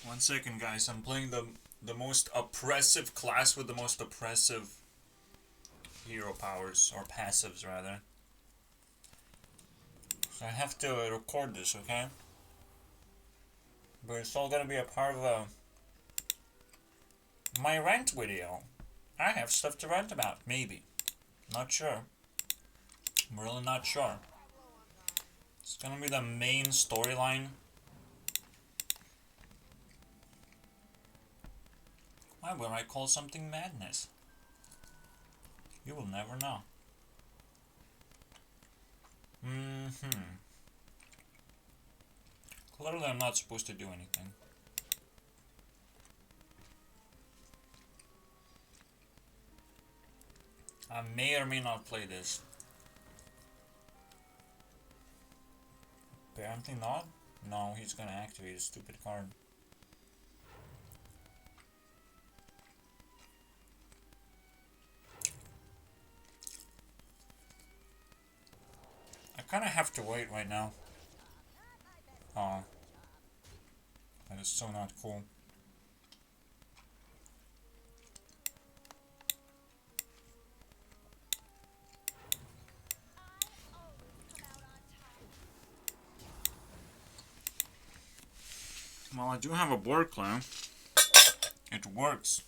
One second, guys. I'm playing the most oppressive class with the most oppressive hero powers, or passives rather. So I have to record this, okay? But it's all gonna be a part of my rant video. I have stuff to rant about, maybe. Not sure. I'm really not sure. It's gonna be the main storyline. Why would I call something madness? You will never know. Clearly I'm not supposed to do anything. I may or may not play this. Apparently not. No, he's gonna activate a stupid card. I kinda have to wait right now. Oh. That is so not cool. Well, I do have a board clan. It works.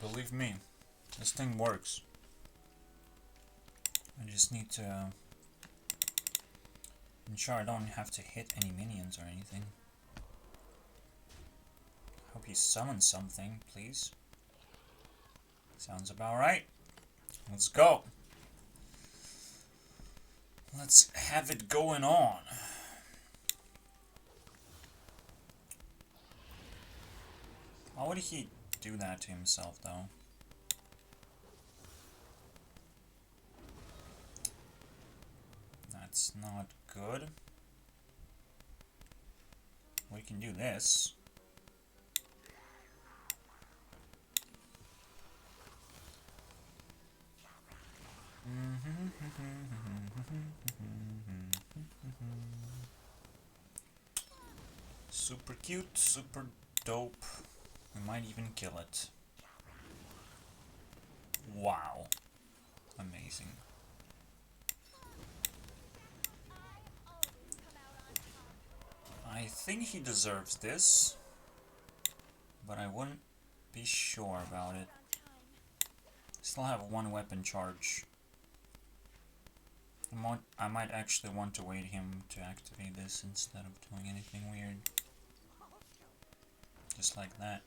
Believe me. This thing works. I just need to ensure I don't have to hit any minions or anything. Hope he summons something, please. Sounds about right. Let's go. Let's have it going on. Why would he do that to himself, though? That's not good. We can do this. Super cute, super dope. We might even kill it. Wow. Amazing. I think he deserves this, but I wouldn't be sure about it. Still have one weapon charge. I might actually want to wait him to activate this instead of doing anything weird. Just like that.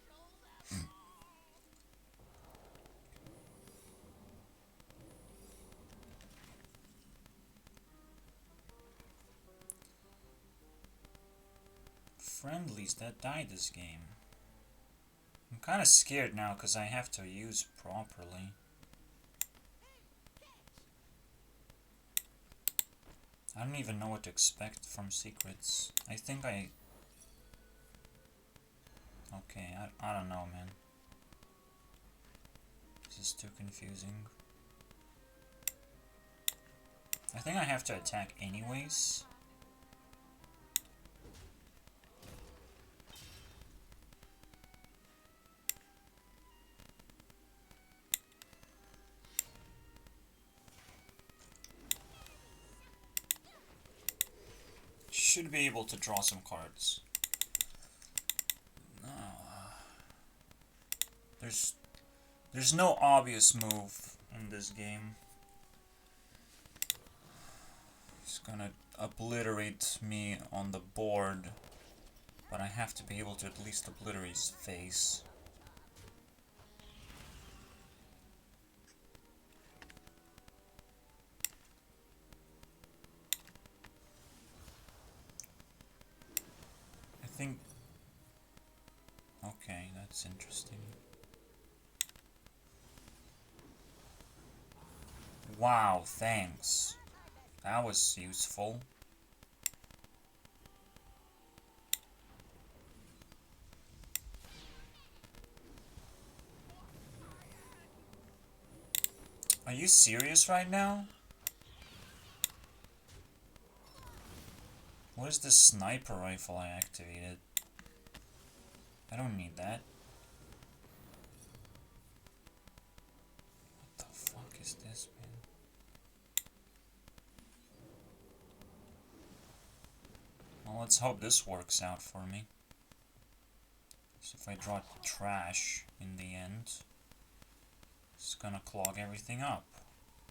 Friendlies that die this game. I'm kinda scared now because I have to use properly. I don't even know what to expect from secrets. I think I... Okay, I don't know, man. This is too confusing. I think I have to attack anyways. Should be able to draw some cards. No. There's no obvious move in this game. It's gonna obliterate me on the board, but I have to be able to at least obliterate his face. I think... Okay, that's interesting. Wow, thanks. That was useful. Are you serious right now? What is this sniper rifle I activated? I don't need that. What the fuck is this, man? Well, let's hope this works out for me. So if I draw trash in the end, it's gonna clog everything up,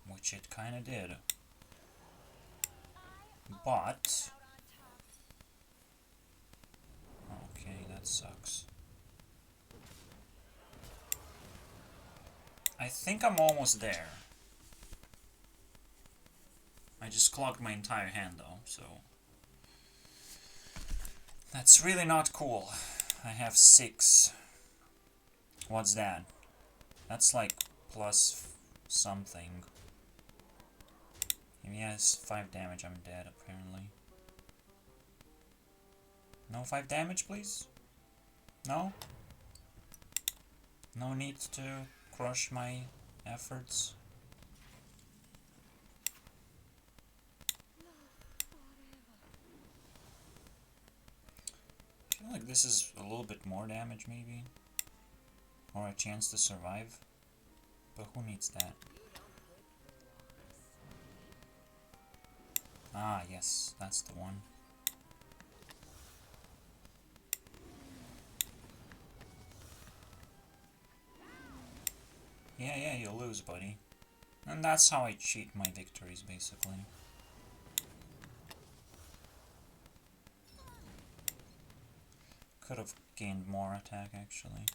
which it kinda did. But... okay, that sucks. I think I'm almost there. I just clogged my entire hand though, so... that's really not cool. I have 6. What's that? That's like plus something. If he has 5 damage, I'm dead apparently. No 5 damage, please? No? No need to crush my efforts? I feel like this is a little bit more damage maybe. Or a chance to survive. But who needs that? Ah, yes, that's the one. Yeah, you'll lose, buddy. And that's how I cheat my victories, basically. Could have gained more attack, actually.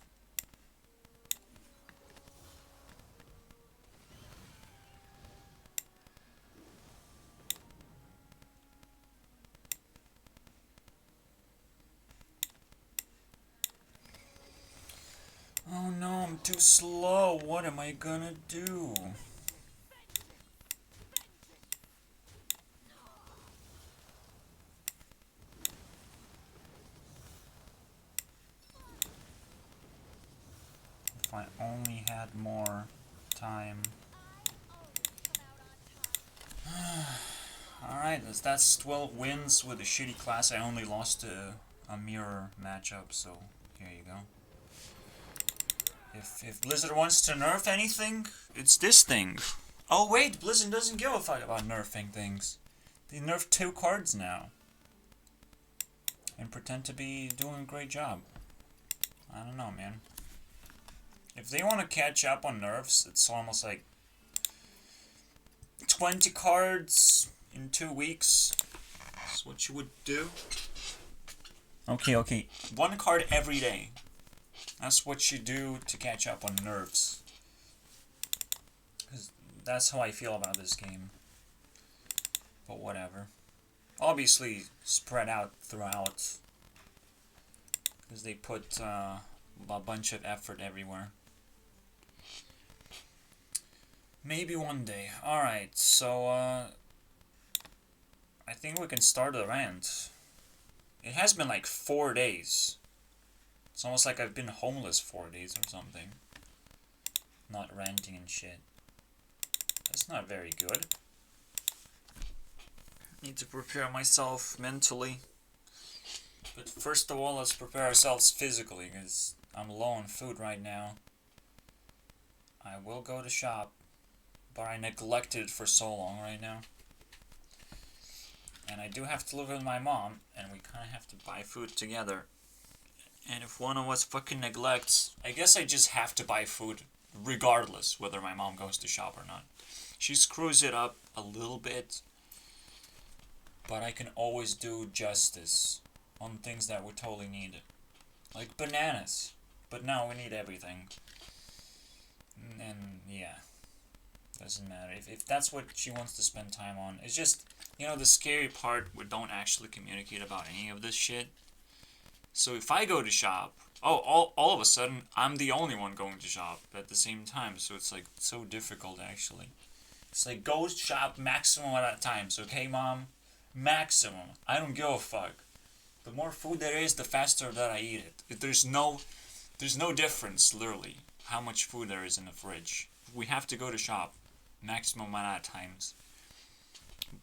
Oh no, I'm too slow. What am I gonna do? If I only had more time. Alright, that's 12 wins with a shitty class. I only lost to a mirror matchup, so here you go. If Blizzard wants to nerf anything, it's this thing. Oh wait, Blizzard doesn't give a fuck about nerfing things. They nerfed 2 cards now. And pretend to be doing a great job. I don't know, man. If they want to catch up on nerfs, it's almost like 20 cards in 2 weeks. That's what you would do. Okay. 1 card every day. That's what you do to catch up on nerfs. Because that's how I feel about this game. But whatever. Obviously spread out throughout. Because they put a bunch of effort everywhere. Maybe one day. Alright, so I think we can start the rant. It has been like 4 days. It's almost like I've been homeless 4 days or something. Not ranting and shit. That's not very good. Need to prepare myself mentally. But first of all, let's prepare ourselves physically, because I'm low on food right now. I will go to shop, but I neglected it for so long right now. And I do have to live with my mom, and we kind of have to buy food together. And if one of us fucking neglects, I guess I just have to buy food regardless whether my mom goes to shop or not. She screws it up a little bit, but I can always do justice on things that we totally need. Like bananas. But now we need everything. And yeah. Doesn't matter. If that's what she wants to spend time on. It's just, you know, the scary part, we don't actually communicate about any of this shit. So if I go to shop, all of a sudden, I'm the only one going to shop at the same time. So it's like so difficult, actually. It's like, go shop maximum amount of times, okay, Mom? Maximum. I don't give a fuck. The more food there is, the faster that I eat it. There's no difference, literally, how much food there is in the fridge. We have to go to shop maximum amount of times.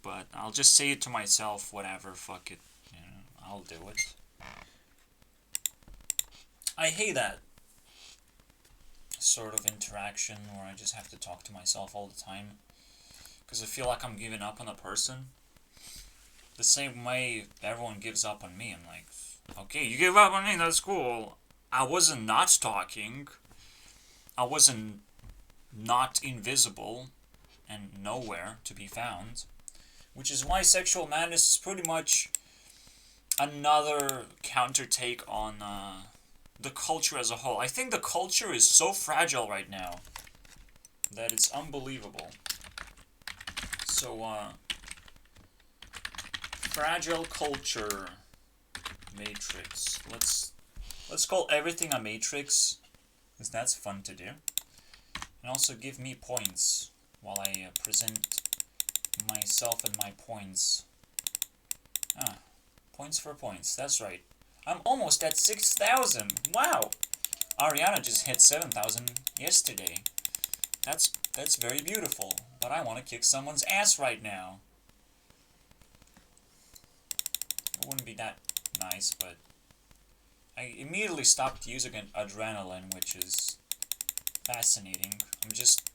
But I'll just say it to myself, whatever, fuck it. You know, I'll do it. I hate that sort of interaction where I just have to talk to myself all the time. Because I feel like I'm giving up on the person. The same way everyone gives up on me. I'm like, okay, you give up on me, that's cool. I wasn't not talking. I wasn't not invisible and nowhere to be found. Which is why sexual madness is pretty much another counter take on the culture as a whole. I think the culture is so fragile right now that it's unbelievable. So, fragile culture matrix. Let's call everything a matrix, because that's fun to do. And also give me points while I present myself and my points. Points for points, that's right. I'm almost at 6,000. Wow! Ariana just hit 7,000 yesterday. That's very beautiful, but I want to kick someone's ass right now. It wouldn't be that nice, but I immediately stopped using adrenaline, which is fascinating. I'm just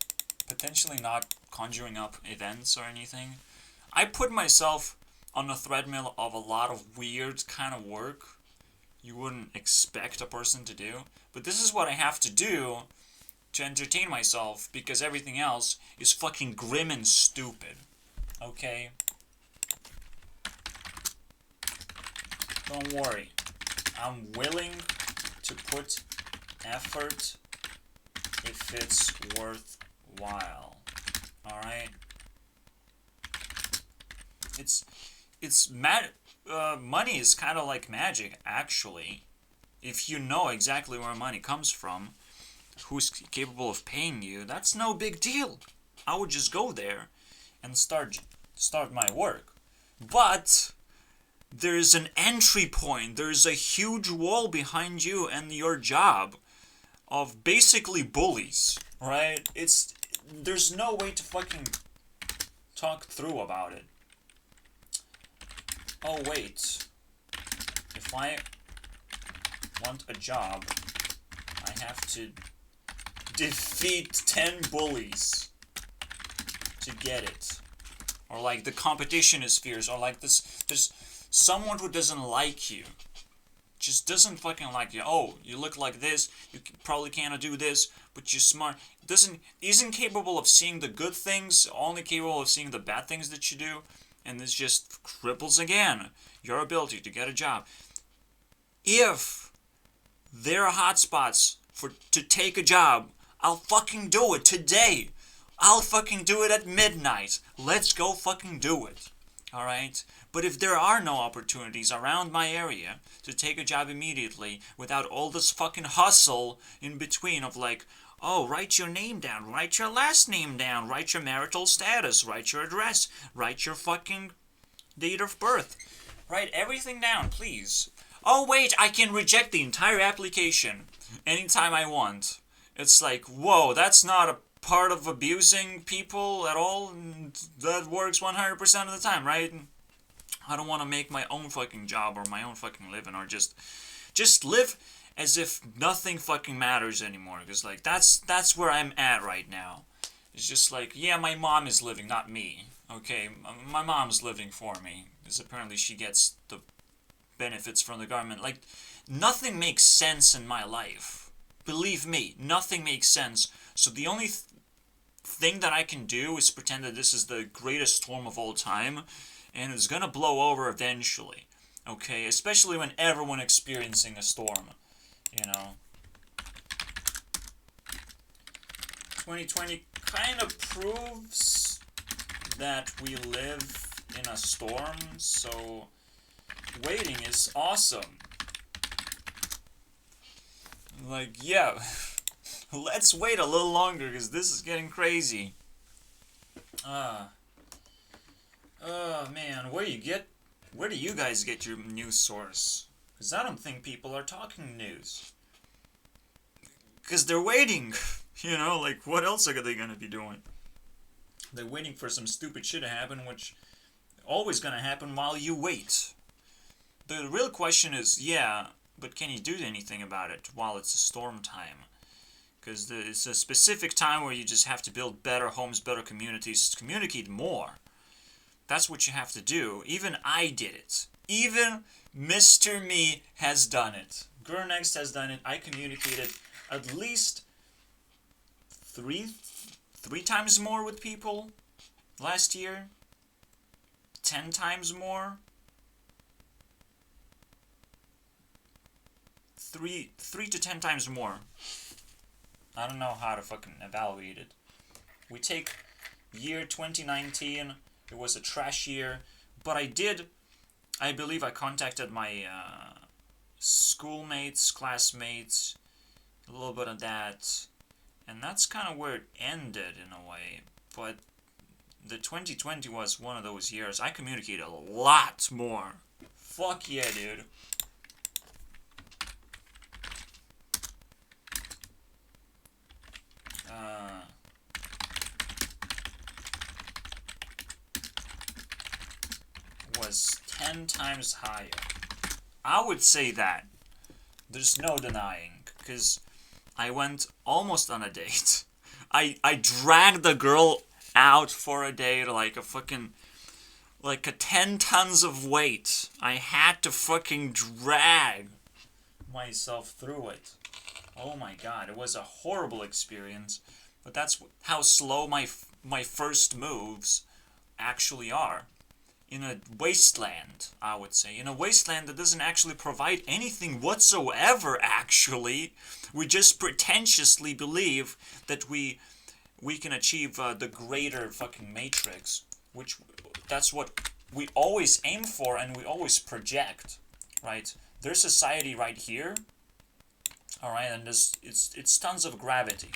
potentially not conjuring up events or anything. I put myself on a treadmill of a lot of weird kind of work you wouldn't expect a person to do, but this is what I have to do to entertain myself, because everything else is fucking grim and stupid. Okay? Don't worry. I'm willing to put effort if it's worthwhile. Alright? Money is kind of like magic, actually. If you know exactly where money comes from, who's capable of paying you, that's no big deal. I would just go there and start my work. But there's an entry point. There's a huge wall behind you and your job of basically bullies, right? There's no way to fucking talk through about it. Oh wait, if I want a job, I have to defeat 10 bullies to get it. Or like the competition is fierce, or like there's someone who doesn't like you. Just doesn't fucking like you. Oh, you look like this, you probably cannot do this, but you're smart. Isn't capable of seeing the good things, only capable of seeing the bad things that you do, and this just cripples again your ability to get a job. If there are hotspots to take a job, I'll fucking do it today. I'll fucking do it at midnight. Let's go fucking do it. Alright? But if there are no opportunities around my area to take a job immediately without all this fucking hustle in between of like, oh, write your name down, write your last name down, write your marital status, write your address, write your fucking date of birth. Write everything down, please. Oh, wait, I can reject the entire application anytime I want. It's like, whoa, that's not a part of abusing people at all. That works 100% of the time, right? I don't want to make my own fucking job or my own fucking living, or just live as if nothing fucking matters anymore. Because, like, that's where I'm at right now. It's just like, yeah, my mom is living, not me. Okay, my mom's living for me. Because apparently she gets the benefits from the government. Like, nothing makes sense in my life. Believe me, nothing makes sense. So the only thing that I can do is pretend that this is the greatest storm of all time, and it's gonna blow over eventually. Okay, especially when everyone experiencing a storm, you know. 2020 kind of proves that we live in a storm, so waiting is awesome. Like, yeah, let's wait a little longer because this is getting crazy. Man, where do you guys get your news source? Because I don't think people are talking news. Because they're waiting, you know, like, what else are they gonna be doing? They're waiting for some stupid shit to happen, which always gonna happen while you wait. The real question is, yeah, but can you do anything about it while it's a storm time? Because it's a specific time where you just have to build better homes, better communities, communicate more. That's what you have to do. Even I did it. Even Mr. Me has done it. Gurnext has done it. I communicated at least three times more with people last year. 10 times more. Three to 10 times more. I don't know how to fucking evaluate it. We take year 2019. It was a trash year, but I believe I contacted my schoolmates, classmates, a little bit of that, and that's kind of where it ended in a way. But the 2020 was one of those years. I communicated a lot more. Fuck yeah, dude. Was 10 times higher. I would say that. There's no denying, because I went almost on a date. I dragged the girl out for a date like a 10 tons of weight. I had to fucking drag myself through it. Oh my god, it was a horrible experience. But that's how slow my first moves actually are. In a wasteland, I would say. In a wasteland that doesn't actually provide anything whatsoever, actually. We just pretentiously believe that we can achieve the greater fucking matrix. That's what we always aim for and we always project, right? There's society right here, alright, and it's tons of gravity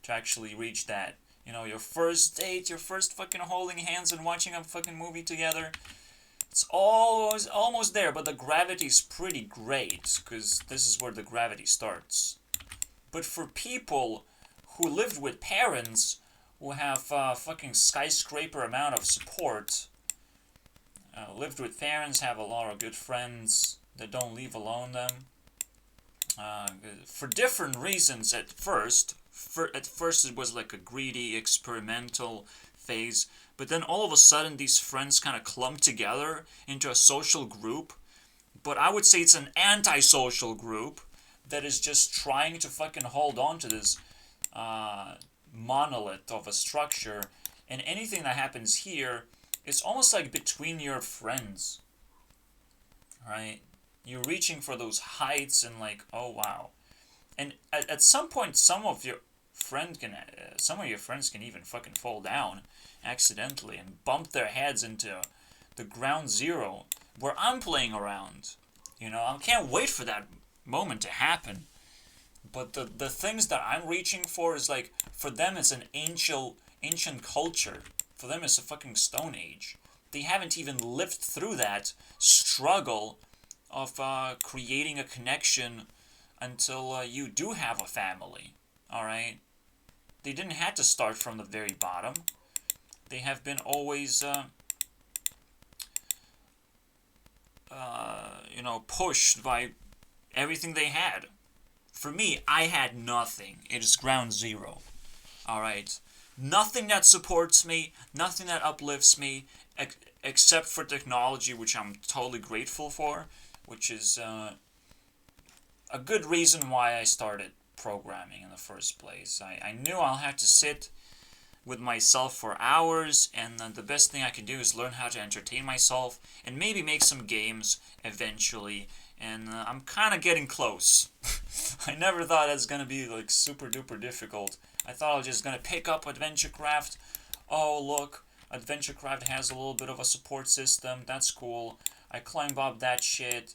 to actually reach that. You know, your first date, your first fucking holding hands and watching a fucking movie together. It's always almost there, but the gravity's pretty great, because this is where the gravity starts. But for people who lived with parents who have fucking skyscraper amount of support, lived with parents, have a lot of good friends that don't leave alone them, for different reasons at first. At first it was like a greedy, experimental phase, but then all of a sudden these friends kind of clump together into a social group, but I would say it's an antisocial group that is just trying to fucking hold on to this monolith of a structure, and anything that happens here, it's almost like between your friends, right? You're reaching for those heights and like, oh wow. And at some point, some of your friends can even fucking fall down accidentally and bump their heads into the ground zero where I'm playing around. You know, I can't wait for that moment to happen. But the things that I'm reaching for is like, for them it's an ancient culture. For them it's a fucking Stone Age. They haven't even lived through that struggle of creating a connection until you do have a family, alright? They didn't have to start from the very bottom. They have been always, pushed by everything they had. For me, I had nothing. It is ground zero, alright? Nothing that supports me, nothing that uplifts me, except for technology, which I'm totally grateful for, which is a good reason why I started programming in the first place. I knew I'll have to sit with myself for hours, and the best thing I can do is learn how to entertain myself and maybe make some games eventually, and I'm kind of getting close. I never thought it was going to be like super duper difficult. I thought I was just going to pick up AdventureCraft. Oh look, AdventureCraft has a little bit of a support system, that's cool. I climb up that shit.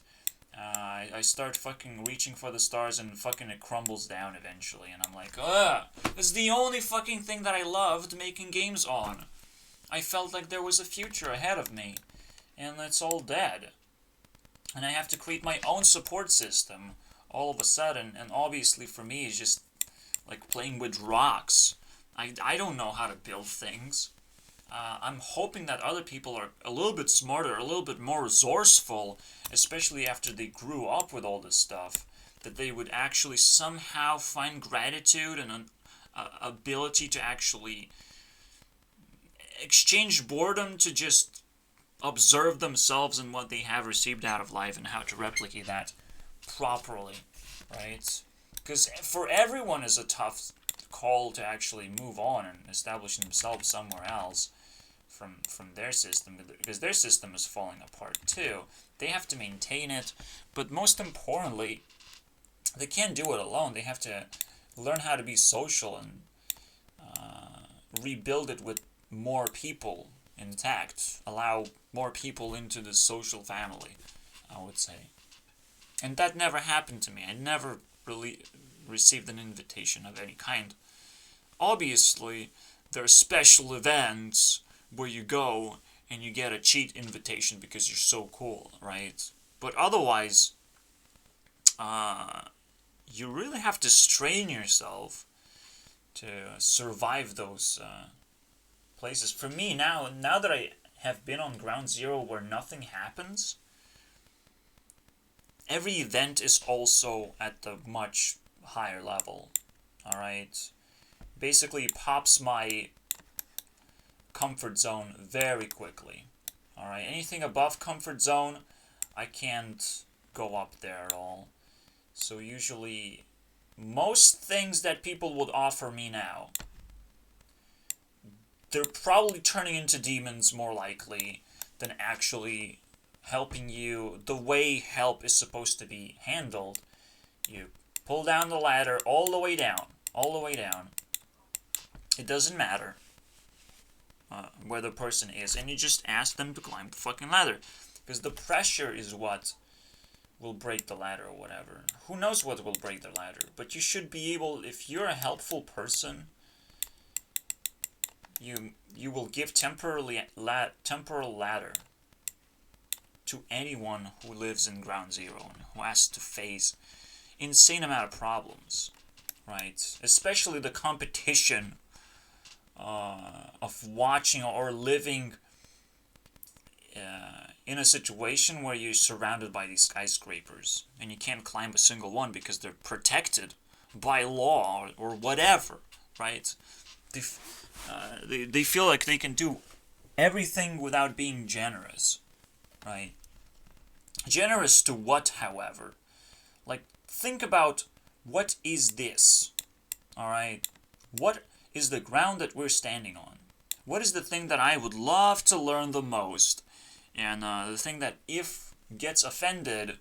I start fucking reaching for the stars and fucking it crumbles down eventually. And I'm like, ugh, it's the only fucking thing that I loved making games on. I felt like there was a future ahead of me. And it's all dead. And I have to create my own support system all of a sudden. And obviously for me it's just like playing with rocks. I don't know how to build things. I'm hoping that other people are a little bit smarter, a little bit more resourceful, especially after they grew up with all this stuff, that they would actually somehow find gratitude and an ability to actually exchange boredom to just observe themselves and what they have received out of life and how to replicate that properly, right? Because for everyone is a tough call to actually move on and establish themselves somewhere else from their system, because their system is falling apart too. They have to maintain it, but most importantly, they can't do it alone. They have to learn how to be social and rebuild it with more people intact, allow more people into the social family, I would say. And that never happened to me. I never really received an invitation of any kind. Obviously, there are special events where you go and you get a cheat invitation because you're so cool, right? But otherwise, you really have to strain yourself to survive those places. For me, now that I have been on ground zero where nothing happens, every event is also at the much higher level, alright? Basically pops my comfort zone very quickly, alright? Anything above comfort zone, I can't go up there at all. So usually, most things that people would offer me now, they're probably turning into demons more likely than actually helping you the way help is supposed to be handled. You pull down the ladder all the way down. It doesn't matter where the person is, and you just ask them to climb the fucking ladder. Because the pressure is what will break the ladder or whatever. Who knows what will break the ladder? But you should be able, if you're a helpful person, you will give temporal ladder to anyone who lives in ground zero and who has to face insane amount of problems, right? Especially the competition of watching or living in a situation where you're surrounded by these skyscrapers and you can't climb a single one because they're protected by law or whatever, right? They feel like they can do everything without being generous, right? Generous to what, however? Like, think about what is this, alright? What is the ground that we're standing on? What is the thing that I would love to learn the most? And the thing that, if gets offended,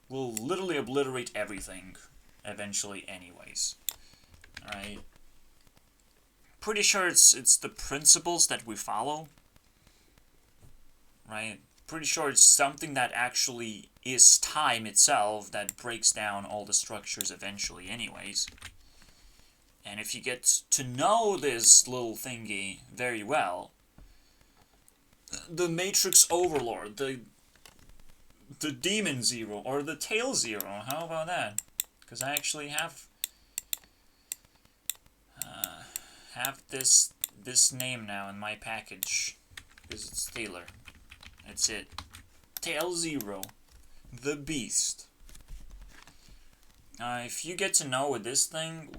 will literally obliterate everything eventually anyways, alright? Pretty sure it's the principles that we follow, right? Pretty sure it's something that actually is time itself that breaks down all the structures eventually anyways. And if you get to know this little thingy very well, the Matrix Overlord, the Demon Zero, or the Tail Zero, how about that? Because I actually have this name now in my package, because it's Taylor. That's it. Tail Zero, the Beast. If you get to know what this thing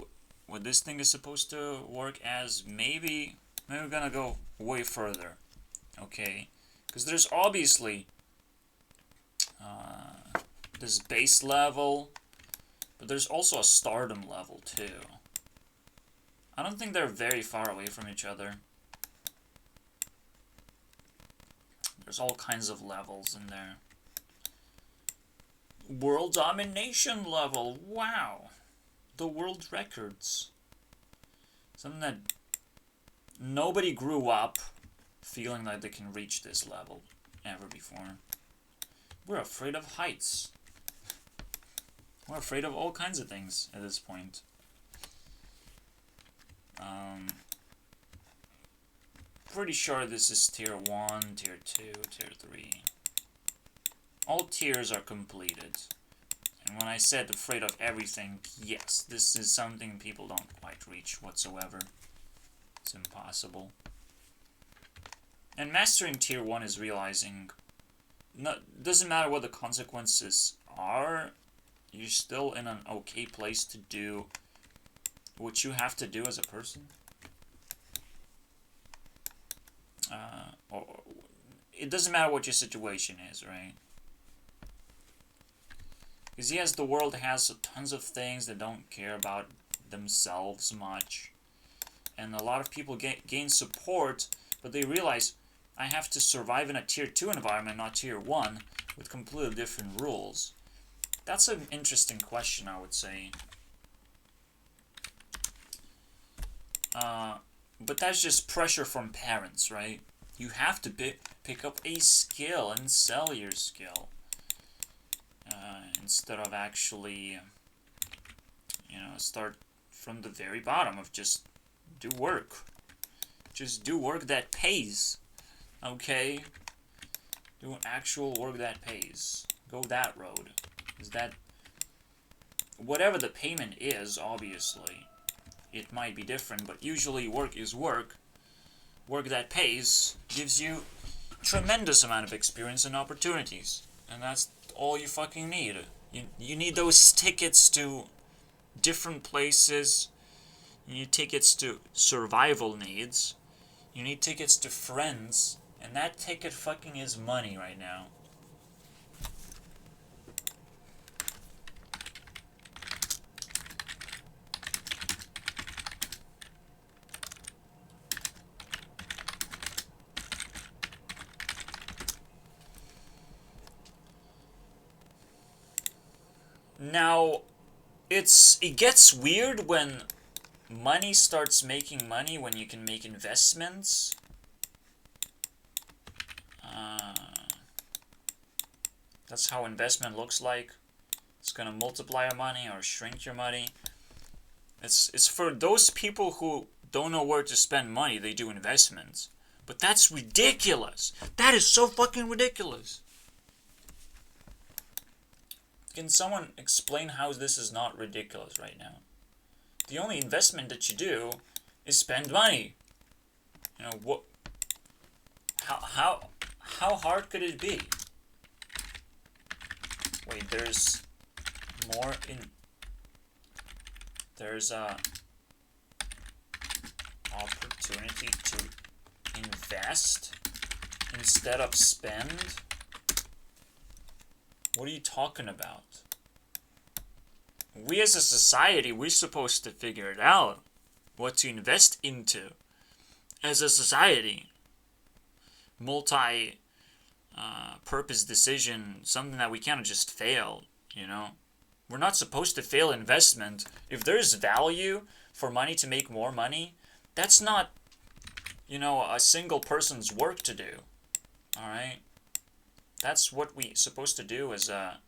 is supposed to work as, maybe we're gonna go way further, okay? Because there's obviously this base level, but there's also a stardom level too. I don't think they're very far away from each other. There's all kinds of levels in there. World domination level, wow! The world records. Something that nobody grew up feeling like they can reach this level ever before. We're afraid of heights. We're afraid of all kinds of things at this point. Pretty sure this is tier 1, tier 2, tier 3. All tiers are completed. And when I said afraid of everything, yes, this is something people don't quite reach whatsoever. It's impossible. And mastering tier 1 is realizing, doesn't matter what the consequences are, you're still in an okay place to do what you have to do as a person. Or it doesn't matter what your situation is, right? Because yes, the world has tons of things that don't care about themselves much. And a lot of people gain support, but they realize, I have to survive in a tier 2 environment, not tier 1, with completely different rules. That's an interesting question, I would say. But that's just pressure from parents, right? You have to pick up a skill and sell your skill. Instead of actually, start from the very bottom of just do work. Just do work that pays. Okay? Do actual work that pays. Go that road. Is that... Whatever the payment is, obviously, it might be different, but usually work is work. Work that pays gives you tremendous amount of experience and opportunities. And that's all you fucking need. You need those tickets to different places. You need tickets to survival needs. You need tickets to friends. And that ticket fucking is money right now. Now, it gets weird when money starts making money when you can make investments. That's how investment looks like. It's gonna multiply your money or shrink your money. It's for those people who don't know where to spend money, they do investments. But that's ridiculous. That is so fucking ridiculous. Can someone explain how this is not ridiculous right now? The only investment that you do is spend money. What? How hard could it be? Wait, there's more in... There's a opportunity to invest instead of spend? What are you talking about? We as a society, we're supposed to figure it out. What to invest into. As a society. Multi-purpose decision. Something that we can't just fail, We're not supposed to fail investment. If there's value for money to make more money, that's not, a single person's work to do. Alright? That's what we're supposed to do as a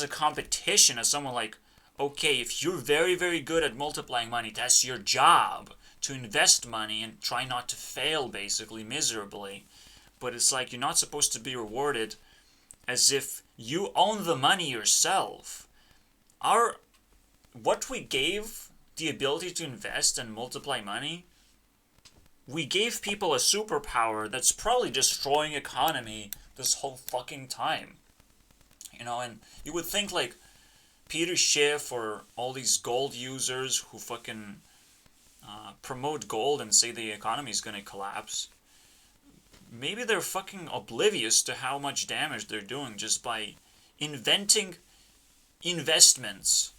competition, as someone like, okay, if you're very, very good at multiplying money, that's your job, to invest money and try not to fail, basically, miserably. But it's like, you're not supposed to be rewarded as if you own the money yourself. What we gave the ability to invest and multiply money, we gave people a superpower that's probably destroying economy this whole fucking time. And you would think like Peter Schiff or all these gold users who fucking promote gold and say the economy is gonna collapse, maybe they're fucking oblivious to how much damage they're doing just by inventing investments.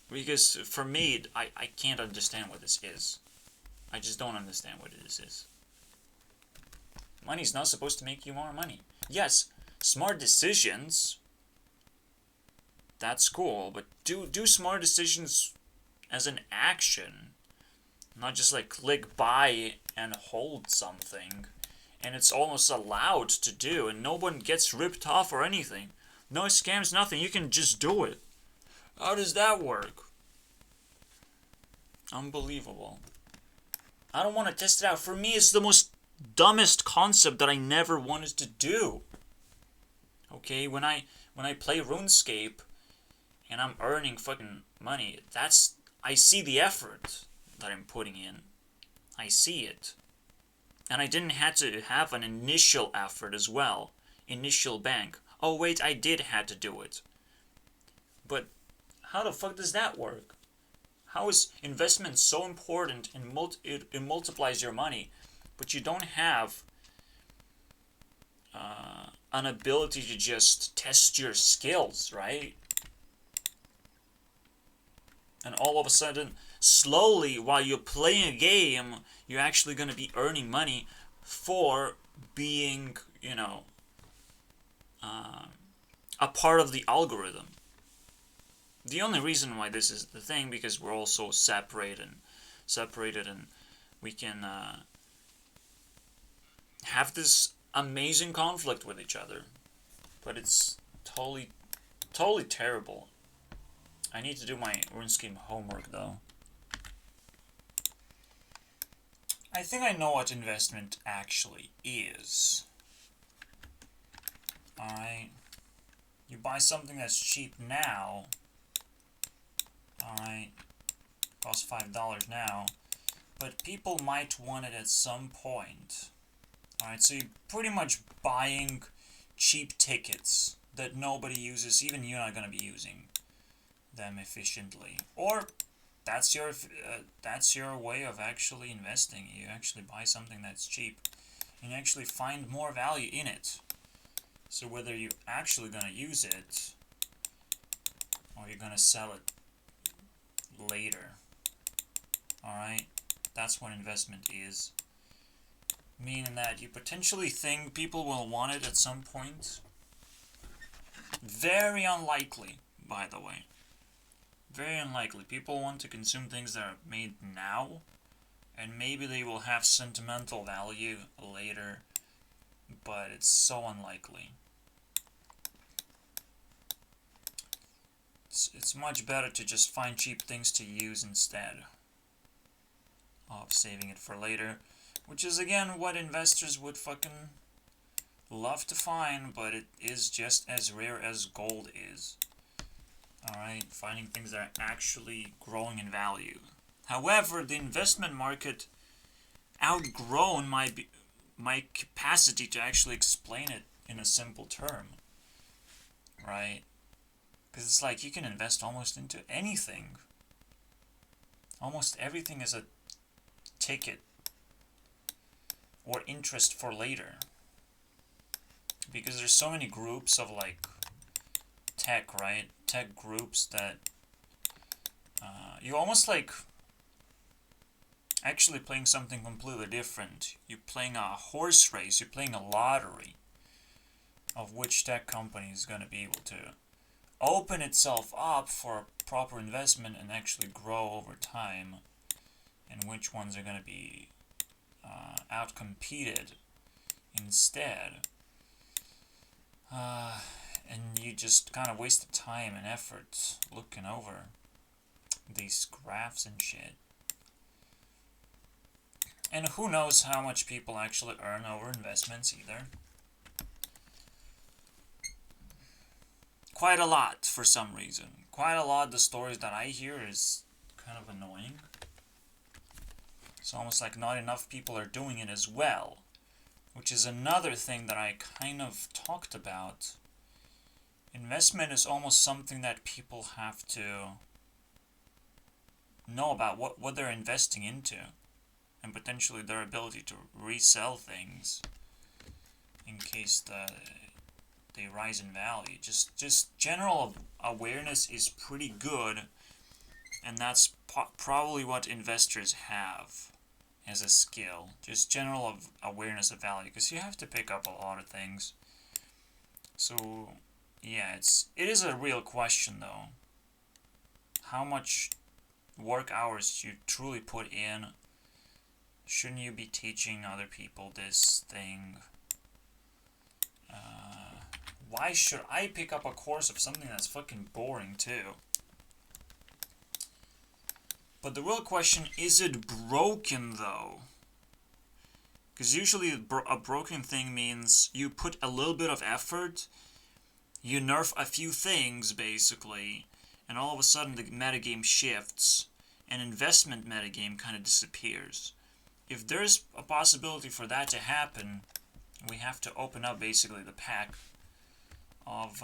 Because for me, I can't understand what this is. I just don't understand what this is. Money's not supposed to make you more money. Yes, smart decisions, that's cool, but do smart decisions as an action. Not just like click buy and hold something. And it's almost allowed to do, and no one gets ripped off or anything. No scams, nothing. You can just do it. How does that work? Unbelievable. I don't want to test it out. For me, it's the most dumbest concept that I never wanted to do. Okay, when I play RuneScape and I'm earning fucking money, I see the effort that I'm putting in. I see it. And I didn't have to have an initial effort as well. Initial bank. Oh wait, I did have to do it. But how the fuck does that work? How is investment so important and it multiplies your money, but you don't have an ability to just test your skills, right? And all of a sudden, slowly, while you're playing a game, you're actually going to be earning money for being, a part of the algorithm. The only reason why this is the thing, because we're all so separated, and we can have this amazing conflict with each other. But it's totally terrible. I need to do my RuneScape homework though. I think I know what investment actually is. Alright. You buy something that's cheap now. Alright. Costs $5 now. But people might want it at some point. Alright, so you're pretty much buying cheap tickets that nobody uses, even you're not going to be using them efficiently. Or that's your way of actually investing. You actually buy something that's cheap and you actually find more value in it. So whether you're actually going to use it or you're going to sell it later. Alright? That's what investment is. Meaning that you potentially think people will want it at some point. Very unlikely, by the way. Very unlikely. People want to consume things that are made now, and maybe they will have sentimental value later, but it's so unlikely. It's much better to just find cheap things to use instead of saving it for later, which is again what investors would fucking love to find, but it is just as rare as gold is. Alright, finding things that are actually growing in value. However, the investment market outgrown my capacity to actually explain it in a simple term. Right? Because it's like you can invest almost into anything. Almost everything is a ticket or interest for later. Because there's so many groups of like tech, right? Tech groups that you almost like actually playing something completely different. You're playing a horse race, you're playing a lottery of which tech company is going to be able to open itself up for proper investment and actually grow over time, and which ones are going to be outcompeted instead. And you just kind of wasted time and effort looking over these graphs and shit. And who knows how much people actually earn over investments either. Quite a lot for some reason. Quite a lot. The stories that I hear is kind of annoying. It's almost like not enough people are doing it as well. Which is another thing that I kind of talked about. Investment is almost something that people have to know about what they're investing into. And potentially their ability to resell things in case they rise in value. Just general awareness is pretty good, and that's probably what investors have as a skill. Just general awareness of value, because you have to pick up a lot of things. So yeah, it is a real question though. How much work hours you truly put in? Shouldn't you be teaching other people this thing? Why should I pick up a course of something that's fucking boring too? But the real question, is it broken though? Because usually a broken thing means you put a little bit of effort, you nerf a few things basically, and all of a sudden the metagame shifts, and investment metagame kind of disappears. if there's a possibility for that to happen, we have to open up basically the pack of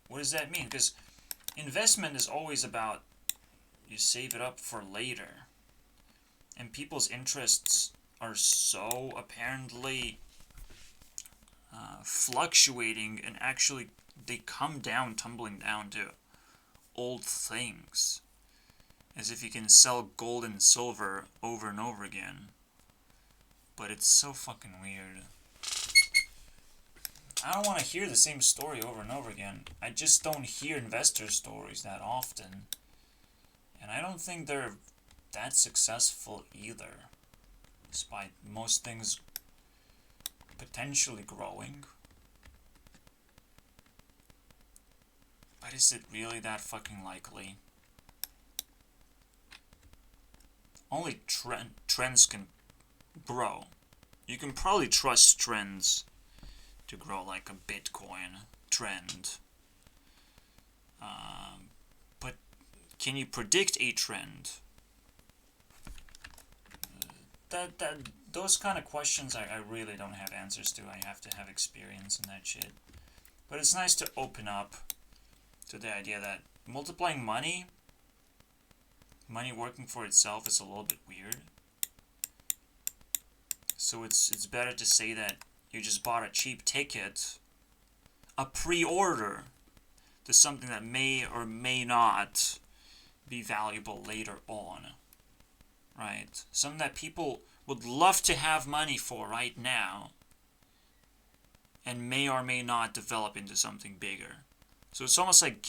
what does that mean? Because investment is always about you save it up for later, and people's interests are so apparently fluctuating, and actually they come down, tumbling down to old things, as if you can sell gold and silver over and over again. But it's so fucking weird. I don't want to hear the same story over and over again. I just don't hear investor stories that often. And I don't think they're that successful either, despite most things potentially growing. But is it really that fucking likely? Only trends can grow. You can probably trust trends to grow, like a Bitcoin trend. But can you predict a trend? Those kind of questions I really don't have answers to. I have to have experience in that shit. But it's nice to open up to the idea that multiplying money working for itself, is a little bit weird. So it's better to say that you just bought a cheap ticket, a pre-order, to something that may or may not be valuable later on. Right? Something that people would love to have money for right now, and may or may not develop into something bigger. So it's almost like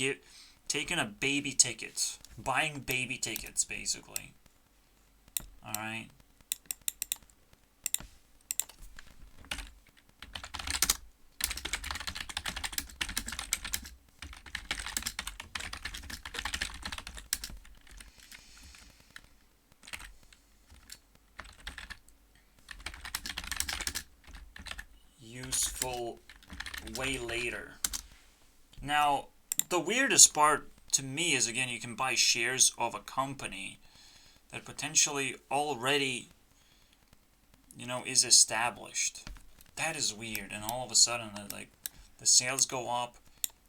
taking a baby ticket, buying baby tickets, basically. Alright? Useful way later. Now, the weirdest part to me is, again, you can buy shares of a company that potentially already, is established. That is weird, and all of a sudden, like, the sales go up,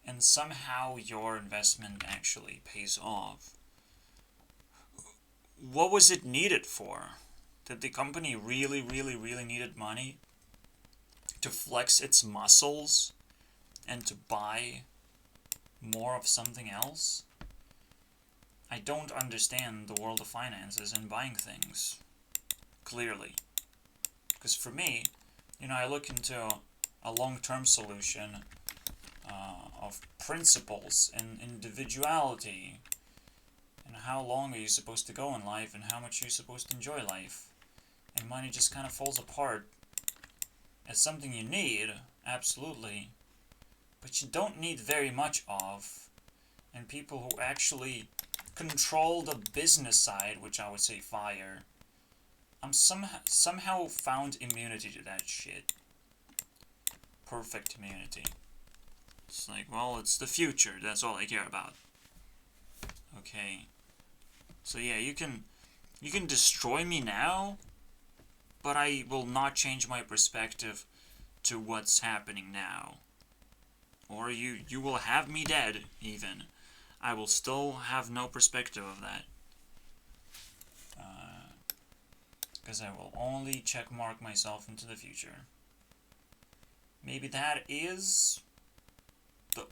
and somehow your investment actually pays off. What was it needed for? Did the company really, really, really needed money to flex its muscles and to buy more of something else? I don't understand the world of finances and buying things, clearly. Because for me, I look into a long-term solution of principles and individuality, and how long are you supposed to go in life, and how much you're supposed to enjoy life. And money just kind of falls apart as something you need, absolutely, but you don't need very much of. And people who actually control the business side, which I would say fire, somehow found immunity to that shit. Perfect immunity. It's like, well, it's the future, that's all I care about. Okay. So yeah, you can destroy me now, but I will not change my perspective to what's happening now. Or you will have me dead, even. I will still have no perspective of that. Because I will only checkmark myself into the future. Maybe that is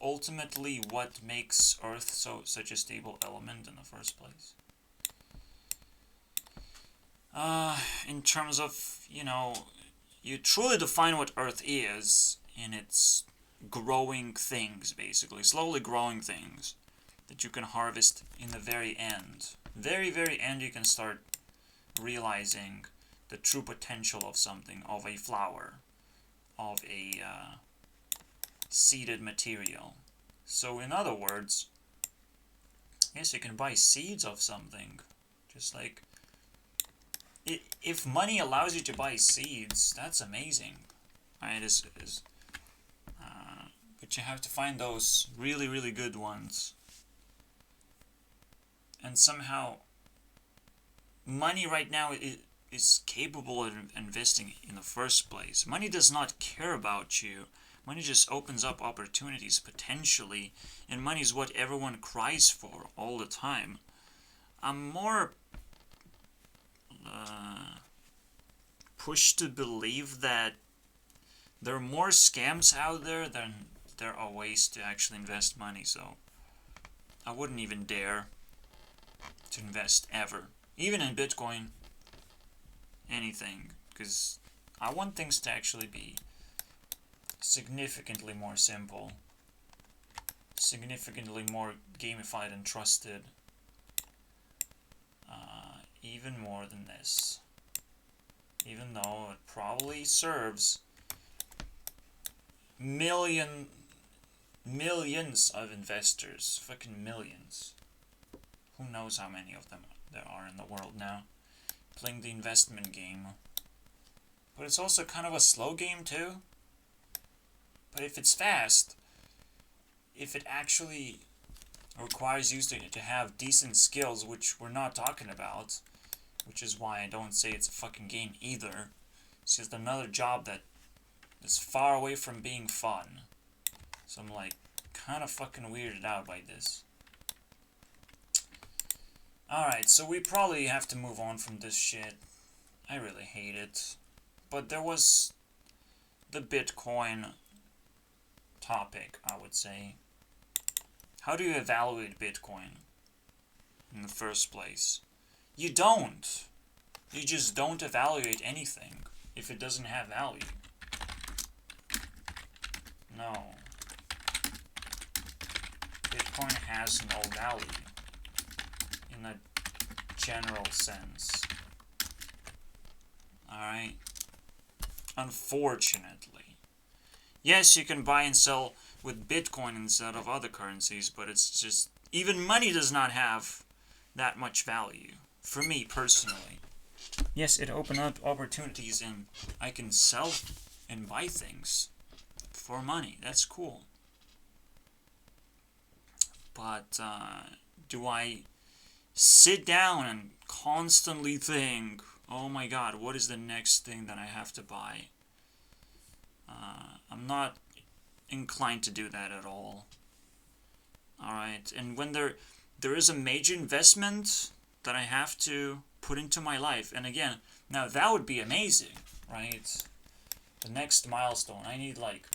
ultimately what makes Earth such a stable element in the first place. In terms of, you truly define what Earth is in its growing things, basically. Slowly growing things that you can harvest in the very end. Very, very end, you can start realizing the true potential of something, of a flower, of a seeded material. So in other words, yes, you can buy seeds of something. Just like, if money allows you to buy seeds, that's amazing. Right? But you have to find those really, really good ones. And somehow, money right now, is capable of investing in the first place. Money does not care about you. Money just opens up opportunities potentially, and money is what everyone cries for all the time. I'm more pushed to believe that there are more scams out there than there are ways to actually invest money, so I wouldn't even dare to invest ever. Even in Bitcoin, anything, because I want things to actually be significantly more simple, significantly more gamified and trusted, even more than this. Even though it probably serves millions of investors, fucking millions. Who knows how many of them there are in the world now, playing the investment game. But it's also kind of a slow game too. But if it's fast, if it actually requires you to have decent skills, which we're not talking about, which is why I don't say it's a fucking game either. It's just another job that is far away from being fun. So I'm like, kind of fucking weirded out by this. Alright, so we probably have to move on from this shit. I really hate it. But there was the Bitcoin topic, I would say. How do you evaluate Bitcoin in the first place? You don't. You just don't evaluate anything if it doesn't have value. No. Bitcoin has no value in a general sense. Alright? Unfortunately. Yes, you can buy and sell with Bitcoin instead of other currencies, but it's just, even money does not have that much value. For me, personally. Yes, it opened up opportunities and I can sell and buy things for money. That's cool. But do I sit down and constantly think, oh my god, what is the next thing that I have to buy? I'm not inclined to do that at all. Alright, and when there is a major investment that I have to put into my life, and again, now that would be amazing, right? The next milestone, I need like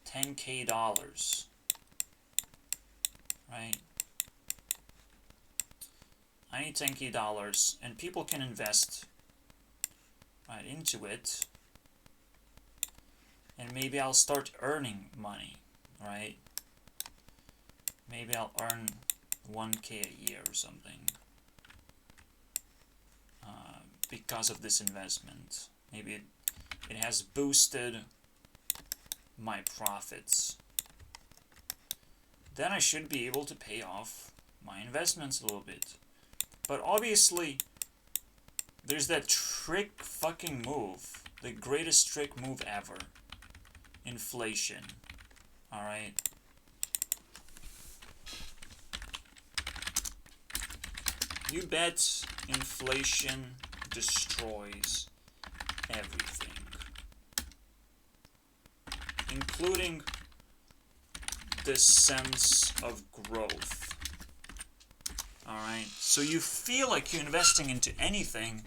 $10,000, right? I need $10,000, and people can invest right into it, and maybe I'll start earning money, right? Maybe I'll earn $1,000 a year or something because of this investment. Maybe it has boosted my profits. Then I should be able to pay off my investments a little bit. But obviously, there's that trick fucking move. The greatest trick move ever. Inflation. Alright? You bet inflation destroys everything. Including the sense of growth. Alright? So you feel like you're investing into anything,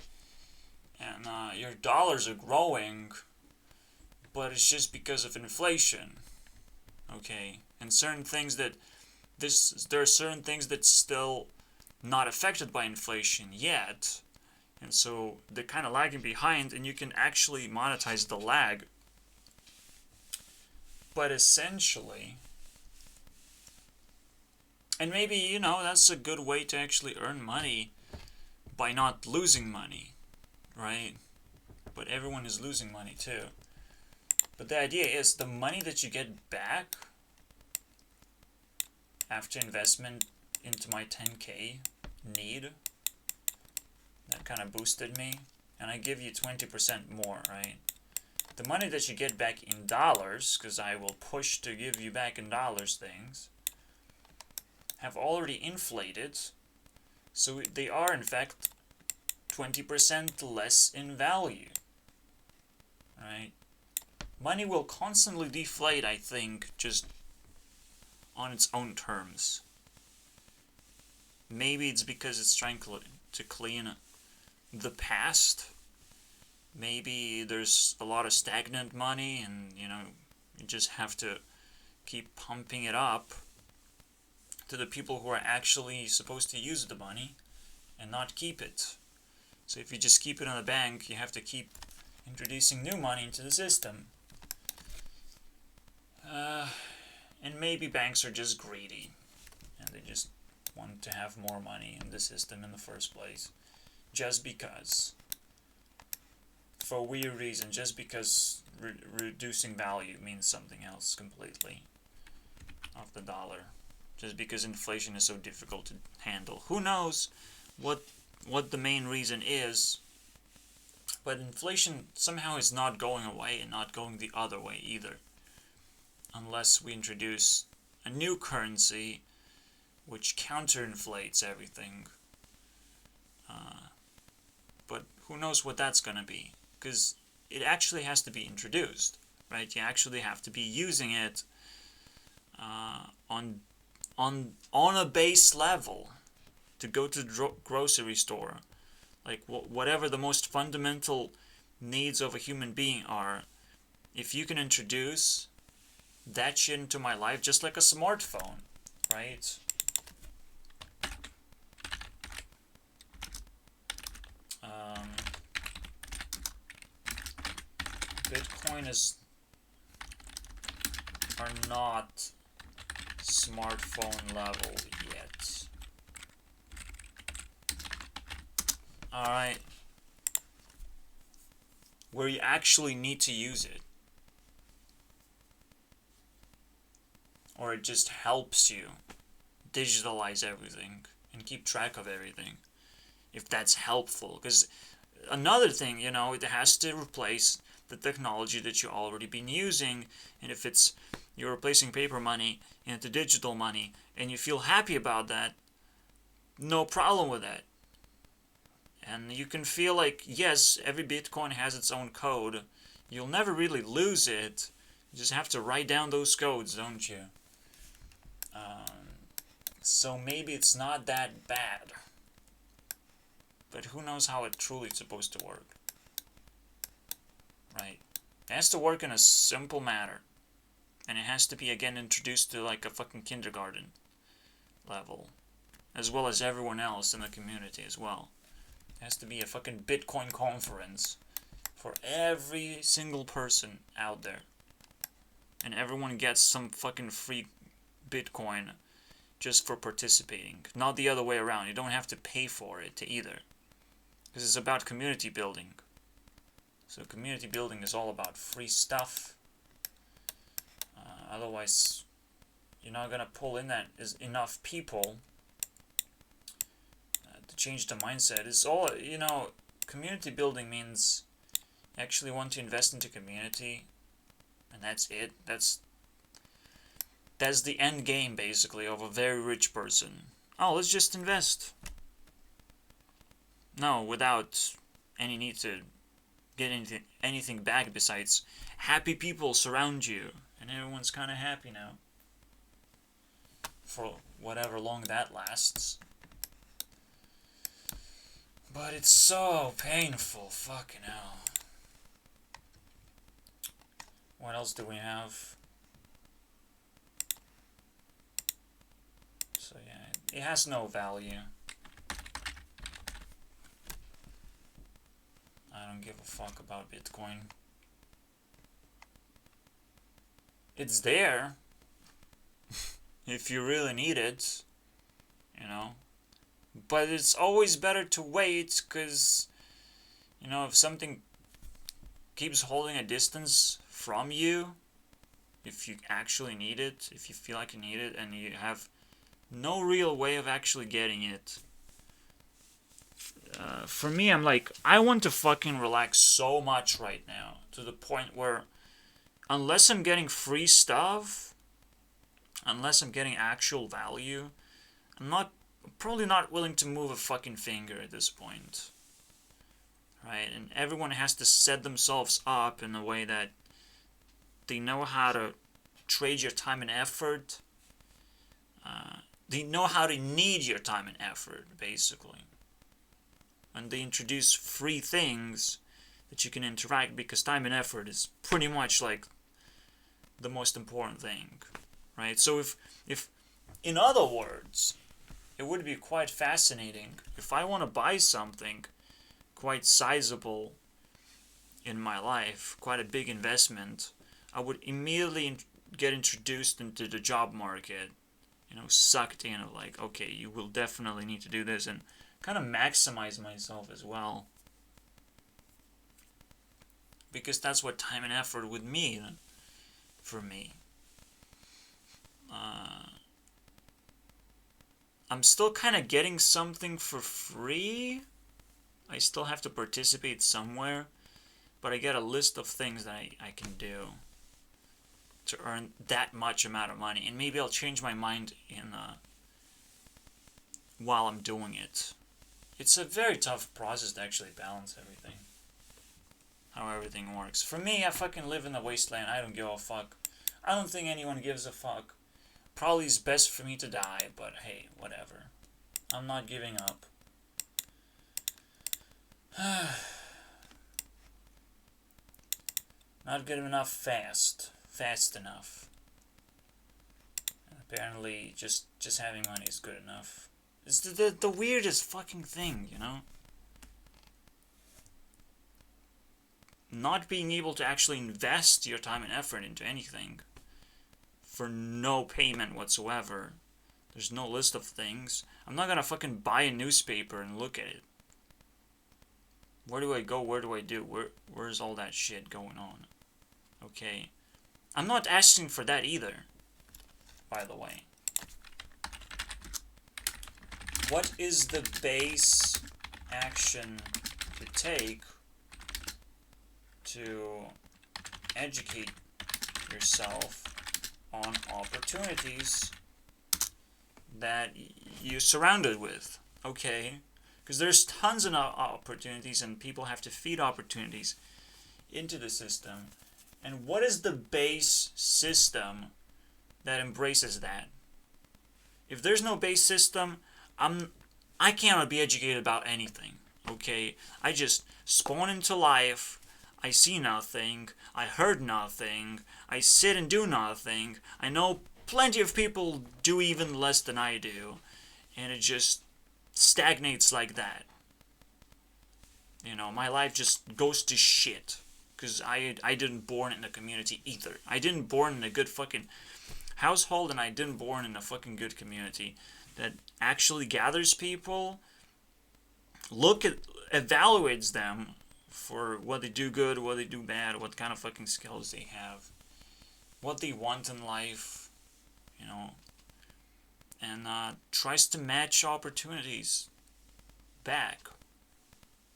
and your dollars are growing, but it's just because of inflation. Okay? And certain things that there are certain things that still not affected by inflation yet, and so they're kind of lagging behind, and you can actually monetize the lag. But essentially, and maybe, you know, that's a good way to actually earn money by not losing money, right? But everyone is losing money too. But the idea is the money that you get back after investment into my $10,000 need, that kind of boosted me, and I give you 20% more, right? The money that you get back in dollars, because I will push to give you back in dollars things, have already inflated, so they are in fact 20% less in value, right? Money will constantly deflate, I think, just on its own terms. Maybe it's because it's trying to clean the past. Maybe there's a lot of stagnant money and, you just have to keep pumping it up to the people who are actually supposed to use the money and not keep it. So if you just keep it in the bank, you have to keep introducing new money into the system. And maybe banks are just greedy and they just want to have more money in the system in the first place. Just because. For a weird reason, just because reducing value means something else completely of the dollar. Just because inflation is so difficult to handle. Who knows what the main reason is, but inflation somehow is not going away and not going the other way either. Unless we introduce a new currency which counterinflates everything. But who knows what that's going to be. Because it actually has to be introduced, right? You actually have to be using it on a base level to go to the grocery store. Like whatever the most fundamental needs of a human being are, if you can introduce that shit into my life, just like a smartphone, right? Bitcoin are not smartphone level yet. Alright. Where you actually need to use it. Or it just helps you digitalize everything and keep track of everything. If that's helpful. Because another thing, it has to replace the technology that you already been using, and if you're replacing paper money into digital money and you feel happy about that, no problem with that. And you can feel like, yes, every Bitcoin has its own code. You'll never really lose it. You just have to write down those codes, don't you? So maybe it's not that bad. But who knows how it truly is supposed to work. Right. It has to work in a simple manner. And it has to be, again, introduced to like a fucking kindergarten level. As well as everyone else in the community as well. It has to be a fucking Bitcoin conference for every single person out there. And everyone gets some fucking free Bitcoin just for participating. Not the other way around. You don't have to pay for it either. Because it's about community building. So community building is all about free stuff. Otherwise, you're not going to pull in enough people to change the mindset. It's all, community building means you actually want to invest into community. And that's it. That's the end game, basically, of a very rich person. Oh, let's just invest. No, without any need to get anything back besides happy people surround you. And everyone's kind of happy now. For whatever long that lasts. But it's so painful. Fucking hell. What else do we have? So yeah, it has no value. I don't give a fuck about Bitcoin. It's there. If you really need it. But it's always better to wait, because, if something keeps holding a distance from you, if you actually need it, if you feel like you need it, and you have no real way of actually getting it. For me, I'm like, I want to fucking relax so much right now, to the point where, unless I'm getting free stuff, unless I'm getting actual value, I'm probably not willing to move a fucking finger at this point. right? And everyone has to set themselves up in a way that they know how to trade your time and effort. They know how to need your time and effort, basically. And they introduce free things that you can interact, because time and effort is pretty much like the most important thing, right? So if in other words, it would be quite fascinating if I want to buy something quite sizable in my life, quite a big investment, I would immediately get introduced into the job market, sucked in of like, okay, you will definitely need to do this, and kind of maximize myself as well. Because that's what time and effort would mean for me. I'm still kind of getting something for free. I still have to participate somewhere, but I get a list of things that I can do to earn that much amount of money, and maybe I'll change my mind while I'm doing it. It's a very tough process to actually balance everything, how everything works. For me, I fucking live in the wasteland. I don't give a fuck. I don't think anyone gives a fuck. Probably it's best for me to die, but hey, whatever. I'm not giving up. Not good enough fast enough. And apparently, just having money is good enough. It's the weirdest fucking thing, Not being able to actually invest your time and effort into anything for no payment whatsoever. There's no list of things. I'm not gonna fucking buy a newspaper and look at it. Where do I go? Where do I do? Where's all that shit going on? Okay. I'm not asking for that either, by the way. What is the base action to take to educate yourself on opportunities that you're surrounded with? Okay, because there's tons of opportunities, and people have to feed opportunities into the system. And what is the base system that embraces that? If there's no base system, I cannot be educated about anything. Okay, I just spawn into life. I see nothing. I heard nothing. I sit and do nothing. I know plenty of people do even less than I do, and it just stagnates like that. My life just goes to shit, because I didn't born in a community either. I didn't born in a good fucking household, and I didn't born in a fucking good community that actually gathers people, evaluates them for what they do good, what they do bad, what kind of fucking skills they have, what they want in life, and tries to match opportunities back,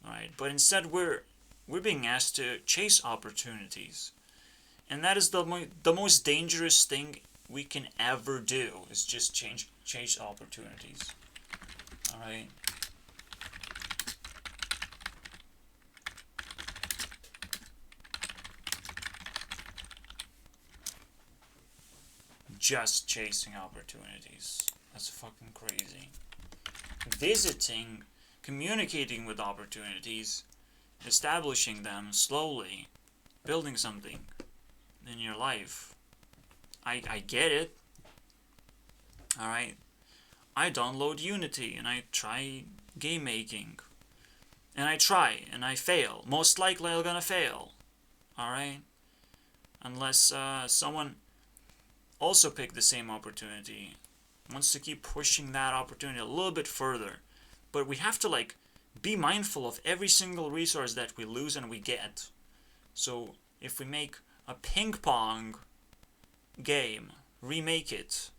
right? But instead, we're being asked to chase opportunities, and that is the most dangerous thing we can ever do, is just chase opportunities. All right. Just chasing opportunities. That's fucking crazy. Visiting, communicating with opportunities, establishing them slowly, building something in your life. I get it. Alright. I download Unity and I try game making. And I try and I fail. Most likely I'm gonna fail. Alright? Unless someone also picked the same opportunity, wants to keep pushing that opportunity a little bit further. But we have to be mindful of every single resource that we lose and we get. So if we make a ping pong game, remake it.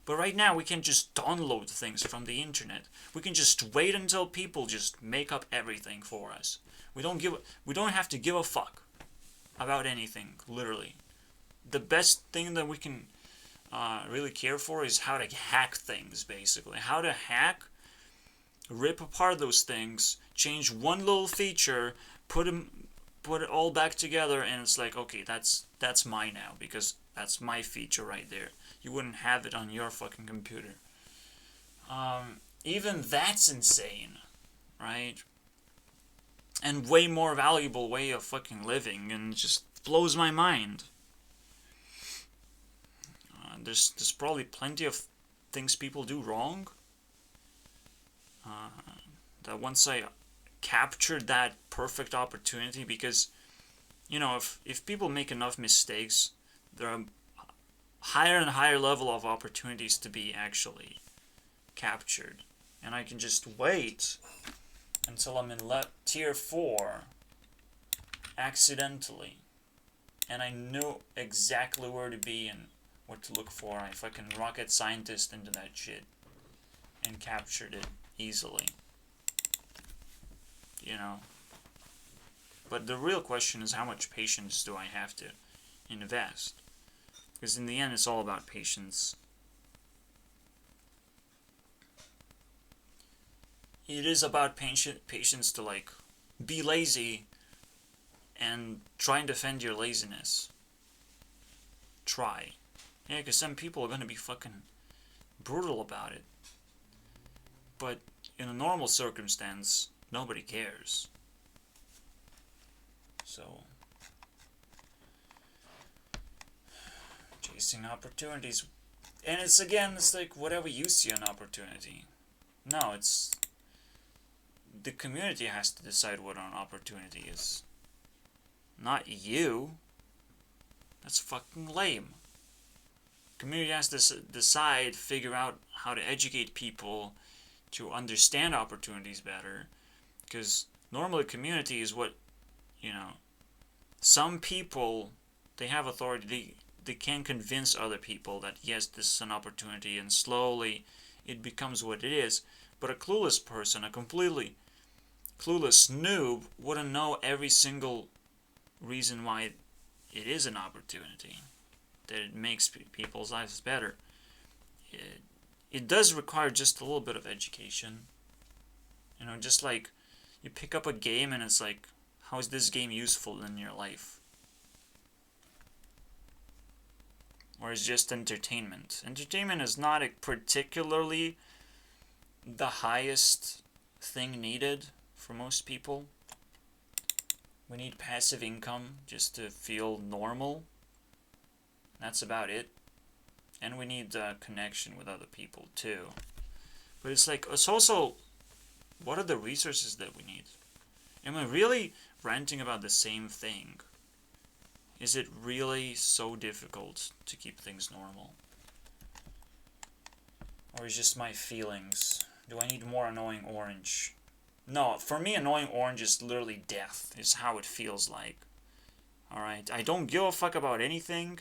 But right now we can just download things from the internet. We can just wait until people just make up everything for us. We don't have to give a fuck about anything, literally. The best thing that we can really care for is how to hack things, basically. How to hack rip apart those things, change one little feature, put it all back together, and it's like, okay, that's mine now, because that's my feature right there. You wouldn't have it on your fucking computer. Even that's insane, right? And way more valuable way of fucking living, and it just blows my mind. There's probably plenty of things people do wrong. That once I captured that perfect opportunity, because, you know, if people make enough mistakes, there are higher and higher level of opportunities to be actually captured. And I can just wait until I'm in tier 4 accidentally, and I know exactly where to be and what to look for. I fucking rocket scientist into that shit and captured it easily, you know. But the real question is, how much patience do I have to invest? Because in the end, it's all about patience. It is about patience to, like, be lazy and try and defend your laziness. Try. Yeah, because some people are going to be fucking brutal about it. But in a normal circumstance, nobody cares. So, chasing opportunities. And it's like whatever you see an opportunity. No, it's the community has to decide what an opportunity is. Not you. That's fucking lame. Community has to decide, figure out how to educate people to understand opportunities better. Because normally community is what, you know, some people, they have authority. They can convince other people that, yes, this is an opportunity, and slowly it becomes what it is. But a clueless person, a completely clueless noob, wouldn't know every single reason why it is an opportunity, that it makes people's lives better. It does require just a little bit of education. You know, just like you pick up a game and it's like, how is this game useful in your life? Or it's just entertainment. Entertainment is not particularly the highest thing needed for most people. We need passive income just to feel normal. That's about it. And we need connection with other people too. But it's like, it's also, what are the resources that we need? Am I really ranting about the same thing? Is it really so difficult to keep things normal? Or is just my feelings? Do I need more annoying orange? No, for me, annoying orange is literally death, is how it feels like. Alright, I don't give a fuck about anything,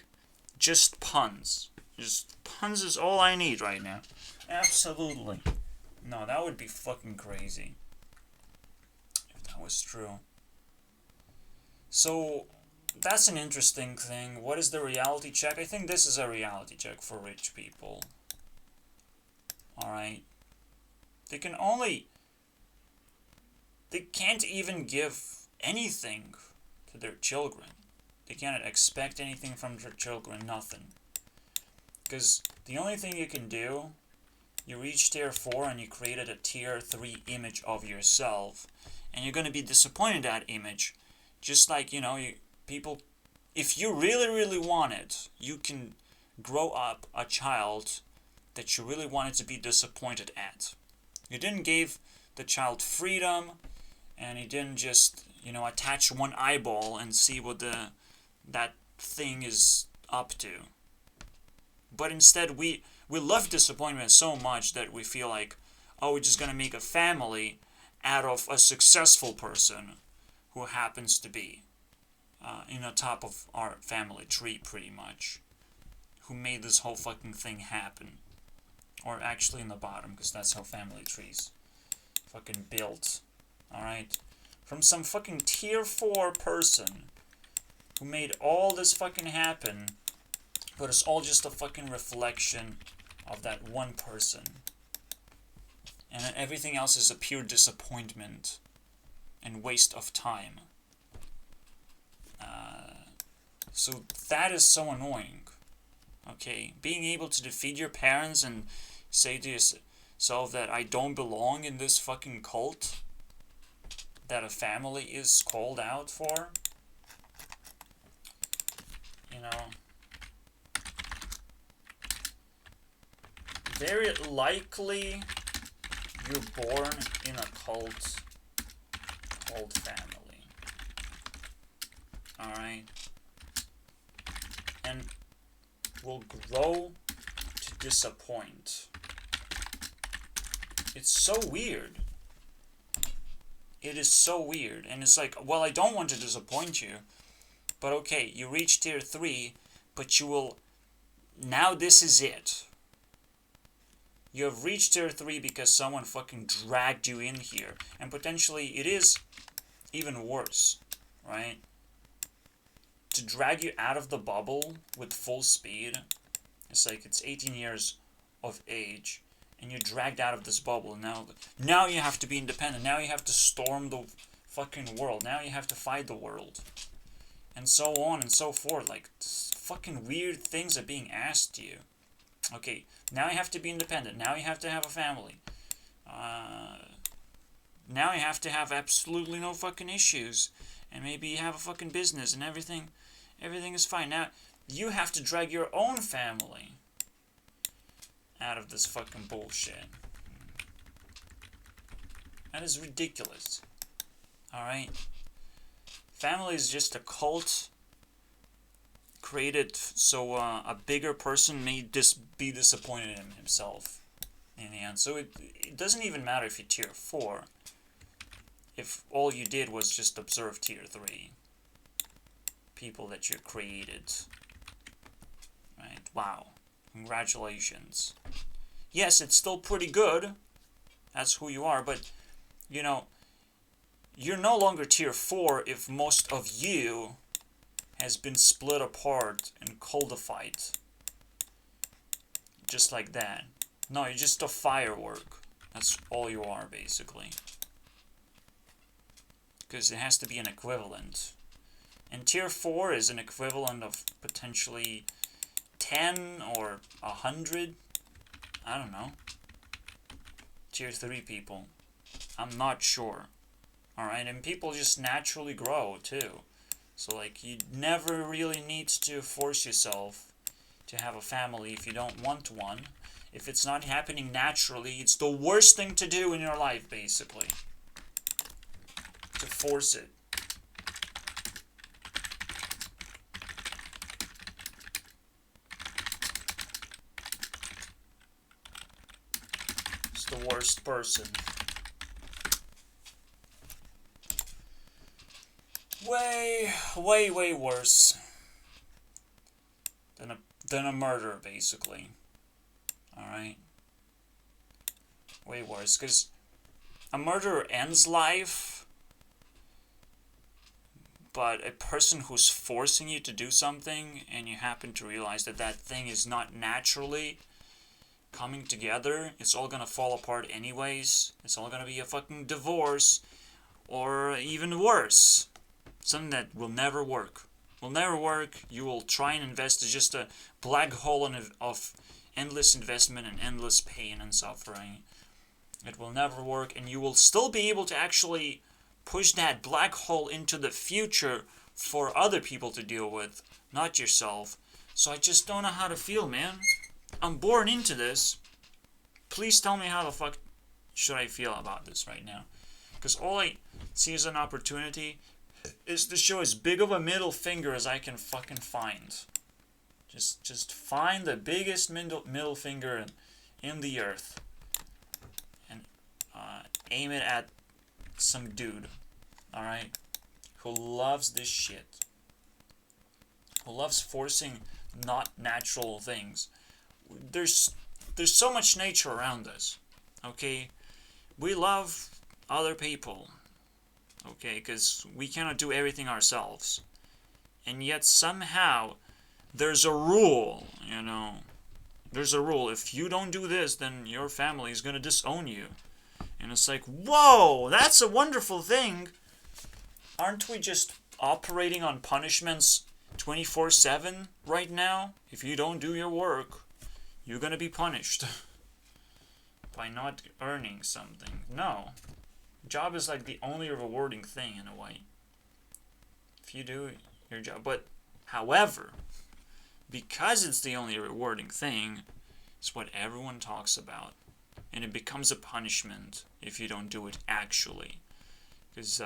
just puns. Just puns is all I need right now. Absolutely. No, that would be fucking crazy if that was true. So, that's an interesting thing. What is the reality check? I think this is a reality check for rich people. Alright. They can't even give anything to their children. They cannot expect anything from their children, nothing. Because the only thing you can do, you reach tier 4 and you created a tier 3 image of yourself, and you're going to be disappointed at that image. Just like, you know, people, if you really, really want it, you can grow up a child that you really wanted to be disappointed at. You didn't give the child freedom, and you didn't just, you know, attach one eyeball and see what that thing is up to. But instead, we love disappointment so much that we feel like, oh, we're just going to make a family out of a successful person who happens to be in the top of our family tree, pretty much, who made this whole fucking thing happen. Or actually in the bottom, because that's how family trees fucking built. Alright? From some fucking tier 4 person who made all this fucking happen, but it's all just a fucking reflection of that one person. and everything else is a pure disappointment and waste of time. So that is so annoying. Okay, being able to defeat your parents and say to yourself that I don't belong in this fucking cult that a family is called out for, you know, very likely you're born in a cult family. Alright? And will grow to disappoint. It's so weird. It is so weird. And it's like, well, I don't want to disappoint you. But okay, you reach tier 3, but you will... Now this is it. You have reached tier 3 because someone fucking dragged you in here. And potentially it is even worse, right? To drag you out of the bubble with full speed. It's like it's 18 years of age. And you're dragged out of this bubble. Now you have to be independent. Now you have to storm the fucking world. Now you have to fight the world. And so on and so forth. Like, fucking weird things are being asked to you. Okay, now you have to be independent. Now you have to have a family. Now you have to have absolutely no fucking issues. And maybe you have a fucking business and everything is fine. Now, you have to drag your own family out of this fucking bullshit. That is ridiculous. Alright? Family is just a cult created so a bigger person may be disappointed in himself in the end. So it doesn't even matter if you're tier 4. If all you did was just observe tier 3. People that you created. Right? Wow. Congratulations. Yes, it's still pretty good. That's who you are, but, you know, you're no longer tier 4 if most of you has been split apart and codified. Just like that. No, you're just a firework. That's all you are, basically. Because it has to be an equivalent. And tier 4 is an equivalent of potentially 10 or 100. I don't know. Tier 3 people. I'm not sure. Alright, and people just naturally grow, too. So, like, you never really need to force yourself to have a family if you don't want one. If it's not happening naturally, it's the worst thing to do in your life, basically. To force it. It's the worst person. Way worse than a murder, basically. Alright? Way worse, because a murderer ends life, but a person who's forcing you to do something, and you happen to realize that that thing is not naturally coming together, it's all gonna fall apart anyways, it's all gonna be a fucking divorce, or even worse. Something that will never work. Will never work. You will try and invest. It's just a black hole of endless investment and endless pain and suffering. It will never work, and you will still be able to actually push that black hole into the future for other people to deal with, not yourself. So I just don't know how to feel, man. I'm born into this. Please tell me how the fuck should I feel about this right now. Because all I see as an opportunity is to show as big of a middle finger as I can fucking find. Just find the biggest middle finger in the earth. And aim it at some dude. Alright? Who loves this shit. Who loves forcing not natural things. There's so much nature around us. Okay? We love other people. Okay, because we cannot do everything ourselves. And yet somehow there's a rule, you know. There's a rule. If you don't do this, then your family is going to disown you. And it's like, whoa, that's a wonderful thing. Aren't we just operating on punishments 24/7 right now? If you don't do your work, you're gonna be punished by not earning something. No. Job is like the only rewarding thing in a way. If you do your job. But, however, because it's the only rewarding thing, it's what everyone talks about. And it becomes a punishment if you don't do it actually. Because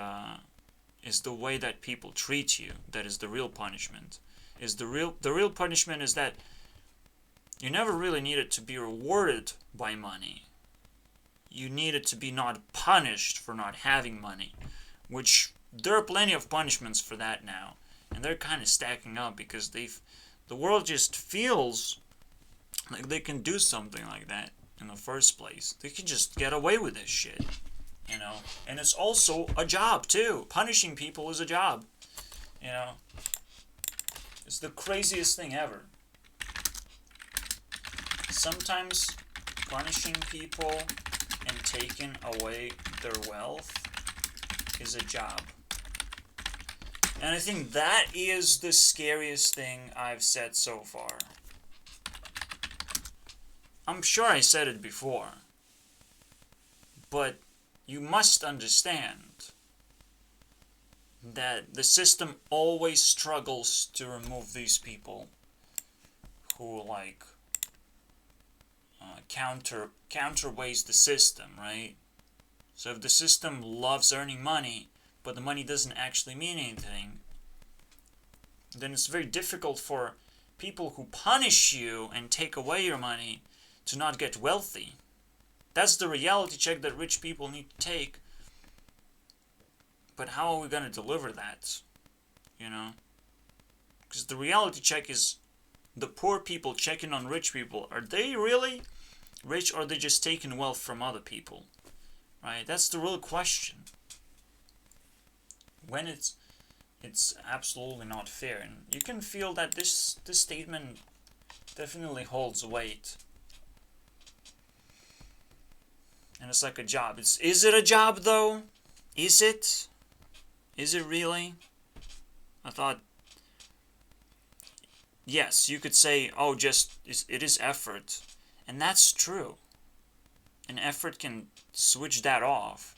it's the way that people treat you that is the real punishment. The real punishment is that you never really needed to be rewarded by money. You needed to be not punished for not having money. Which, there are plenty of punishments for that now. And they're kind of stacking up because the world just feels like they can do something like that in the first place. They can just get away with this shit, you know. And it's also a job too. Punishing people is a job, you know. It's the craziest thing ever. Sometimes punishing people and taking away their wealth is a job. And I think that is the scariest thing I've said so far. I'm sure I said it before, but you must understand that the system always struggles to remove these people who counterweighs the system, right? So if the system loves earning money, but the money doesn't actually mean anything, then it's very difficult for people who punish you and take away your money to not get wealthy. That's the reality check that rich people need to take. But how are we going to deliver that? You know? Because the reality check is the poor people checking on rich people. Are they really rich, or are they just taking wealth from other people? Right? That's the real question. When it's absolutely not fair. And you can feel that this statement definitely holds weight. And it's like a job. Is it a job though? Is it? Is it really? I thought, yes, you could say, oh, it is effort. And that's true. And effort can switch that off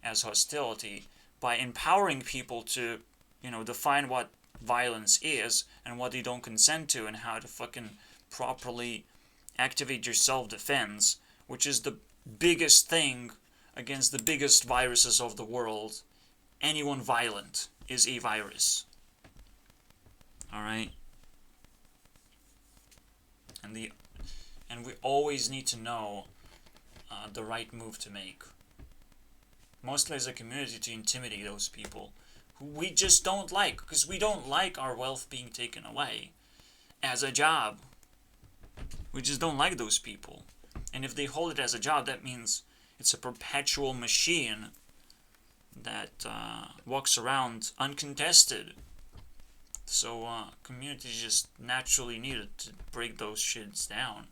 as hostility by empowering people to, define what violence is and what they don't consent to and how to fucking properly activate your self-defense, which is the biggest thing against the biggest viruses of the world. Anyone violent is a virus. Alright? And we always need to know the right move to make. Mostly as a community, to intimidate those people who we just don't like, because we don't like our wealth being taken away as a job. We just don't like those people. And if they hold it as a job, that means it's a perpetual machine that walks around uncontested. So communities just naturally needed to break those shits down.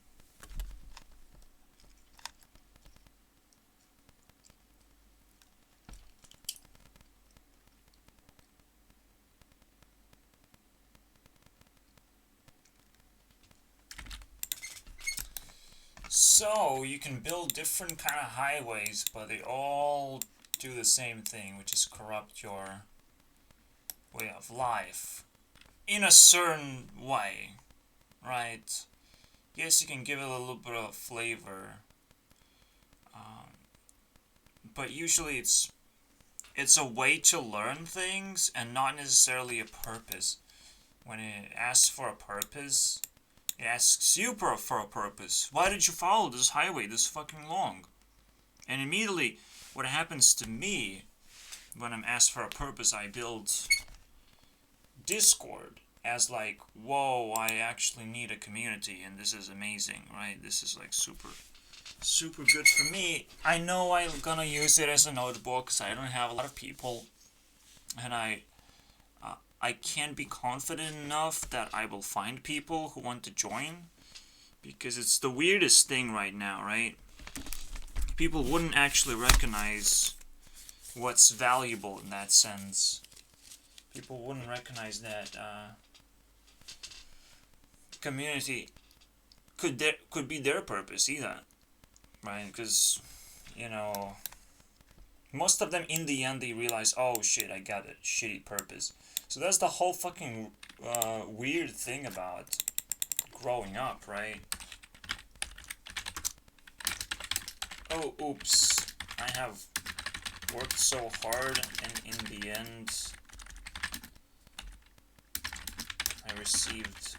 So you can build different kind of highways, but they all do the same thing, which is corrupt your way of life in a certain way, right? Yes, you can give it a little bit of flavor, but usually it's a way to learn things and not necessarily a purpose. When it asks for a purpose, it asks you for a purpose. Why did you follow this highway this fucking long? And immediately, what happens to me when I'm asked for a purpose, I build Discord as like, whoa, I actually need a community and this is amazing, right? This is like super good for me. I know I'm gonna use it as a notebook because I don't have a lot of people, and I can't be confident enough that I will find people who want to join, because it's the weirdest thing right now, right? people wouldn't actually recognize what's valuable in that sense. People wouldn't recognize that community could be their purpose either, right? Because, you know, most of them in the end they realize, oh shit, I got a shitty purpose. So that's the whole fucking weird thing about growing up, right? Oh, oops. I have worked so hard and in the end I received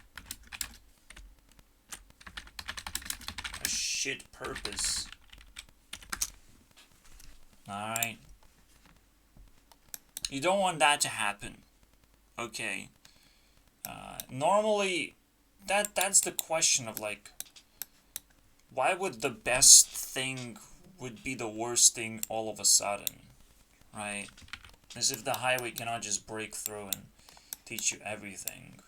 a shit purpose. Alright. You don't want that to happen. Okay. Normally, that's the question of like, why would the best thing would be the worst thing all of a sudden, right? As if the highway cannot just break through and teach you everything.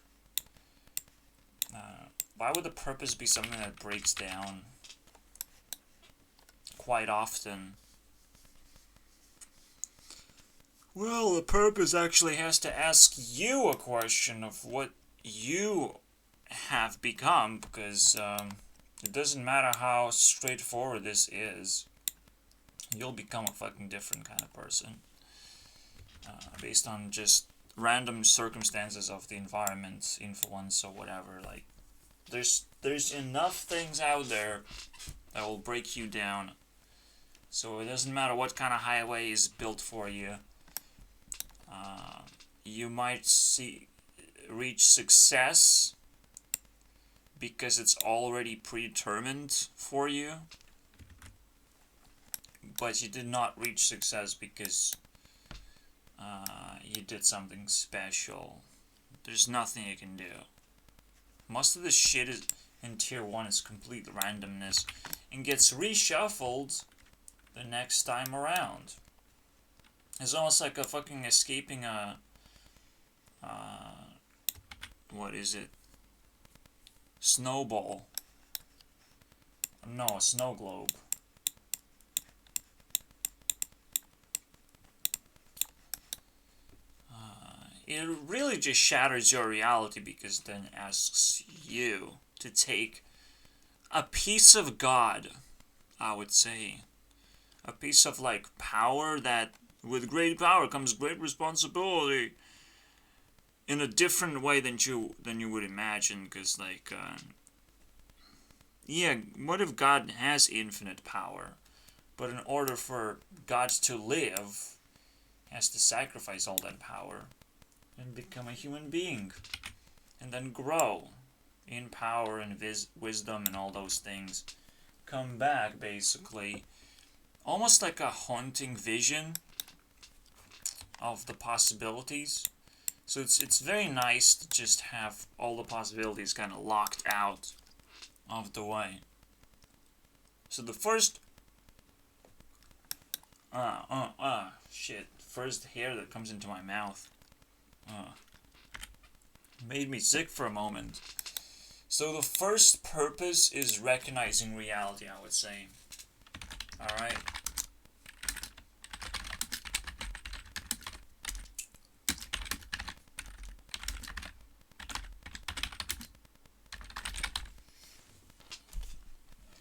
Why would the purpose be something that breaks down quite often? Well, the purpose actually has to ask you a question of what you have become, because it doesn't matter how straightforward this is, you'll become a fucking different kind of person based on just random circumstances of the environment, influence or whatever. Like, there's enough things out there that will break you down. So it doesn't matter what kind of highway is built for you. You might reach success because it's already predetermined for you, but you did not reach success because you did something special. There's nothing you can do. Most of the shit in Tier 1 is complete randomness and gets reshuffled the next time around. It's almost like a fucking escaping a what is it? Snowball. No, a snow globe. It really just shatters your reality because then it asks you to take a piece of God, I would say. A piece of like power that with great power comes great responsibility in a different way than you would imagine, because like yeah, what if God has infinite power, but in order for God to live, he has to sacrifice all that power and become a human being and then grow in power and wisdom and all those things, come back basically almost like a haunting vision of the possibilities. So it's very nice to just have all the possibilities kind of locked out of the way. So the first shit, first hair that comes into my mouth made me sick for a moment. So the first purpose is recognizing reality, I would say. Alright.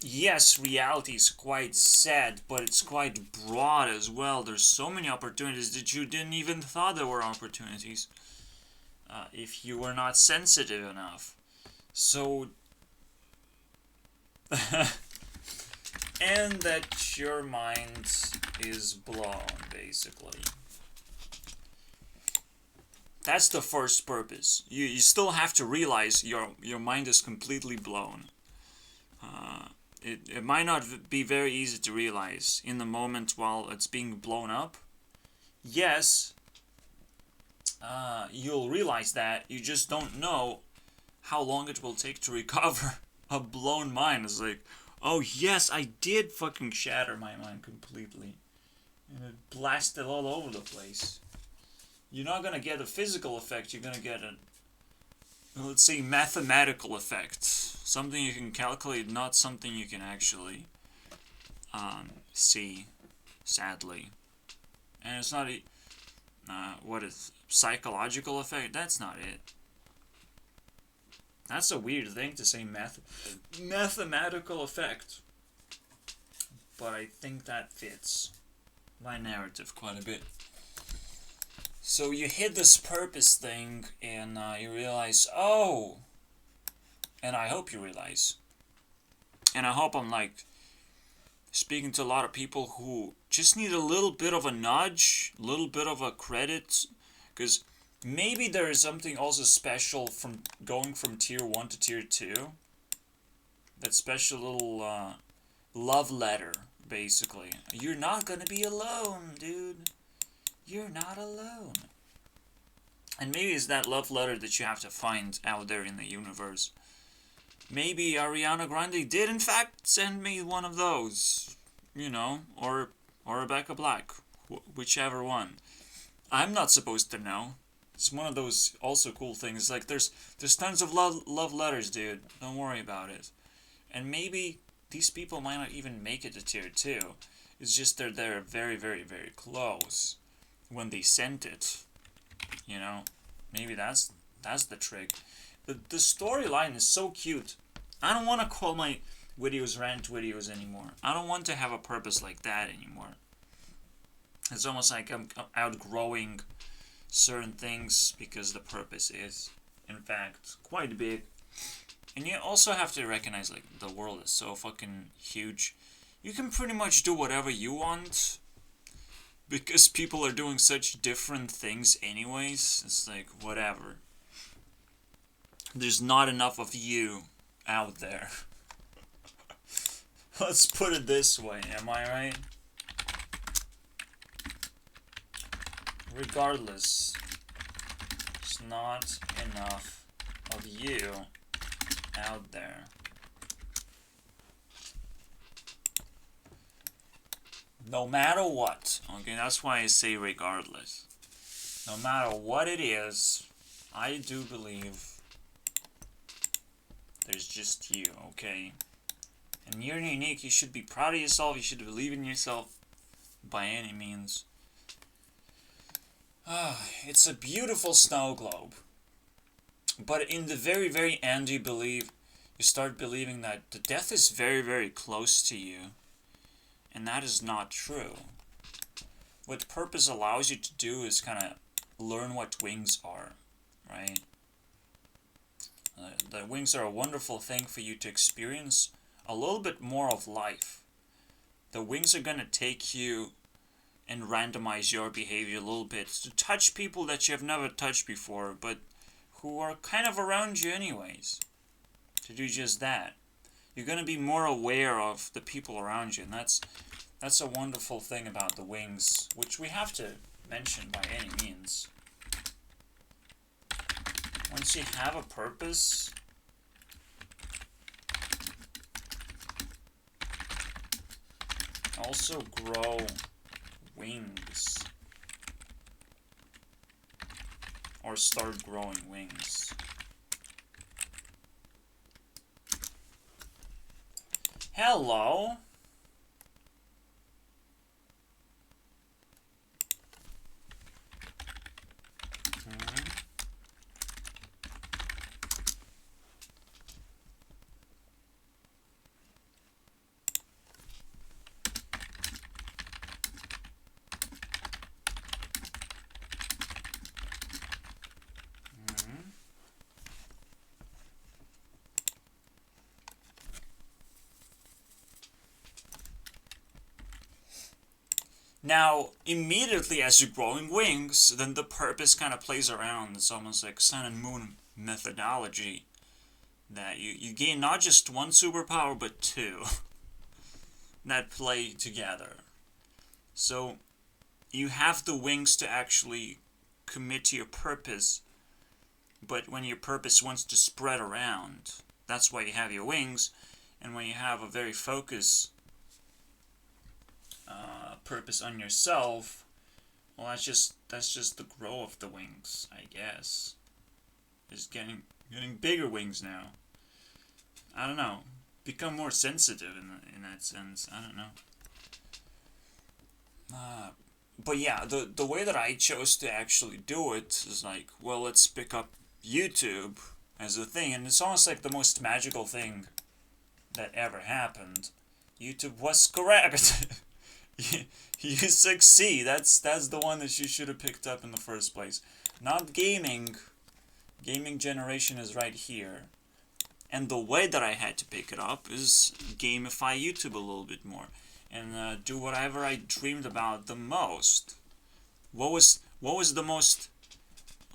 Yes, reality is quite sad, but it's quite broad as well. There's so many opportunities that you didn't even thought there were opportunities if you were not sensitive enough. So, and that your mind is blown, basically. That's the first purpose. You still have to realize your mind is completely blown. It might not be very easy to realize in the moment while it's being blown up. Yes, you'll realize that. You just don't know how long it will take to recover a blown mind. It's like, oh yes, I did fucking shatter my mind completely. And it blasted all over the place. You're not gonna get a physical effect, you're gonna get a, let's say, mathematical effect. Something you can calculate, not something you can actually see, sadly. And it's not a what is psychological effect? That's not it. That's a weird thing to say, mathematical effect. But I think that fits my narrative quite a bit. So you hit this purpose thing, and you realize, oh, and I hope you realize, and I hope I'm like speaking to a lot of people who just need a little bit of a nudge, a little bit of a credit, because maybe there is something also special from going from tier 1 to tier 2. That special little love letter, basically. You're not gonna be alone, dude. You're not alone. And maybe it's that love letter that you have to find out there in the universe. Maybe Ariana Grande did in fact send me one of those, you know, or Rebecca Black, whichever one. I'm not supposed to know. It's one of those also cool things. Like there's tons of love letters, dude. Don't worry about it. And maybe these people might not even make it to tier 2. It's just they're very, very, very close when they sent it. You know, maybe that's the trick. The storyline is so cute. I don't want to call my videos rant videos anymore. I don't want to have a purpose like that anymore. It's almost like I'm outgrowing certain things because the purpose is, in fact, quite big. And you also have to recognize, like, the world is so fucking huge. You can pretty much do whatever you want because people are doing such different things anyways. It's like, whatever. There's not enough of you out there. Let's put it this way, am I right? Regardless, there's not enough of you out there. No matter what, okay, that's why I say regardless. No matter what it is, I do believe there's just you, okay? And you're unique, you should be proud of yourself, you should believe in yourself by any means. It's a beautiful snow globe. But in the very, very end, you start believing that the death is very, very close to you. And that is not true. What purpose allows you to do is kind of learn what wings are, right? The wings are a wonderful thing for you to experience a little bit more of life. The wings are going to take you and randomize your behavior a little bit to touch people that you have never touched before, but who are kind of around you anyways. To do just that. You're going to be more aware of the people around you, and that's a wonderful thing about the wings, which we have to mention by any means. Once you have a purpose, also grow wings. Or start growing wings. Hello? Now, immediately as you're growing wings, then the purpose kind of plays around. It's almost like sun and moon methodology. That you gain not just one superpower, but two. That play together. So, you have the wings to actually commit to your purpose. But when your purpose wants to spread around, that's why you have your wings. And when you have a very focused purpose on yourself, well, that's just the grow of the wings, I guess. Just getting bigger wings now. I don't know. Become more sensitive in that sense. I don't know. But yeah, the way that I chose to actually do it is like, well, let's pick up YouTube as a thing, and it's almost like the most magical thing that ever happened. YouTube was correct. You succeed. That's the one that you should have picked up in the first place. Not gaming. Gaming generation is right here. And the way that I had to pick it up is gamify YouTube a little bit more. And do whatever I dreamed about the most. What was the most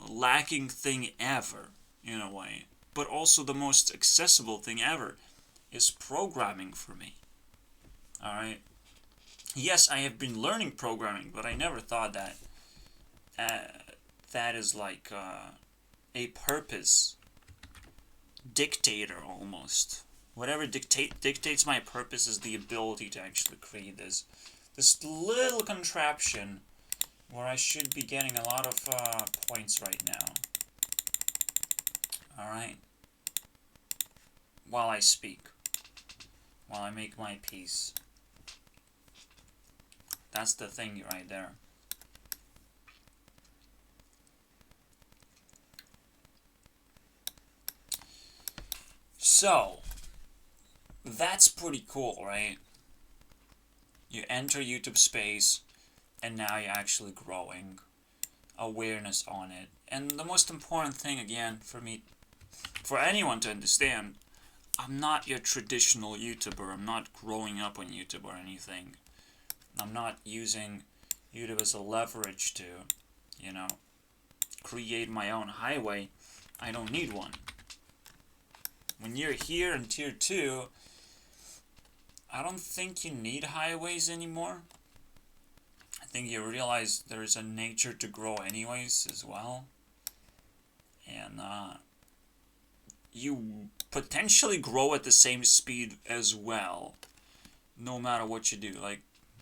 lacking thing ever, in a way, but also the most accessible thing ever, is programming for me. Alright? Yes, I have been learning programming, but I never thought that that is like a purpose dictator almost. Whatever dictates my purpose is the ability to actually create this little contraption where I should be getting a lot of points right now. Alright? While I speak. While I make my peace. That's the thing right there. So, that's pretty cool, right? You enter YouTube space, and now you're actually growing awareness on it. And the most important thing, again, for me, for anyone to understand, I'm not your traditional YouTuber. I'm not growing up on YouTube or anything. I'm not using YouTube as a leverage to, create my own highway. I don't need one. When you're here in Tier 2, I don't think you need highways anymore. I think you realize there's a nature to grow anyways as well. And you potentially grow at the same speed as well, no matter what you do. Like,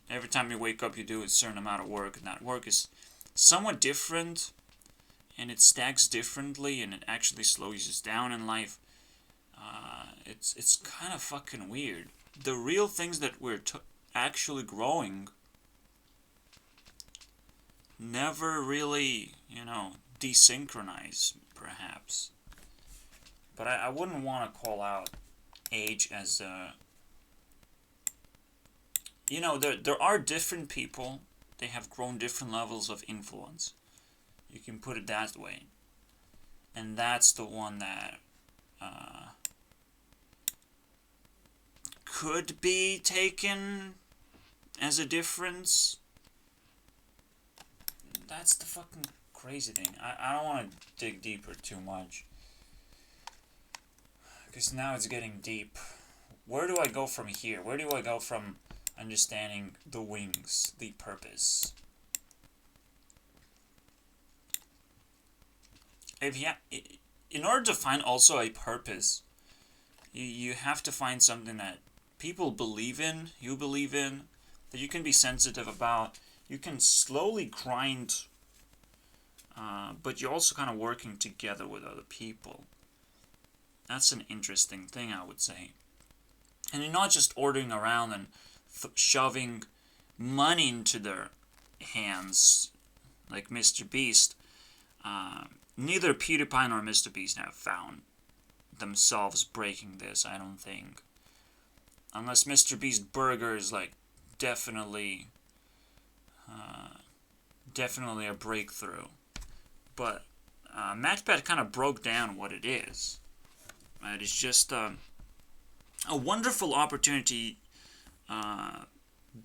every time you wake up, you do a certain amount of work, and that work is somewhat different, and it stacks differently, and it actually slows you down in life. It's kind of fucking weird. The real things that we're actually growing never really, desynchronize, perhaps. But I wouldn't want to call out age as a... there are different people. They have grown different levels of influence. You can put it that way. And that's the one that could be taken as a difference. That's the fucking crazy thing. I don't want to dig deeper too much, because now it's getting deep. Where do I go from here? Where do I go from understanding the wings, the purpose? In order to find also a purpose, you have to find something that people believe in, you believe in, that you can be sensitive about. You can slowly grind, but you're also kind of working together with other people. That's an interesting thing, I would say. And you're not just ordering around and shoving money into their hands like Mr. Beast. Neither PewDiePie nor Mr. Beast have found themselves breaking this, I don't think. Unless Mr. Beast Burger is like definitely a breakthrough. But Matchpad kind of broke down what it is. It is just a wonderful opportunity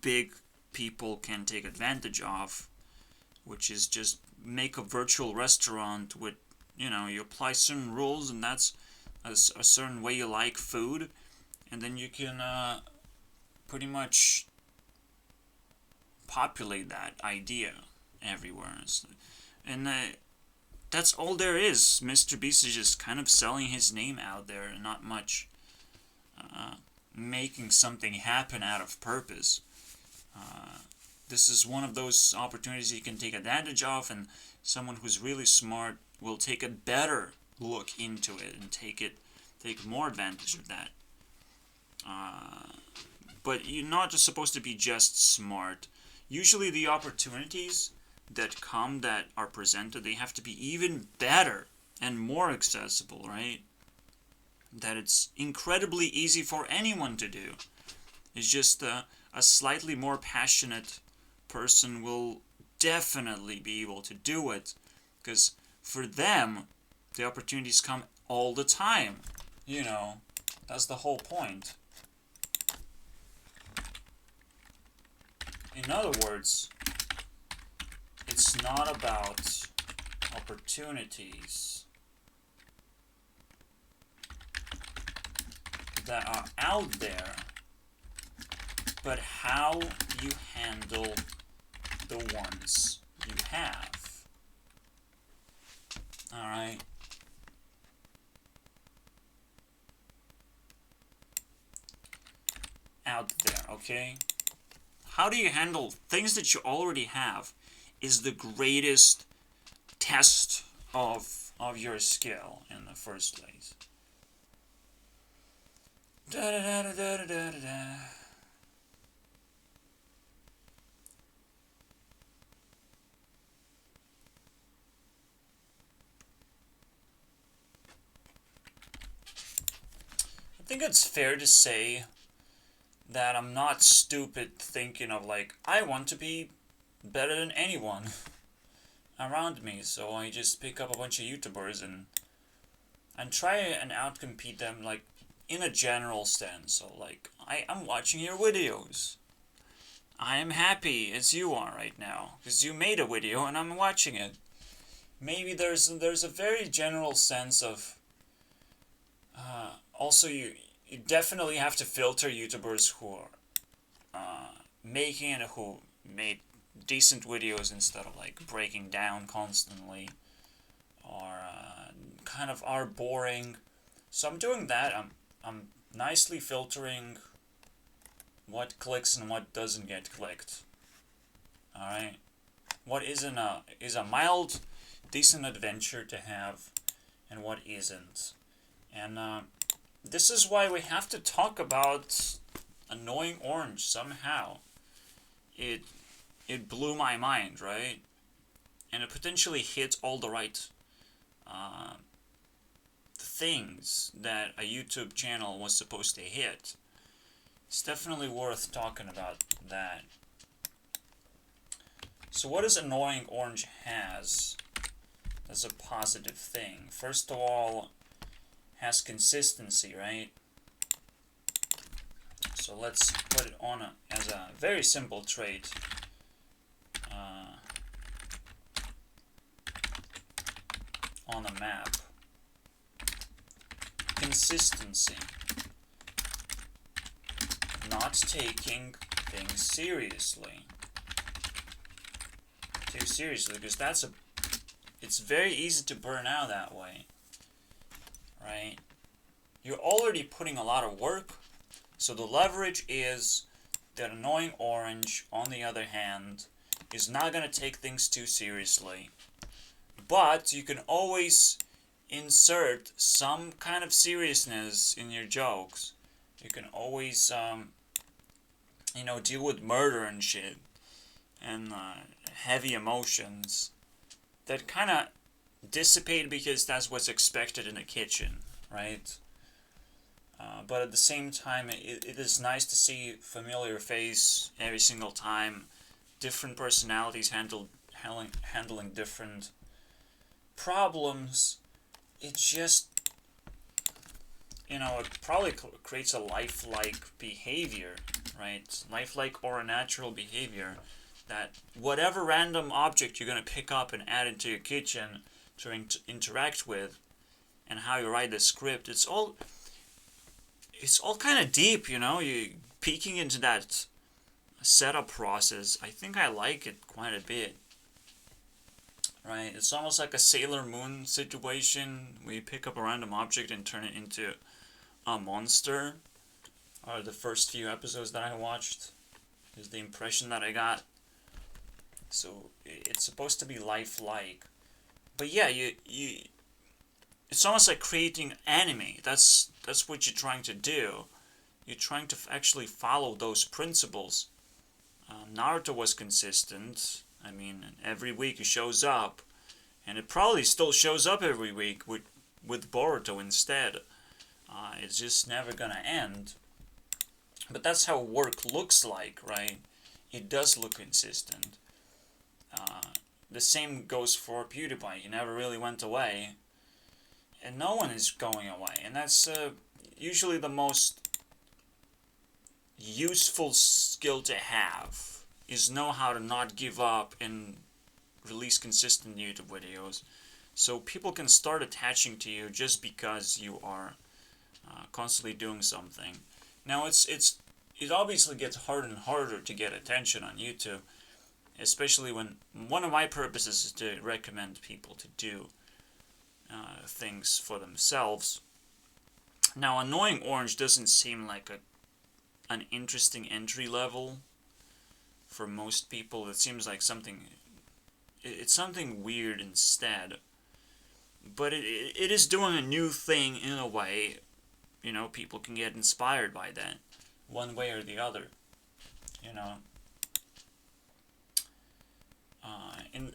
big people can take advantage of, which is just make a virtual restaurant with, you apply certain rules, and that's a certain way you like food, and then you can pretty much populate that idea everywhere. And that's all there is. Mr. Beast is just kind of selling his name out there and not much making something happen out of purpose. This is one of those opportunities you can take advantage of, and someone who's really smart will take a better look into it and take more advantage of that. But you're not just supposed to be just smart. usually the opportunities that come, that are presented, they have to be even better and more accessible, right? That it's incredibly easy for anyone to do. It's just a slightly more passionate person will definitely be able to do it, because for them, the opportunities come all the time. You know, that's the whole point. In other words, it's not about opportunities that are out there, but how you handle the ones you have. Alright? Out there, okay? How do you handle things that you already have is the greatest test of your skill in the first place. Da da da da da da da da. I think it's fair to say that I'm not stupid thinking of like, I want to be better than anyone around me, so I just pick up a bunch of YouTubers and try and outcompete them, like, in a general sense. So like, I'm watching your videos. I am happy as you are right now, because you made a video and I'm watching it. Maybe there's a very general sense of also, you definitely have to filter YouTubers who are making and who made decent videos instead of like breaking down constantly, or kind of are boring. So I'm doing that. I'm nicely filtering what clicks and what doesn't get clicked. All right, what is a mild, decent adventure to have, and what isn't, and this is why we have to talk about Annoying Orange somehow. It blew my mind, right? And it potentially hit all the right things that a YouTube channel was supposed to hit. It's definitely worth talking about that. So what does Annoying Orange has as a positive thing? First of all, has consistency, right? So let's put it on as a very simple trait. On the map. Consistency. Not taking things seriously. Too seriously, because it's very easy to burn out that way. Right? You're already putting a lot of work, so the leverage is that Annoying Orange, on the other hand, is not going to take things too seriously. But you can always insert some kind of seriousness in your jokes. You can always, deal with murder and shit, and heavy emotions that kind of dissipate because that's what's expected in the kitchen, right? But at the same time, it is nice to see familiar face every single time, different personalities handling different problems. It just, it probably creates a lifelike behavior, right? Lifelike or a natural behavior that whatever random object you're going to pick up and add into your kitchen to interact with, and how you write the script, it's all kind of deep, you peeking into that setup process. I think I like it quite a bit. Right? It's almost like a Sailor Moon situation where you pick up a random object and turn it into a monster. Or the first few episodes that I watched is the impression that I got. So it's supposed to be lifelike. But yeah, it's almost like creating anime. That's what you're trying to do. You're trying to actually follow those principles. Naruto was consistent. I mean, every week it shows up, and it probably still shows up every week with Boruto instead. It's just never gonna end. But that's how work looks like, right? It does look consistent. The same goes for PewDiePie. He never really went away, and no one is going away. And that's usually the most useful skill to have, is know how to not give up and release consistent YouTube videos, so people can start attaching to you just because you are constantly doing something. Now it obviously gets harder and harder to get attention on YouTube, especially when one of my purposes is to recommend people to do things for themselves. Now, Annoying Orange doesn't seem like an interesting entry level for most people. It seems like it's something weird instead. But it is doing a new thing in a way. You know, people can get inspired by that, one way or the other. You know,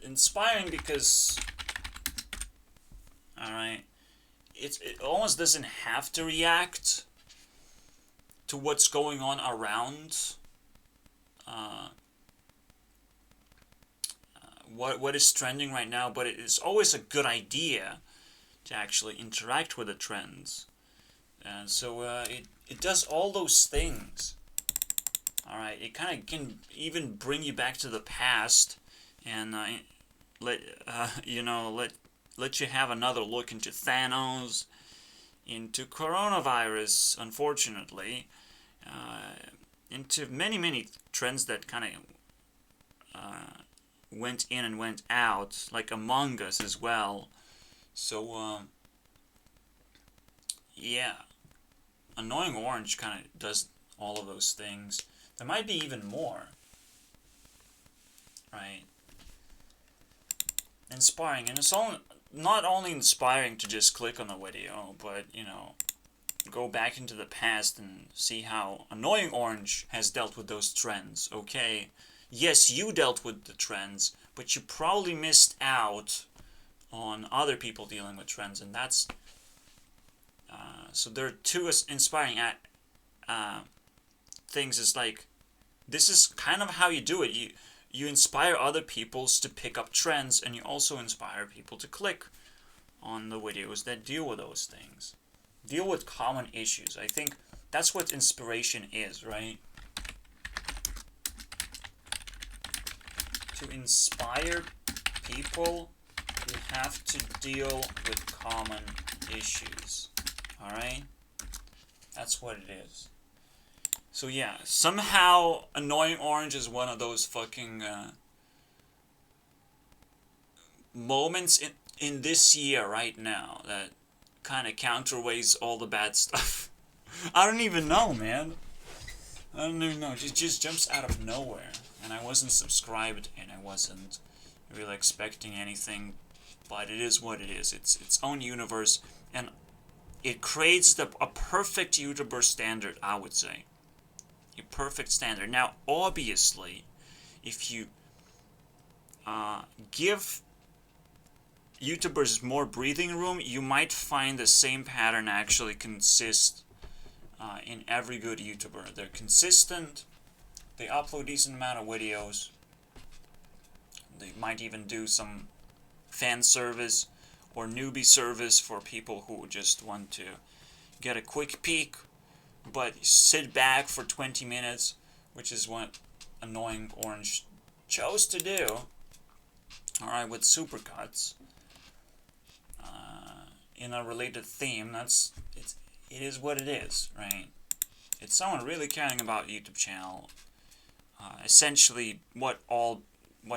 inspiring because, all right, it almost doesn't have to react to what's going on around. What is trending right now, but it is always a good idea to actually interact with the trends. And so it does all those things. All right, it kind of can even bring you back to the past and let you have another look into Thanos, into coronavirus, unfortunately, into many trends that kind of went in and went out, like Among Us as well. So yeah, Annoying Orange kind of does all of those things. There might be even more, right? Inspiring, and it's not only inspiring to just click on the video, but, you know, go back into the past and see how Annoying Orange has dealt with those trends, okay? Yes, you dealt with the trends, but you probably missed out on other people dealing with trends, and that's... so there are two inspiring things. Is like, this is kind of how you do it. You inspire other people to pick up trends, and you also inspire people to click on the videos that deal with those things. Deal with common issues. I think that's what inspiration is, right? To inspire people, you have to deal with common issues. Alright? That's what it is. So yeah, somehow Annoying Orange is one of those fucking moments in this year right now that kind of counterweighs all the bad stuff. I don't even know, man. I don't even know. It just jumps out of nowhere. And I wasn't subscribed, and I wasn't really expecting anything, but it is what it is. It's its own universe, and it creates a perfect YouTuber standard, I would say. A perfect standard. Now, obviously, if you give YouTubers more breathing room, you might find the same pattern actually consist in every good YouTuber. They're consistent, they upload a decent amount of videos, they might even do some fan service or newbie service for people who just want to get a quick peek, but sit back for 20 minutes, which is what Annoying Orange chose to do. Alright, with supercuts. In a related theme, it is what it is, right? It's someone really caring about YouTube channel. Essentially, what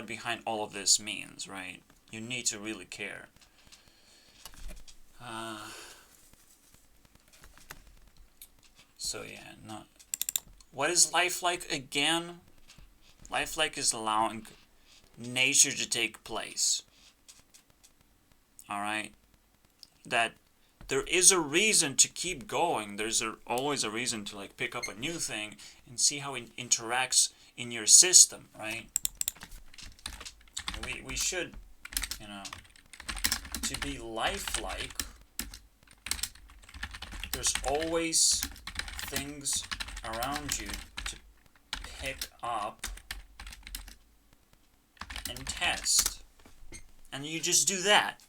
behind all of this means, right? You need to really care. So yeah, what is life like again? Life like is allowing nature to take place. Alright? That there is a reason to keep going. There's always a reason to like pick up a new thing and see how it interacts in your system, right? We should, you know, to be lifelike, there's always things around you to pick up and test. And you just do that,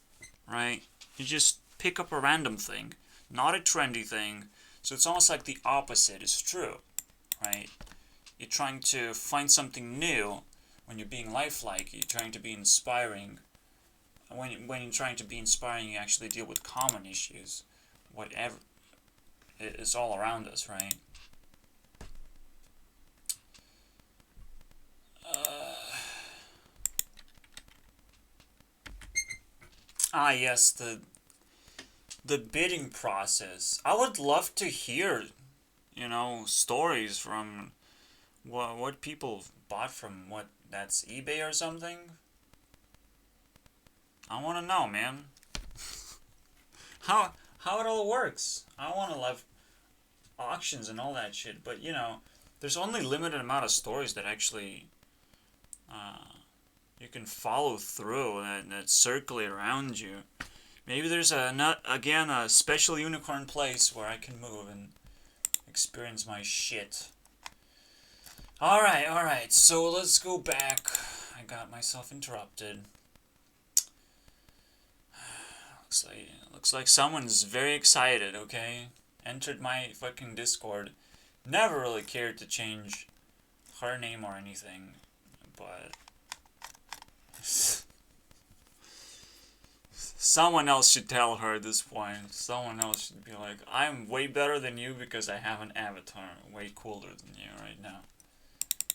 right? You just pick up a random thing, not a trendy thing. So it's almost like the opposite is true, right? You're trying to find something new when you're being lifelike. You're trying to be inspiring. When you're trying to be inspiring, you actually deal with common issues. Whatever. It's all around us, right? Yes, the bidding process. I would love to hear, stories from what people bought from that's eBay or something. I want to know, man. how it all works. I want to love auctions and all that shit, but there's only limited amount of stories that actually you can follow through that circulate around you. Maybe there's a special unicorn place where I can move and experience my shit. Alright, so let's go back. I got myself interrupted. Looks like someone's very excited, okay? Entered my fucking Discord. Never really cared to change her name or anything, but someone else should tell her at this point. Someone else should be like, I'm way better than you because I have an avatar way cooler than you right now.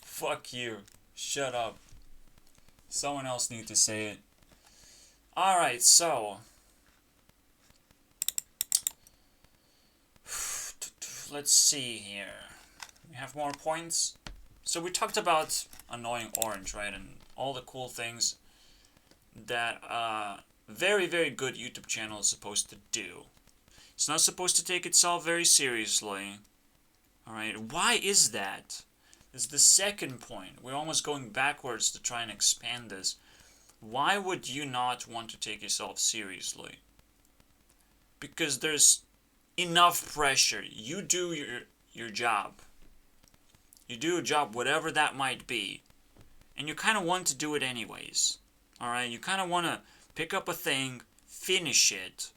Fuck you. Shut up. Someone else needs to say it. Alright, so let's see here. We have more points. So we talked about Annoying Orange, right? And all the cool things that very, very good YouTube channel is supposed to do. It's not supposed to take itself very seriously. Alright, why is that? This is the second point. We're almost going backwards to try and expand this. Why would you not want to take yourself seriously? Because there's enough pressure. You do your job. You do a job, whatever that might be. And you kind of want to do it anyways. Alright, you kind of want to pick up a thing, finish it,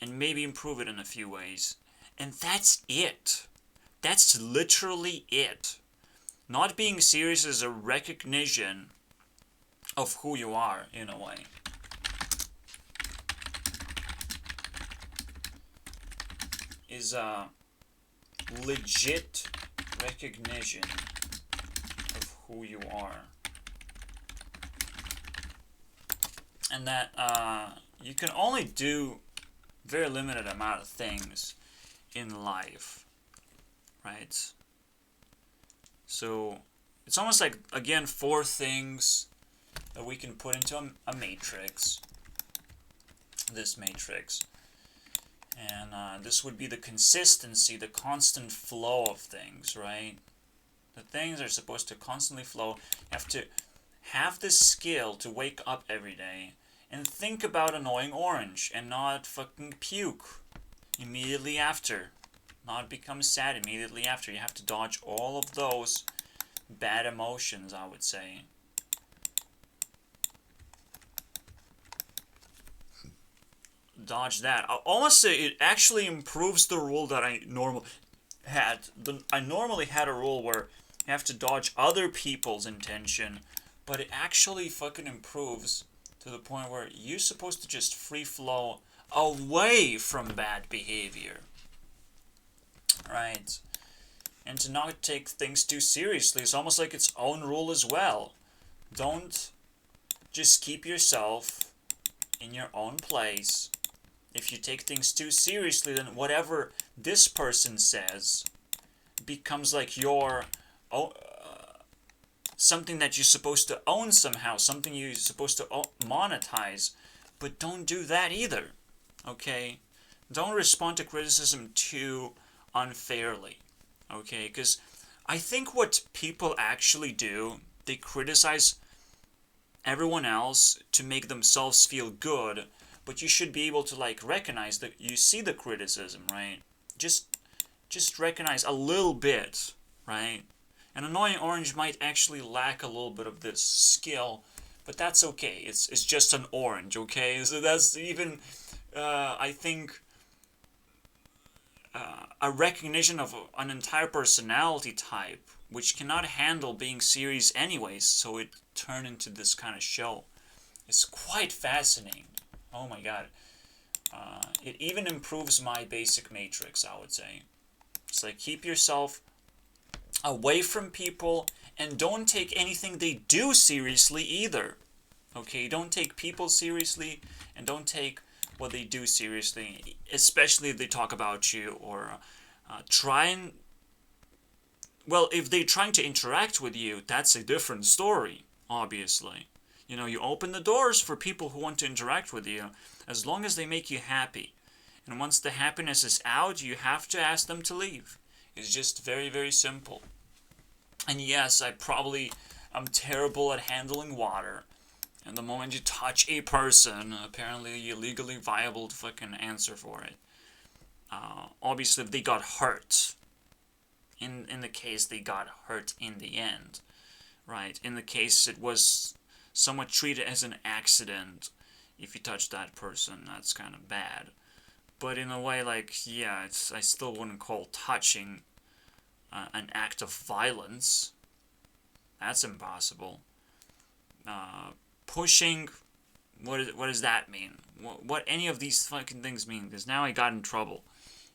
and maybe improve it in a few ways. And that's it. That's literally it. Not being serious is a recognition of who you are, in a way. Is a legit recognition of who you are. And that you can only do very limited amount of things in life, right? So it's almost like, again, 4 things that we can put into a matrix. This matrix. And this would be the consistency, the constant flow of things, right? The things are supposed to constantly flow. You have to have the skill to wake up every day and think about Annoying Orange and not fucking puke immediately after. Not become sad immediately after. You have to dodge all of those bad emotions, I would say. Dodge that. I'll almost say it actually improves the rule that I normally had. I normally had a rule where you have to dodge other people's intention, but it actually fucking improves to the point where you're supposed to just free flow away from bad behavior. Right? And to not take things too seriously is almost like its own rule as well. Don't just keep yourself in your own place. If you take things too seriously, then whatever this person says becomes like your something that you're supposed to own somehow, something you're supposed to monetize. But don't do that either, okay? Don't respond to criticism too unfairly, okay? Because I think what people actually do, they criticize everyone else to make themselves feel good, but you should be able to like recognize that you see the criticism, right? Just recognize a little bit, right? An annoying orange might actually lack a little bit of this skill, but that's okay. It's just an orange, okay? So that's even I think a recognition of an entire personality type which cannot handle being serious anyways, so it turned into this kind of show. It's quite fascinating. Oh my god. It even improves my basic matrix, I would say. It's like, keep yourself away from people and don't take anything they do seriously either. Okay, don't take people seriously and don't take what they do seriously, especially if they talk about you or try and... Well, if they're trying to interact with you, that's a different story, obviously. You know, you open the doors for people who want to interact with you, as long as they make you happy. And once the happiness is out, you have to ask them to leave. It's just very, very simple. And yes, I'm terrible at handling water. And the moment you touch a person, apparently you're legally viable to fucking answer for it. Obviously, if they got hurt, in the case they got hurt in the end, right? In the case it was somewhat treated as an accident, if you touch that person, that's kind of bad. But in a way, like, yeah, I still wouldn't call touching an act of violence. That's impossible. Pushing, what does that mean? What any of these fucking things mean? Because now I got in trouble,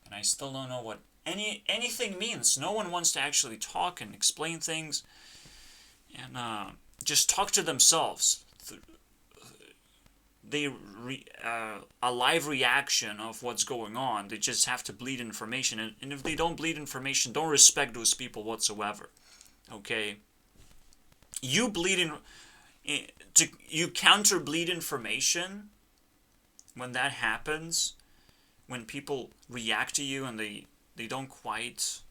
and I still don't know what anything means. No one wants to actually talk and explain things, and just talk to themselves. A live reaction of what's going on. They just have to bleed information, and if they don't bleed information, don't respect those people whatsoever. Okay, you you counter bleed information when that happens, when people react to you and they don't quite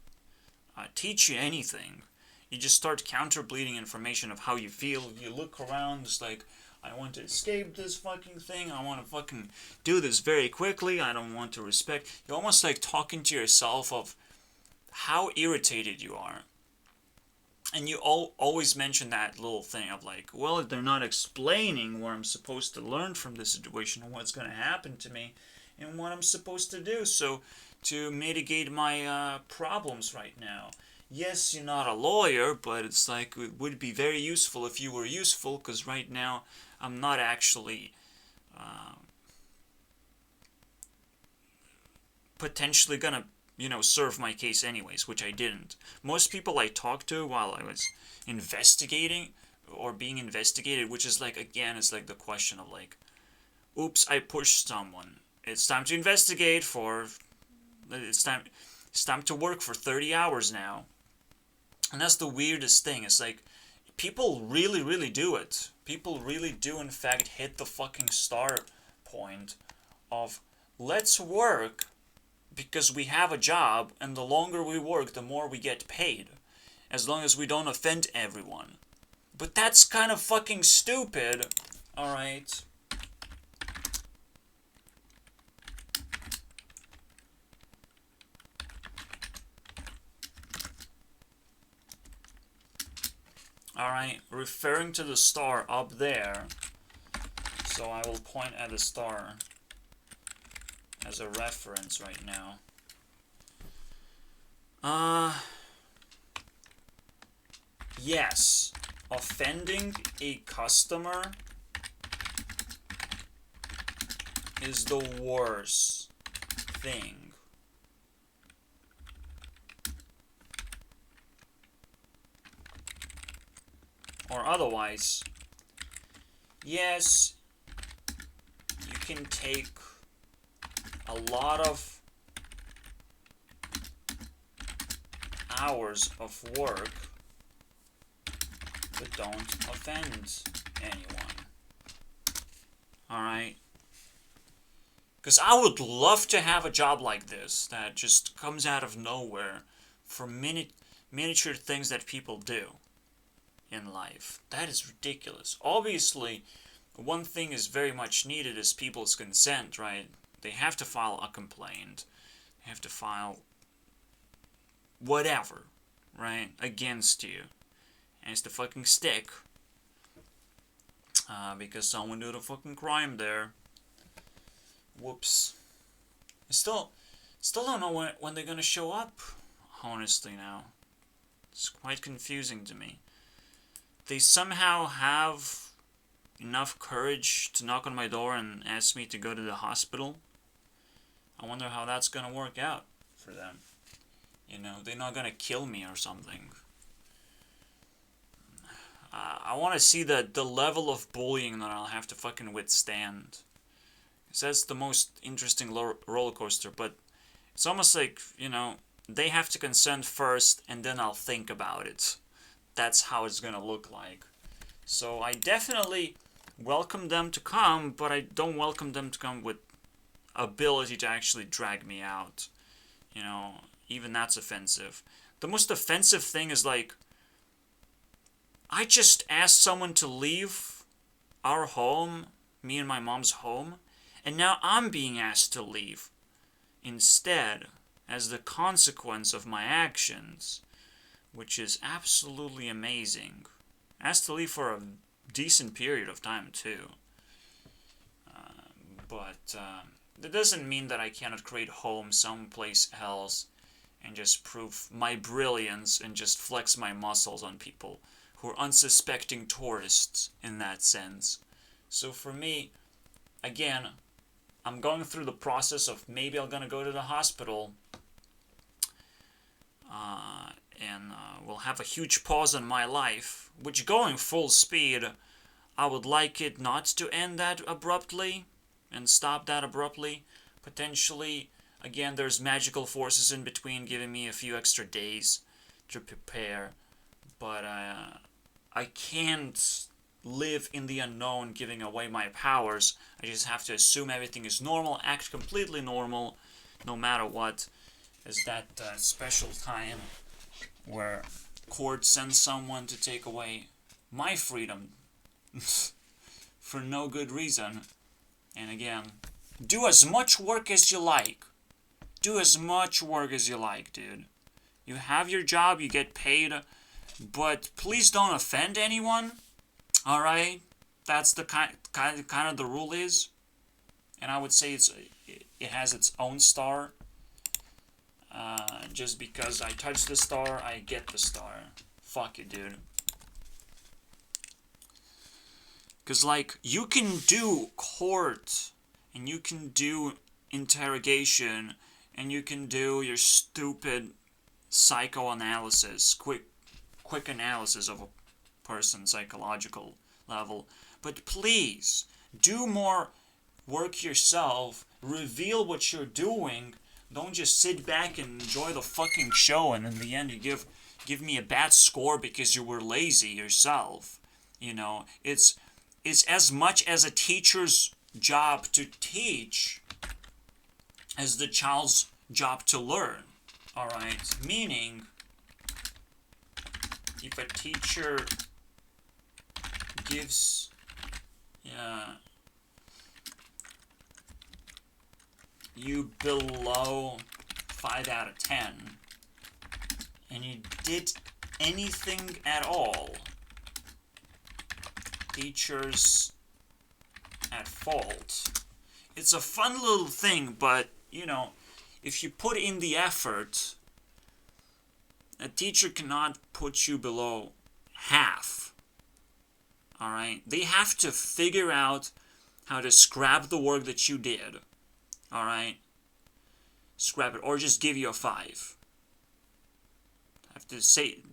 teach you anything. You just start counter bleeding information of how you feel. You look around, it's like, I want to escape this fucking thing. I want to fucking do this very quickly. I don't want to respect. You're almost like talking to yourself of how irritated you are. And you always mention that little thing of like, well, if they're not explaining what I'm supposed to learn from this situation and what's going to happen to me and what I'm supposed to do so to mitigate my problems right now. Yes, you're not a lawyer, but it's like, it would be very useful if you were useful, because right now I'm not actually potentially gonna, serve my case anyways, which I didn't. Most people I talked to while I was investigating or being investigated, which is like, again, it's like the question of like, oops, I pushed someone. It's time to investigate it's time to work for 30 hours now. And that's the weirdest thing. It's like, people really, really do it. People really do, in fact, hit the fucking start point of, let's work because we have a job, and the longer we work, the more we get paid. As long as we don't offend everyone. But that's kind of fucking stupid. Alright. Alright, referring to the star up there, so I will point at the star as a reference right now. Yes, offending a customer is the worst thing. Or otherwise, yes, you can take a lot of hours of work, but don't offend anyone. Alright? Because I would love to have a job like this that just comes out of nowhere for miniature things that people do in life. That is ridiculous. Obviously, one thing is very much needed is people's consent, right? They have to file a complaint. They have to file whatever, right, against you. And it's the fucking stick. Because someone did a fucking crime there. Whoops. I still don't know when they're gonna show up, honestly, now. It's quite confusing to me. They somehow have enough courage to knock on my door and ask me to go to the hospital. I wonder how that's gonna work out for them. You know, they're not gonna kill me or something. I want to see the level of bullying that I'll have to fucking withstand. Because that's the most interesting roller coaster, but it's almost like, you know, they have to consent first and then I'll think about it. That's how it's gonna look like. So I definitely welcome them to come, but I don't welcome them to come with ability to actually drag me out. You know, even that's offensive. The most offensive thing is like, I just asked someone to leave our home, me and my mom's home, and now I'm being asked to leave instead as the consequence of my actions, which is absolutely amazing. Asked to leave for a decent period of time too. But that doesn't mean that I cannot create home someplace else and just prove my brilliance and just flex my muscles on people who are unsuspecting tourists in that sense. So for me, again, I'm going through the process of maybe I'm gonna go to the hospital and will have a huge pause in my life, which going full speed, I would like it not to end that abruptly and stop that abruptly. Potentially, again, there's magical forces in between giving me a few extra days to prepare, but I can't live in the unknown giving away my powers. I just have to assume everything is normal, act completely normal, no matter what. Is that special time where court sends someone to take away my freedom for no good reason. And again, do as much work as you like. Do as much work as you like, dude. You have your job, you get paid, but please don't offend anyone. All right, that's the kind of the rule is, and I would say it has its own star. Just because I touch the star, I get the star. Fuck it, dude. Cause like you can do court, and you can do interrogation, and you can do your stupid psychoanalysis, quick analysis of a person's psychological level, but please do more work yourself. Reveal what you're doing. Don't just sit back and enjoy the fucking show, and in the end you give me a bad score because you were lazy yourself. You know, it's as much as a teacher's job to teach as the child's job to learn. All right, meaning if a teacher gives you below 5 out of 10 and you did anything at all, teachers at fault. It's a fun little thing, but you know, if you put in the effort, a teacher cannot put you below half. Alright? They have to figure out how to scrap the work that you did. Alright? Scrap it, or just give you a 5.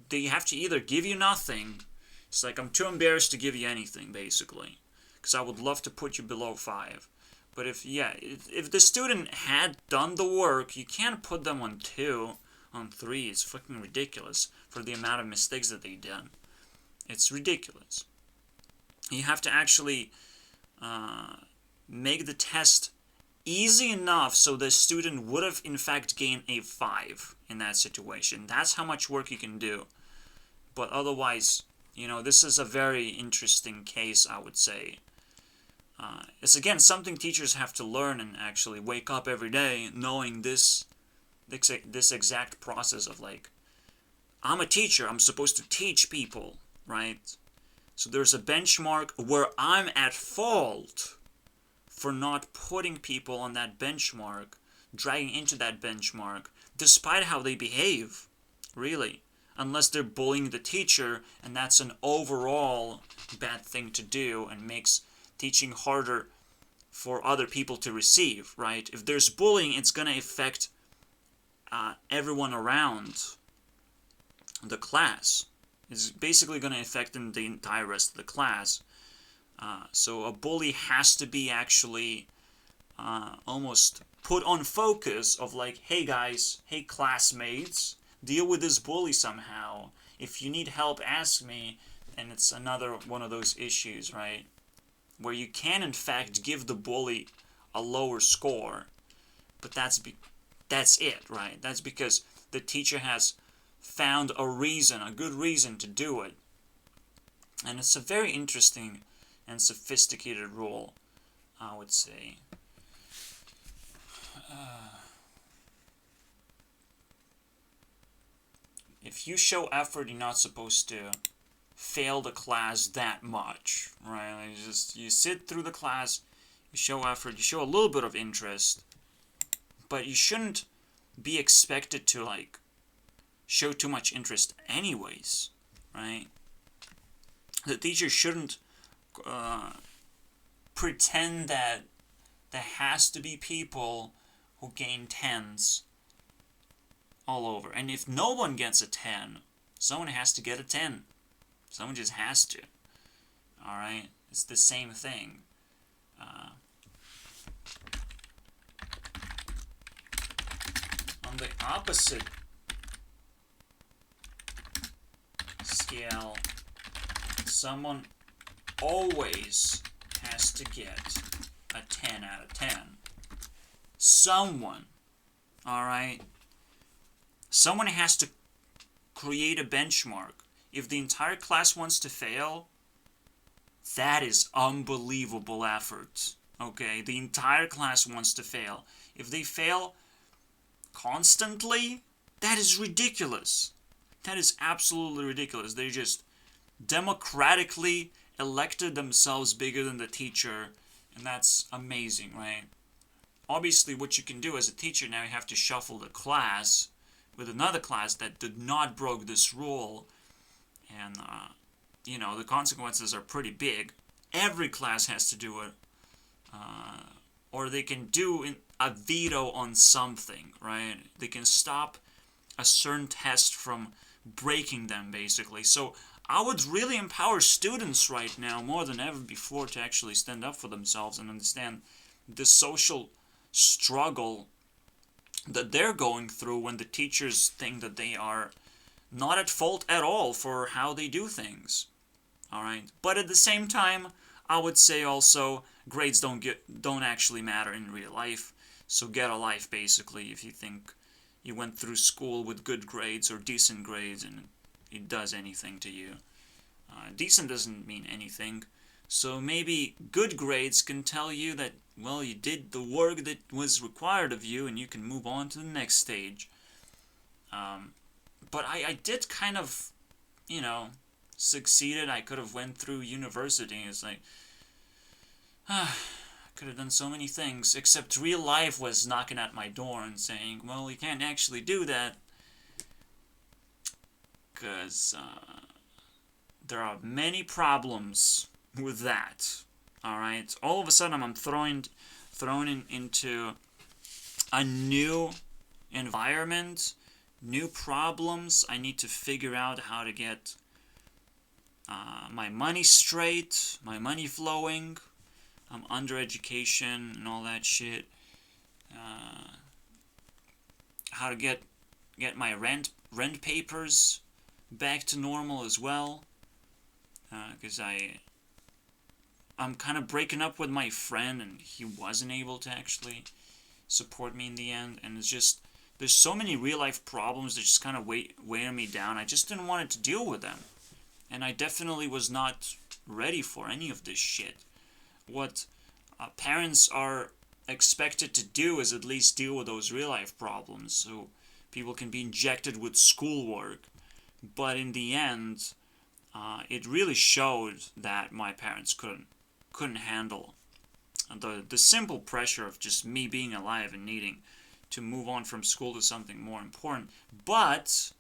They have to either give you nothing. It's like, I'm too embarrassed to give you anything, basically. Because I would love to put you below 5. But if the student had done the work, you can't put them on 2, on 3. It's fucking ridiculous for the amount of mistakes that they've done. It's ridiculous. You have to actually make the test easy enough so the student would have in fact gained a 5 in that situation. That's how much work you can do. But otherwise, this is a very interesting case, I would say. It's again something teachers have to learn and actually wake up every day knowing this exact process of like, I'm a teacher, I'm supposed to teach people, right? So there's a benchmark where I'm at fault for not putting people on that benchmark, dragging into that benchmark, despite how they behave, really. Unless they're bullying the teacher, and that's an overall bad thing to do and makes teaching harder for other people to receive, right? If there's bullying, it's going to affect everyone around the class. It's basically going to affect the entire rest of the class. So a bully has to be actually almost put on focus of like, hey guys, hey classmates, deal with this bully somehow. If you need help, ask me. And it's another one of those issues, right? Where you can in fact give the bully a lower score, but that's it, right? That's because the teacher has found a good reason to do it. And it's a very interesting and sophisticated rule, I would say. If you show effort, you're not supposed to fail the class that much, right? Like you sit through the class, you show effort, you show a little bit of interest, but you shouldn't be expected to like show too much interest anyways, right? The teacher shouldn't pretend that there has to be people who gain 10s all over. And if no one gets a 10, someone has to get a 10. Someone just has to. Alright? It's the same thing. On the opposite scale, someone always has to get a 10 out of 10. Someone. Alright? Someone has to create a benchmark. If the entire class wants to fail, that is unbelievable effort. Okay? The entire class wants to fail. If they fail constantly, that is ridiculous. That is absolutely ridiculous. They just democratically elected themselves bigger than the teacher, and that's amazing, right? Obviously, what you can do as a teacher now, you have to shuffle the class with another class that did not broke this rule, and the consequences are pretty big. Every class has to do it, or they can do a veto on something, right? They can stop a certain test from breaking them, basically. So I would really empower students right now more than ever before to actually stand up for themselves and understand the social struggle that they're going through when the teachers think that they are not at fault at all for how they do things. Alright? But at the same time, I would say also grades don't actually matter in real life. So get a life, basically, if you think you went through school with good grades or decent grades and it does anything to you. Decent doesn't mean anything. So maybe good grades can tell you that, well, you did the work that was required of you and you can move on to the next stage. But I did kind of, succeeded. I could have went through university. It's like, I could have done so many things, except real life was knocking at my door and saying, well, you can't actually do that, because there are many problems with that. Alright? All of a sudden, I'm thrown into a new environment, new problems. I need to figure out how to get my money straight, my money flowing. I'm under education and all that shit. How to get my rent papers back to normal as well. Because I I'm kind of breaking up with my friend, and he wasn't able to actually support me in the end. And it's just, there's so many real life problems that just kind of weighing me down. I just didn't want to deal with them. And I definitely was not ready for any of this shit. What parents are expected to do is at least deal with those real life problems so people can be injected with schoolwork. But in the end, it really showed that my parents couldn't handle the simple pressure of just me being alive and needing to move on from school to something more important. But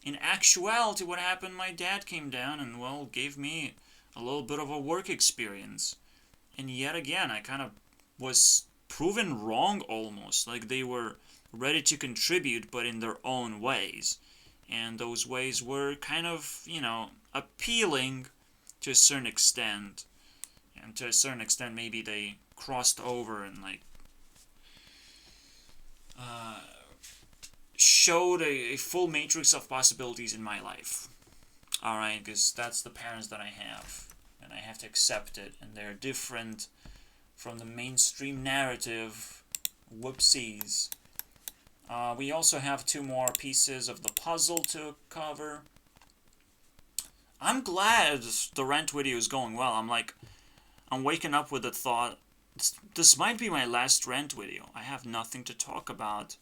in actuality, what happened, my dad came down and, well, gave me a little bit of a work experience. And yet again, I kind of was proven wrong almost. Like, they were ready to contribute, but in their own ways. And those ways were kind of, appealing to a certain extent. And to a certain extent, maybe they crossed over and, showed a full matrix of possibilities in my life. Alright, because that's the parents that I have. And I have to accept it. And they're different from the mainstream narrative. Whoopsies. We also have 2 more pieces of the puzzle to cover. I'm glad the rant video is going well. I'm waking up with the thought, this might be my last rant video. I have nothing to talk about.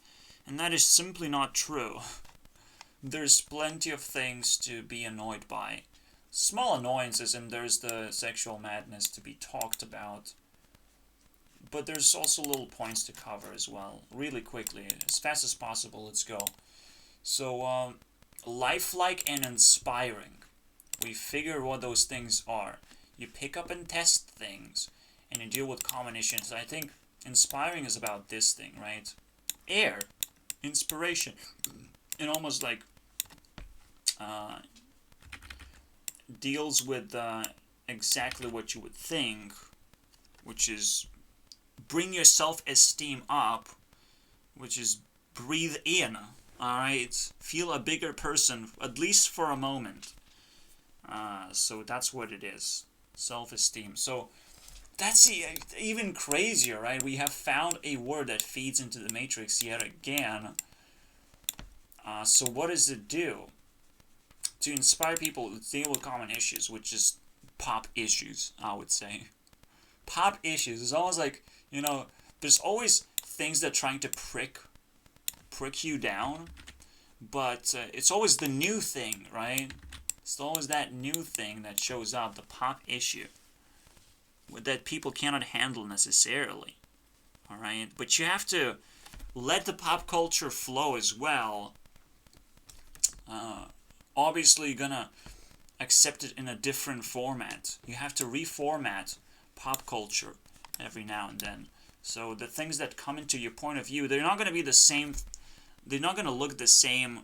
And that is simply not true. There's plenty of things to be annoyed by. Small annoyances, and there's the sexual madness to be talked about. But there's also little points to cover as well. Really quickly, as fast as possible, let's go. So, lifelike and inspiring. We figure what those things are. You pick up and test things, and you deal with common issues. I think inspiring is about this thing, right? Air. Inspiration. It almost deals with exactly what you would think, which is bring your self-esteem up, which is breathe in, alright? Feel a bigger person, at least for a moment. So that's what it is. Self-esteem. So that's even crazier, right? We have found a word that feeds into the matrix yet again. So what does it do? To inspire people to deal with common issues, which is pop issues, I would say. Pop issues is almost like, there's always things that are trying to prick you down, but it's always the new thing, right? It's always that new thing that shows up, the pop issue, that people cannot handle necessarily, alright? But you have to let the pop culture flow as well. Obviously, you're gonna accept it in a different format. You have to reformat pop culture every now and then. So the things that come into your point of view, they're not going to be the same. They're not going to look the same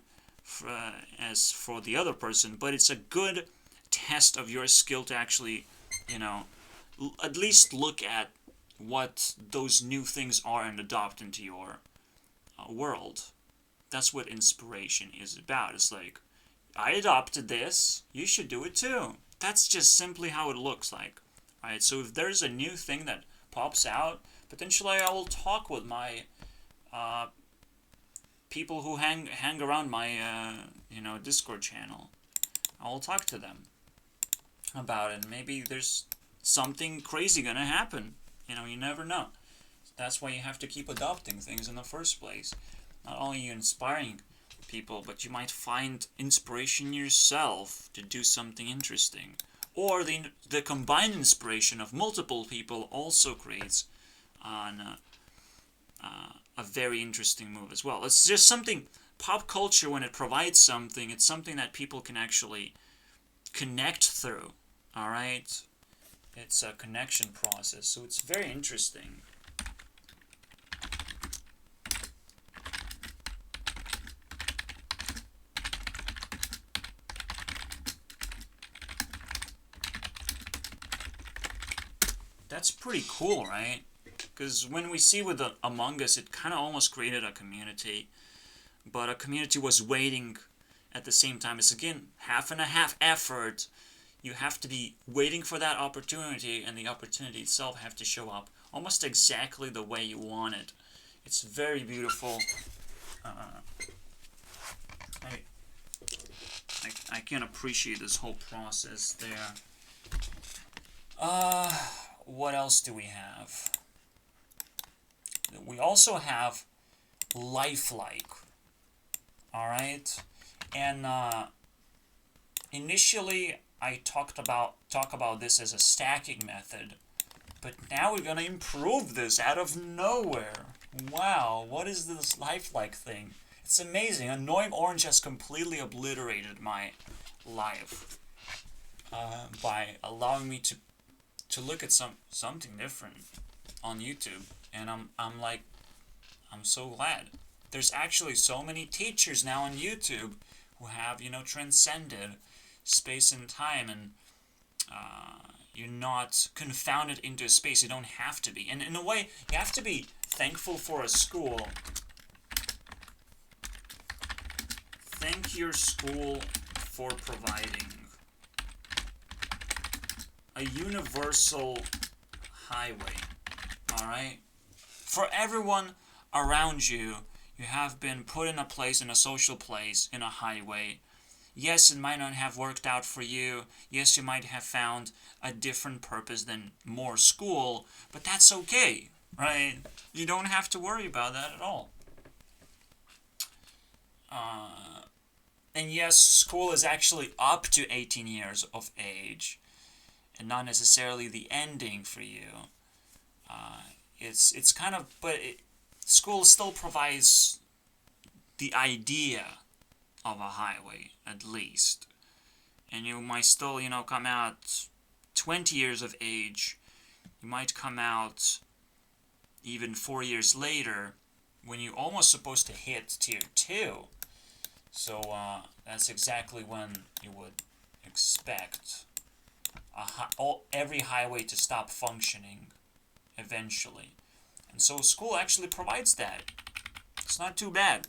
as for the other person, but it's a good test of your skill to actually, at least look at what those new things are and adopt into your world. That's what inspiration is about. It's like, I adopted this, you should do it too. That's just simply how it looks like. Alright, so if there's a new thing that pops out, potentially I will talk with my people who hang around my Discord channel. I will talk to them about it. Maybe there's something crazy gonna happen. You never know. That's why you have to keep adopting things in the first place. Not only are you inspiring people, but you might find inspiration yourself to do something interesting. Or the combined inspiration of multiple people also creates a very interesting move as well. It's just something, pop culture, when it provides something, it's something that people can actually connect through, alright? It's a connection process, so it's very interesting. That's pretty cool, right? Because when we see with the Among Us, it kind of almost created a community, but a community was waiting at the same time. It's again half and a half effort. you have to be waiting for that opportunity, and the opportunity itself have to show up almost exactly the way you want it. It's very beautiful. I, I can appreciate this whole process there. What else do we have? We also have lifelike. Alright? And initially I talk about this as a stacking method, but now we're gonna improve this out of nowhere. Wow, what is this lifelike thing? It's amazing. Annoying Orange has completely obliterated my life by allowing me to look at something different on YouTube, and I'm so glad. There's actually so many teachers now on YouTube who have, transcended space and time, and you're not confounded into a space you don't have to be. And in a way, you have to be thankful for a school. Thank your school for providing a universal highway, alright? For everyone around you, you have been put in a place, in a social place, in a highway. Yes, it might not have worked out for you. Yes, you might have found a different purpose than more school, but that's okay, right? You don't have to worry about that at all. And yes, school is actually up to 18 years of age, and not necessarily the ending for you. It's kind of, but school still provides the idea of a highway, at least. And you might still, come out 20 years of age. You might come out even 4 years later, when you're almost supposed to hit tier 2. So that's exactly when you would expect every highway to stop functioning eventually. And so school actually provides that. It's not too bad.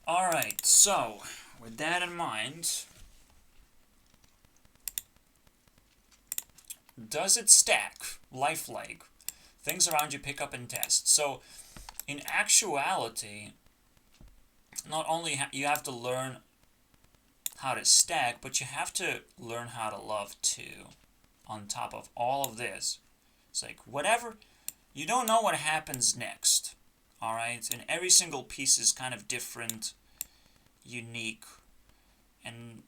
Alright, so with that in mind, does it stack lifelike? Things around you pick up and test. So in actuality, not only you have to learn how to stack, but you have to learn how to love too. On top of all of this, it's like whatever, you don't know what happens next, alright? And every single piece is kind of different, unique, and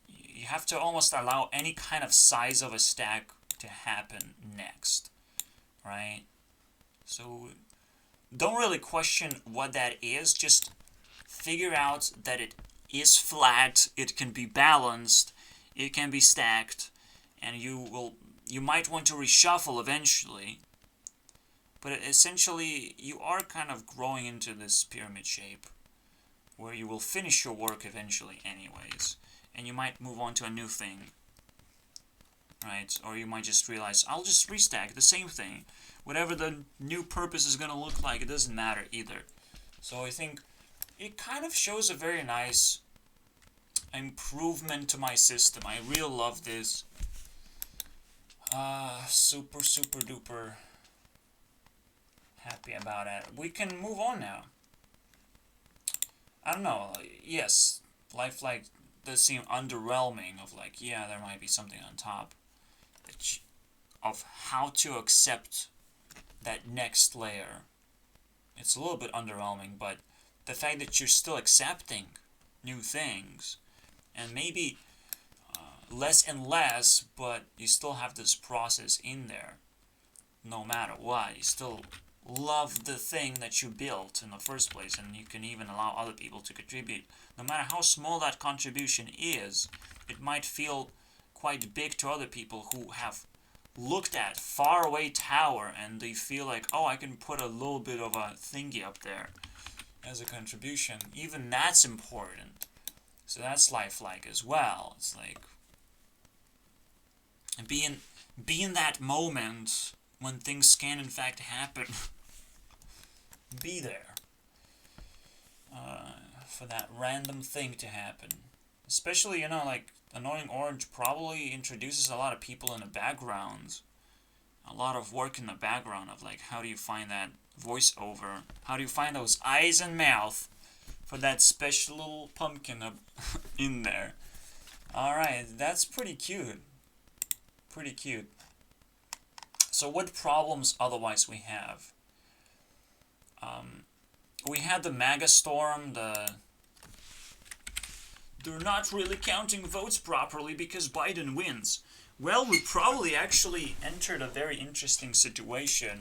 you have to almost allow any kind of size of a stack to happen next, right? So don't really question what that is, just figure out that it is flat, it can be balanced, it can be stacked, and you might want to reshuffle eventually, but essentially you are kind of growing into this pyramid shape where you will finish your work eventually anyways, and you might move on to a new thing, right? Or you might just realize, I'll just restack the same thing. Whatever the new purpose is going to look like, it doesn't matter either. So I think it kind of shows a very nice improvement to my system. I really love this. Super duper happy about it. We can move on now. I don't know. Yes, lifelike does seem underwhelming of like, yeah, there might be something on top of how to accept that next layer. It's a little bit underwhelming, but the fact that you're still accepting new things, and maybe less and less, but you still have this process in there, no matter what. You still love the thing that you built in the first place, and you can even allow other people to contribute. No matter how small that contribution is, it might feel quite big to other people who have looked at faraway tower and they feel like, oh, I can put a little bit of a thingy up there as a contribution. Even that's important. So that's lifelike as well. It's like be in that moment when things can in fact happen. Be there for that random thing to happen. Especially, like, Annoying Orange probably introduces a lot of people in the background. A lot of work in the background of, like, how do you find that voiceover? How do you find those eyes and mouth for that special little pumpkin in there? Alright, that's pretty cute. Pretty cute. So what problems otherwise we have? We had the MAGA storm, they're not really counting votes properly because Biden wins. Well, we probably actually entered a very interesting situation.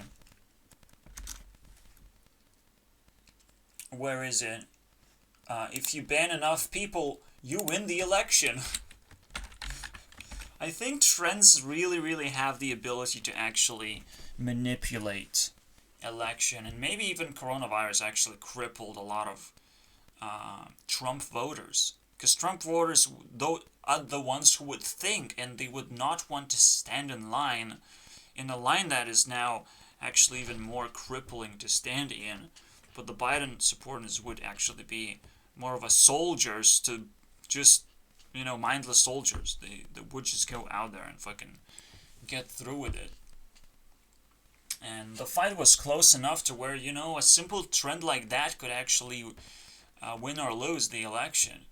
Where is it? If you ban enough people, you win the election. I think trends really, really have the ability to actually manipulate election, and maybe even coronavirus actually crippled a lot of Trump voters. Because Trump voters, though, are the ones who would think, and they would not want to stand in a line that is now actually even more crippling to stand in. But the Biden supporters would actually be more of a soldiers to just, mindless soldiers. They would just go out there and fucking get through with it. And the fight was close enough to where, a simple trend like that could actually win or lose the election.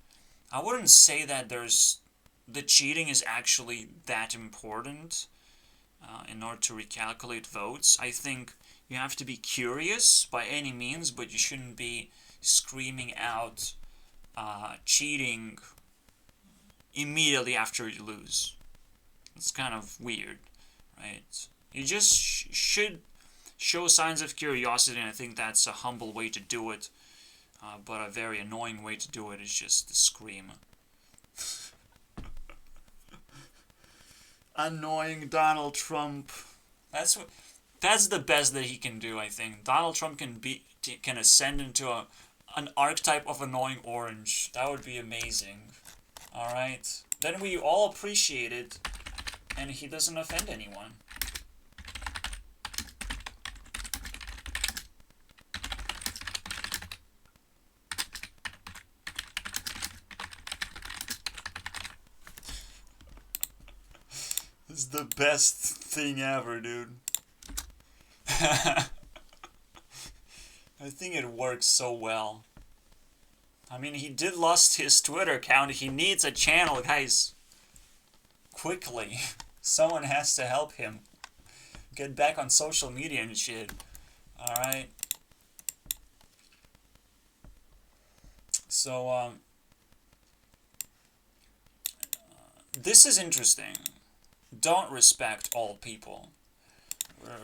I wouldn't say that the cheating is actually that important in order to recalculate votes. I think you have to be curious by any means, but you shouldn't be screaming out cheating immediately after you lose. It's kind of weird, right? You just should show signs of curiosity, and I think that's a humble way to do it. But a very annoying way to do it is just to scream. Annoying Donald Trump. That's the best that he can do, I think. Donald Trump can ascend into an archetype of Annoying Orange. That would be amazing. Alright? Then we all appreciate it, and he doesn't offend anyone. It's the best thing ever, dude. I think it works so well. I mean, he did lost his Twitter account. He needs a channel, guys. Quickly. Someone has to help him get back on social media and shit. Alright. So, this is interesting. Don't respect all people.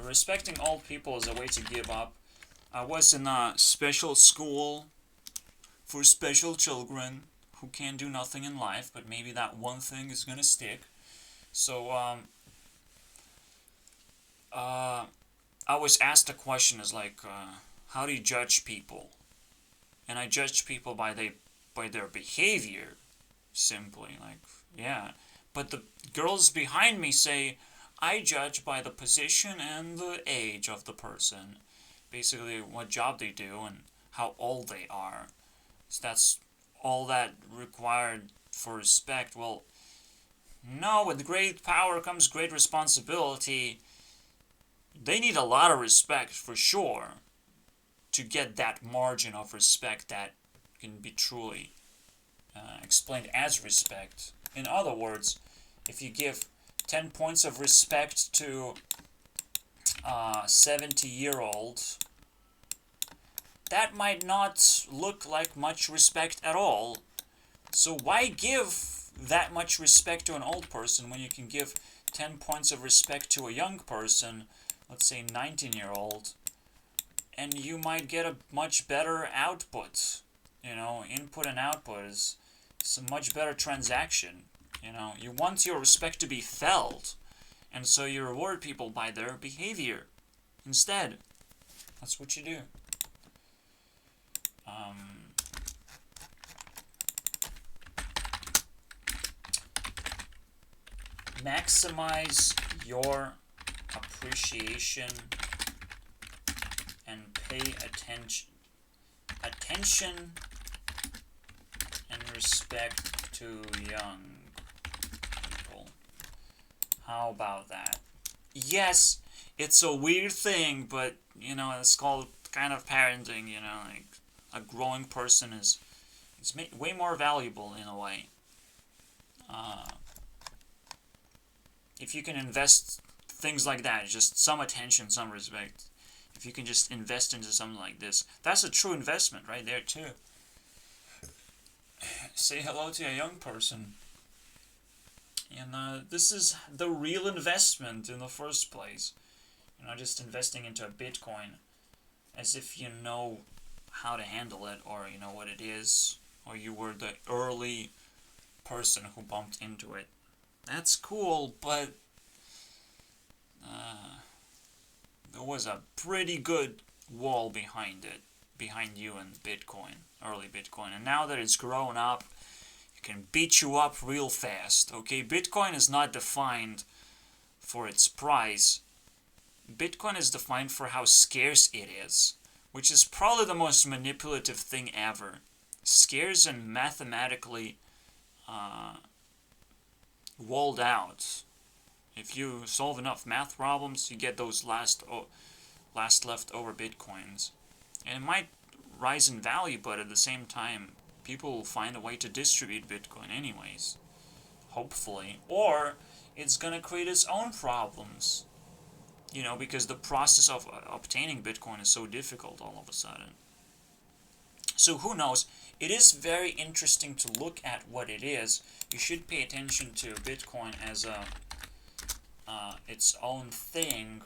Respecting all people is a way to give up. I was in a special school for special children who can't do nothing in life, but maybe that one thing is gonna stick. So, I was asked a question is like, how do you judge people? And I judge people by their behavior, simply. Like, yeah. But the girls behind me say, I judge by the position and the age of the person. Basically, what job they do and how old they are. So that's all that required for respect. Well, no, with great power comes great responsibility. They need a lot of respect, for sure, to get that margin of respect that can be truly explained as respect. In other words, if you give 10 points of respect to a 70-year-old, that might not look like much respect at all. So why give that much respect to an old person when you can give 10 points of respect to a young person, let's say 19-year-old, and you might get a much better output. Input and output is a much better transaction. You want your respect to be felt, and so you reward people by their behavior instead. That's what you do. Maximize your appreciation and pay attention and respect to young people. How about that? Yes, it's a weird thing, but, you know, it's called kind of parenting, you know, like, a growing person is way more valuable in a way. If you can invest things like that, just some attention, some respect, if you can just invest into something like this, that's a true investment right there too. Say hello to a young person. And this is the real investment in the first place. You know, just investing into a Bitcoin as if you know how to handle it, or you know what it is, or you were the early person who bumped into it. That's cool, but there was a pretty good wall behind it, behind you and Bitcoin, early Bitcoin. And now that it's grown up, it can beat you up real fast. Okay, Bitcoin is not defined for its price. Bitcoin is defined for how scarce it is, which is probably the most manipulative thing ever. Scarce and mathematically walled out. If you solve enough math problems, you get those last left over Bitcoins. And it might rise in value, but at the same time, people will find a way to distribute Bitcoin anyways. Hopefully. Or it's gonna create its own problems. You know, because the process of obtaining Bitcoin is so difficult all of a sudden. So who knows? It is very interesting to look at what it is. You should pay attention to Bitcoin as its own thing.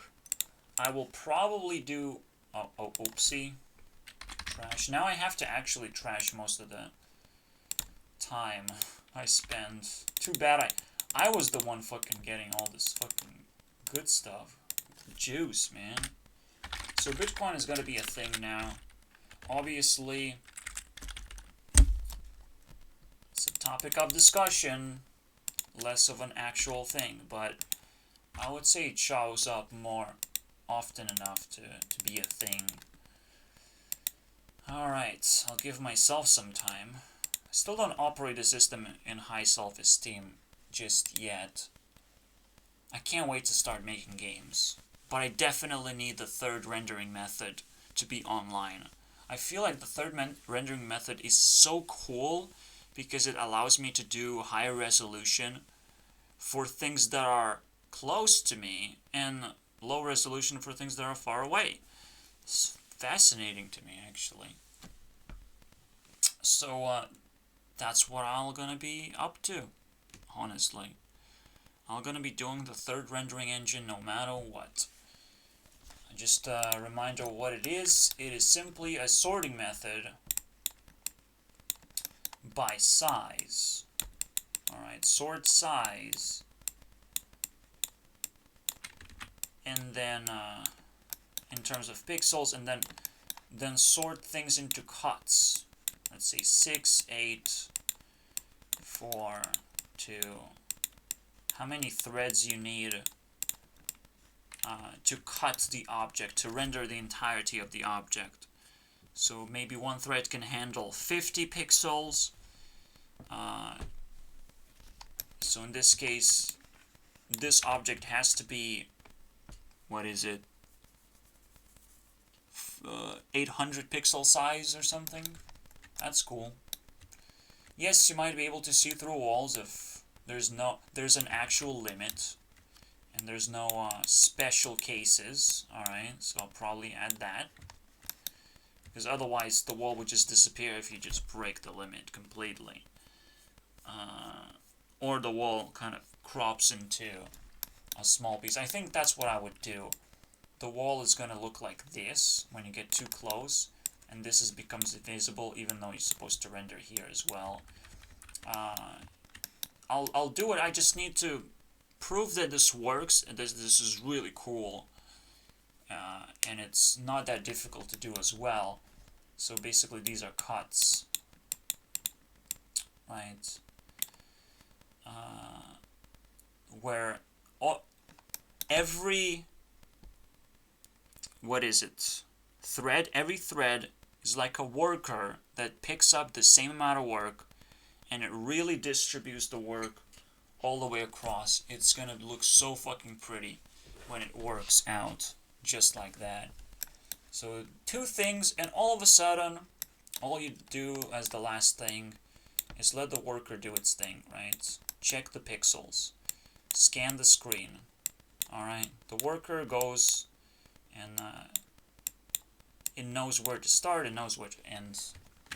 I will probably do... oopsie. Trash. Now I have to actually trash most of the time I spend. Too bad I was the one fucking getting all this fucking good stuff. Juice, man. So Bitcoin is going to be a thing now. Obviously, it's a topic of discussion, less of an actual thing, but I would say it shows up more often enough to be a thing. Alright, I'll give myself some time. I still don't operate the system in high self-esteem just yet. I can't wait to start making games. But I definitely need the third rendering method to be online. I feel like the third rendering method is so cool because it allows me to do higher resolution for things that are close to me and low resolution for things that are far away. It's fascinating to me, actually. So, that's what I'm gonna be up to, honestly. I'm gonna be doing the third rendering engine no matter what. Just a reminder of what it is. It is simply a sorting method by size. Alright, sort size. And then, in terms of pixels, and then sort things into cuts. Let's say 6, 8, 4, 2. How many threads you need to cut the object, to render the entirety of the object. So maybe one thread can handle 50 pixels. So in this case, this object has to be, what is it, 800 pixel size or something? That's cool. Yes, you might be able to see through walls if there's an actual limit. And there's no special cases, alright, so I'll probably add that. Because otherwise the wall would just disappear if you just break the limit completely. Or the wall kind of crops into a small piece. I think that's what I would do. The wall is going to look like this when you get too close. And this becomes invisible even though you're supposed to render here as well. I'll do it, I just need to prove that this works, and this is really cool, and it's not that difficult to do as well. So basically these are cuts, right, where every thread is like a worker that picks up the same amount of work and it really distributes the work all the way across. It's gonna look so fucking pretty when it works out just like that. So 2 things, and all of a sudden, all you do as the last thing is let the worker do its thing, right? Check the pixels, scan the screen. Alright, the worker goes and it knows where to start, it knows where to end.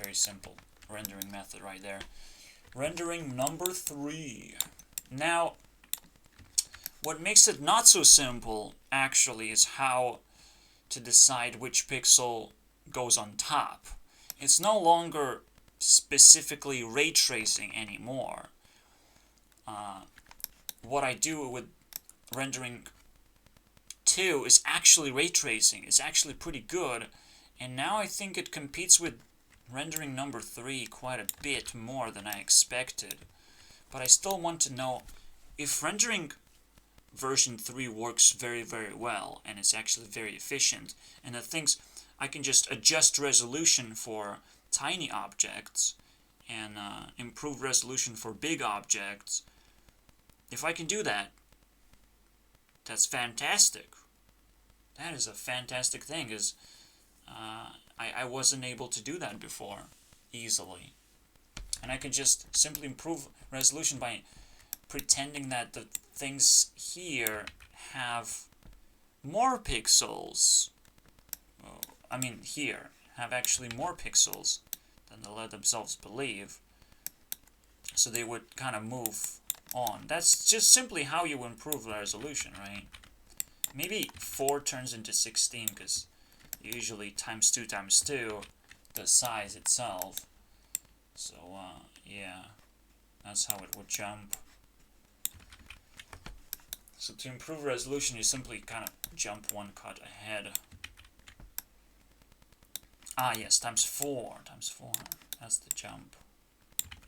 Very simple rendering method right there. Rendering number 3. Now, what makes it not so simple, actually, is how to decide which pixel goes on top. It's no longer specifically ray tracing anymore. What I do with rendering 2 is actually ray tracing. It's actually pretty good, and now I think it competes with rendering number 3 quite a bit more than I expected. But I still want to know if rendering version 3 works very, very well, and it's actually very efficient, and the things I can just adjust resolution for tiny objects and improve resolution for big objects. If I can do that, that's fantastic. That is a fantastic thing, because I wasn't able to do that before easily. And I can just simply improve resolution by pretending that the things here have more pixels. I mean, here have actually more pixels than they let themselves believe. So they would kind of move on. That's just simply how you improve the resolution, right? Maybe 4 turns into 16, because usually times 2 times 2, the size itself. So, yeah, that's how it would jump. So to improve resolution, you simply kind of jump 1 cut ahead. Ah, yes, times 4, that's the jump.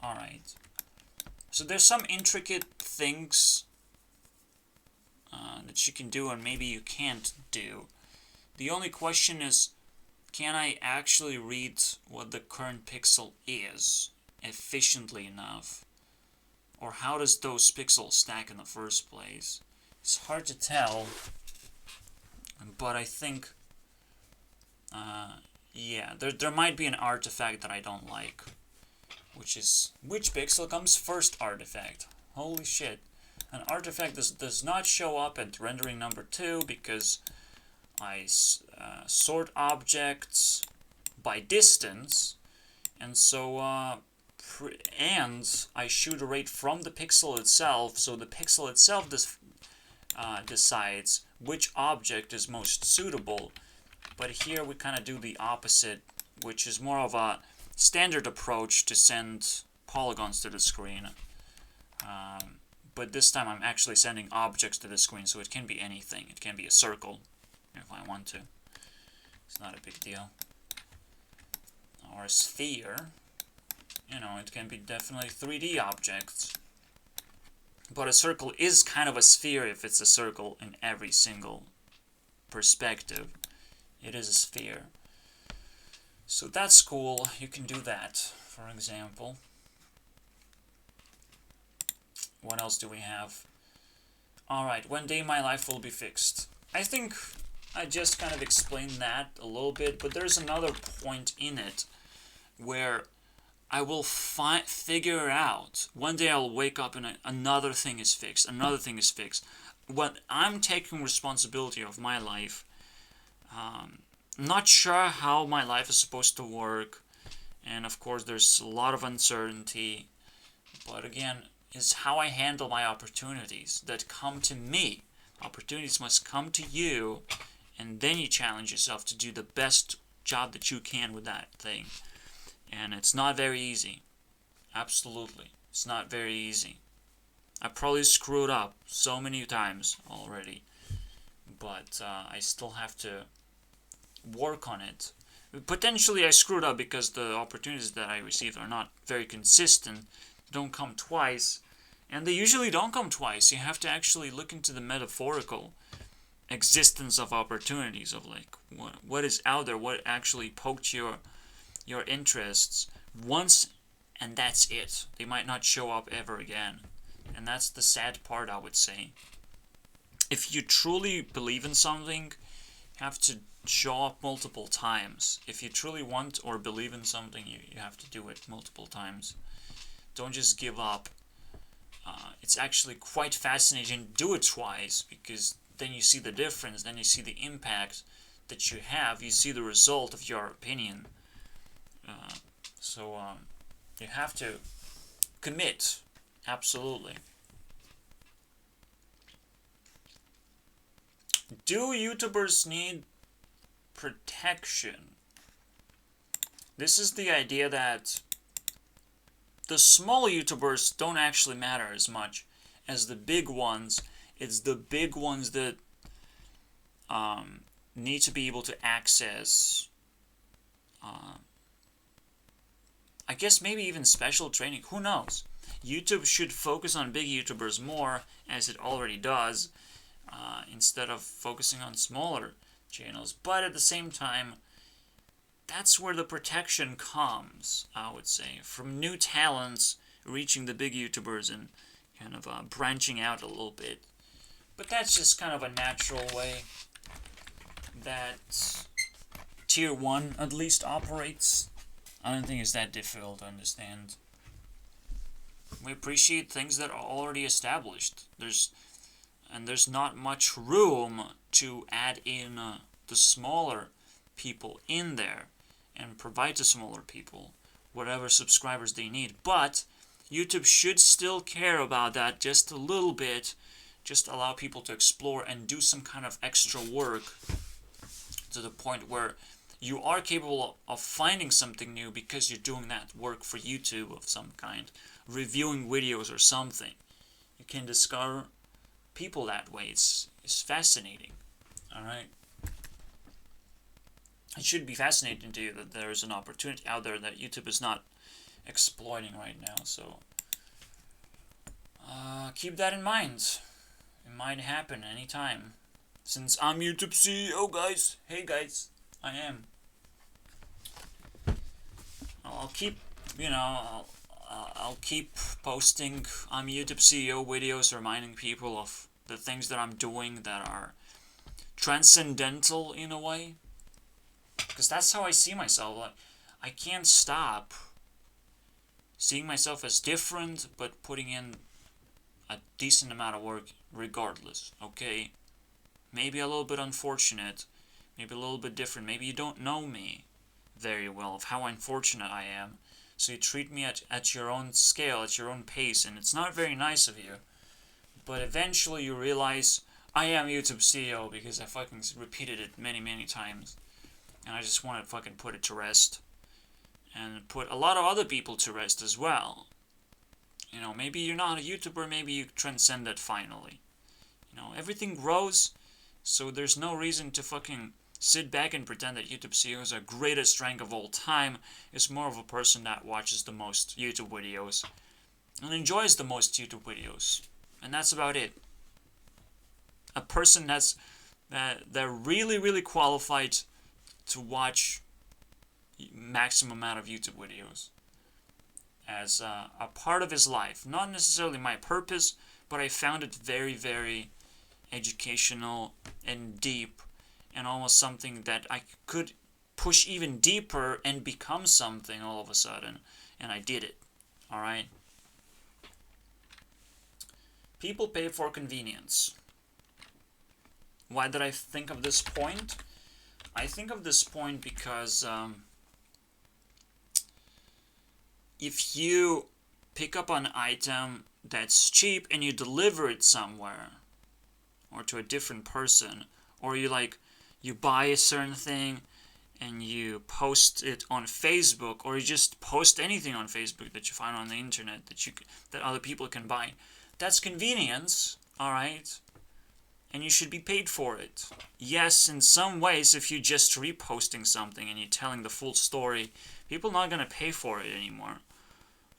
Alright. So there's some intricate things that you can do and maybe you can't do. The only question is, can I actually read what the current pixel is efficiently enough? Or how does those pixels stack in the first place? It's hard to tell, but I think, yeah, there might be an artifact that I don't like, which is, which pixel comes first artifact. Holy shit. An artifact does not show up at rendering number 2 because I sort objects by distance, and so and I shoot a rate from the pixel itself, so the pixel itself decides which object is most suitable. But here we kind of do the opposite, which is more of a standard approach to send polygons to the screen. But this time I'm actually sending objects to the screen, so it can be anything. It can be a circle, if I want to. It's not a big deal. Or a sphere. You know, it can be definitely 3D objects. But a circle is kind of a sphere if it's a circle in every single perspective. It is a sphere. So that's cool. You can do that, for example. What else do we have? Alright, one day my life will be fixed. I think I just kind of explained that a little bit, but there's another point in it where I will figure out. One day I'll wake up and another thing is fixed, another thing is fixed. When I'm taking responsibility of my life, not sure how my life is supposed to work, and of course there's a lot of uncertainty, but again, it's how I handle my opportunities that come to me. Opportunities must come to you, and then you challenge yourself to do the best job that you can with that thing. And it's not very easy. Absolutely. It's not very easy. I probably screwed up so many times already, but I still have to work on it. Potentially I screwed up because the opportunities that I received are not very consistent, don't come twice, and they usually don't come twice. You have to actually look into the metaphorical existence of opportunities, of like what is out there, what actually poked your interests once, and that's it. They might not show up ever again. And that's the sad part, I would say. If you truly believe in something, you have to show up multiple times. If you truly want or believe in something, you have to do it multiple times. Don't just give up. It's actually quite fascinating to do it twice, because then you see the difference, then you see the impact that you have, you see the result of your opinion. So you have to commit, absolutely. Do YouTubers need protection? This is the idea that the small YouTubers don't actually matter as much as the big ones. It's the big ones that need to be able to access, I guess maybe even special training. Who knows? YouTube should focus on big YouTubers more, as it already does, instead of focusing on smaller channels. But at the same time, that's where the protection comes, I would say, from new talents reaching the big YouTubers and kind of branching out a little bit. But that's just kind of a natural way that Tier 1 at least operates. I don't think it's that difficult to understand. We appreciate things that are already established. There's not much room to add in the smaller people in there and provide to smaller people whatever subscribers they need. But YouTube should still care about that just a little bit. Just allow people to explore and do some kind of extra work to the point where you are capable of finding something new because you're doing that work for YouTube of some kind, reviewing videos or something. You can discover people that way. It's fascinating. Alright? It should be fascinating to you that there's an opportunity out there that YouTube is not exploiting right now. So keep that in mind. It might happen anytime. Since I'm YouTube CEO, guys. Hey, guys. I am. I'll keep, I'll keep posting I'm YouTube CEO videos, reminding people of the things that I'm doing that are transcendental in a way. Because that's how I see myself. Like, I can't stop seeing myself as different, but putting in a decent amount of work regardless, okay? Maybe a little bit unfortunate, maybe a little bit different. Maybe you don't know me very well, of how unfortunate I am. So you treat me at your own scale, at your own pace, and it's not very nice of you. But eventually you realize, I am YouTube CEO because I fucking repeated it many, many times. And I just want to fucking put it to rest. And put a lot of other people to rest as well. Maybe you're not a YouTuber, maybe you transcend it finally. Everything grows, so there's no reason to fucking sit back and pretend that YouTube CEO is the greatest rank of all time. It's more of a person that watches the most YouTube videos and enjoys the most YouTube videos. And that's about it. A person that really, really qualified to watch maximum amount of YouTube videos as a part of his life. Not necessarily my purpose, but I found it very, very educational and deep, and almost something that I could push even deeper and become something all of a sudden. And I did it. Alright? People pay for convenience. Why did I think of this point? I think of this point because if you pick up an item that's cheap and you deliver it somewhere, or to a different person, or you buy a certain thing and you post it on Facebook, or you just post anything on Facebook that you find on the internet that other people can buy, that's convenience, alright? And you should be paid for it. Yes, in some ways, if you're just reposting something and you're telling the full story, people are not going to pay for it anymore.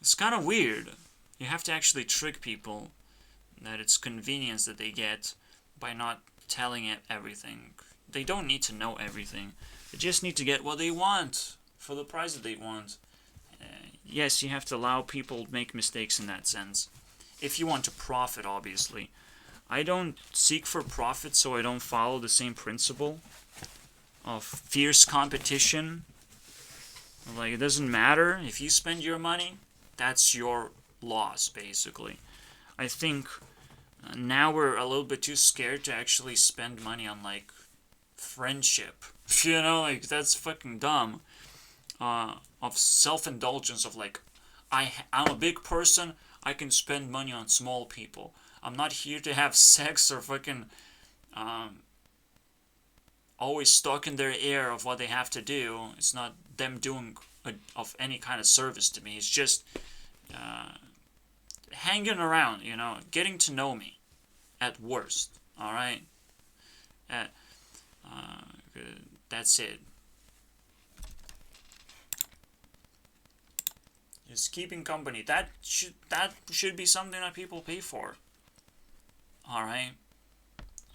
It's kind of weird. You have to actually trick people that it's convenience that they get by not telling it everything. They don't need to know everything. They just need to get what they want for the price that they want. yes, you have to allow people to make mistakes in that sense. If you want to profit, obviously. I don't seek for profit, so I don't follow the same principle of fierce competition. Like, it doesn't matter if you spend your money, that's your loss, basically. I think now we're a little bit too scared to actually spend money on, like, friendship. You know, like, that's fucking dumb. Of self-indulgence, of like, I'm a big person, I can spend money on small people. I'm not here to have sex or fucking always stuck in their ear of what they have to do. It's not them doing of any kind of service to me. It's just hanging around, you know, getting to know me at worst. All right, uh, that's it. Just keeping company. That should be something that people pay for. All right,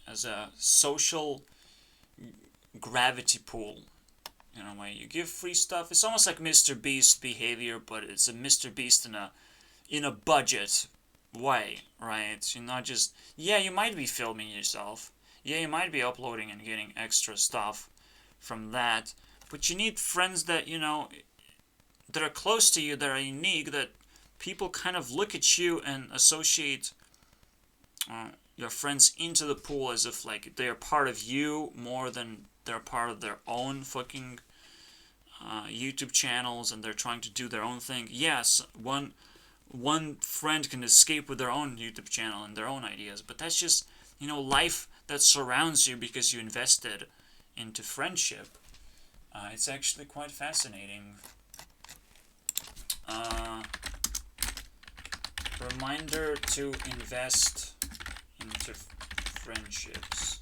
as a social gravity pull. You know, when you give free stuff, it's almost like Mr. Beast behavior, but it's a Mr. Beast in a budget way, right? You're not just, yeah, you might be filming yourself. Yeah, you might be uploading and getting extra stuff from that, but you need friends that, you know, that are close to you, that are unique, that people kind of look at you and associate your friends into the pool as if like they're part of you more than they're part of their own fucking YouTube channels, and they're trying to do their own thing. Yes, one friend can escape with their own YouTube channel and their own ideas, but that's just, you know, life that surrounds you because you invested into friendship. It's actually quite fascinating. Reminder to invest into friendships.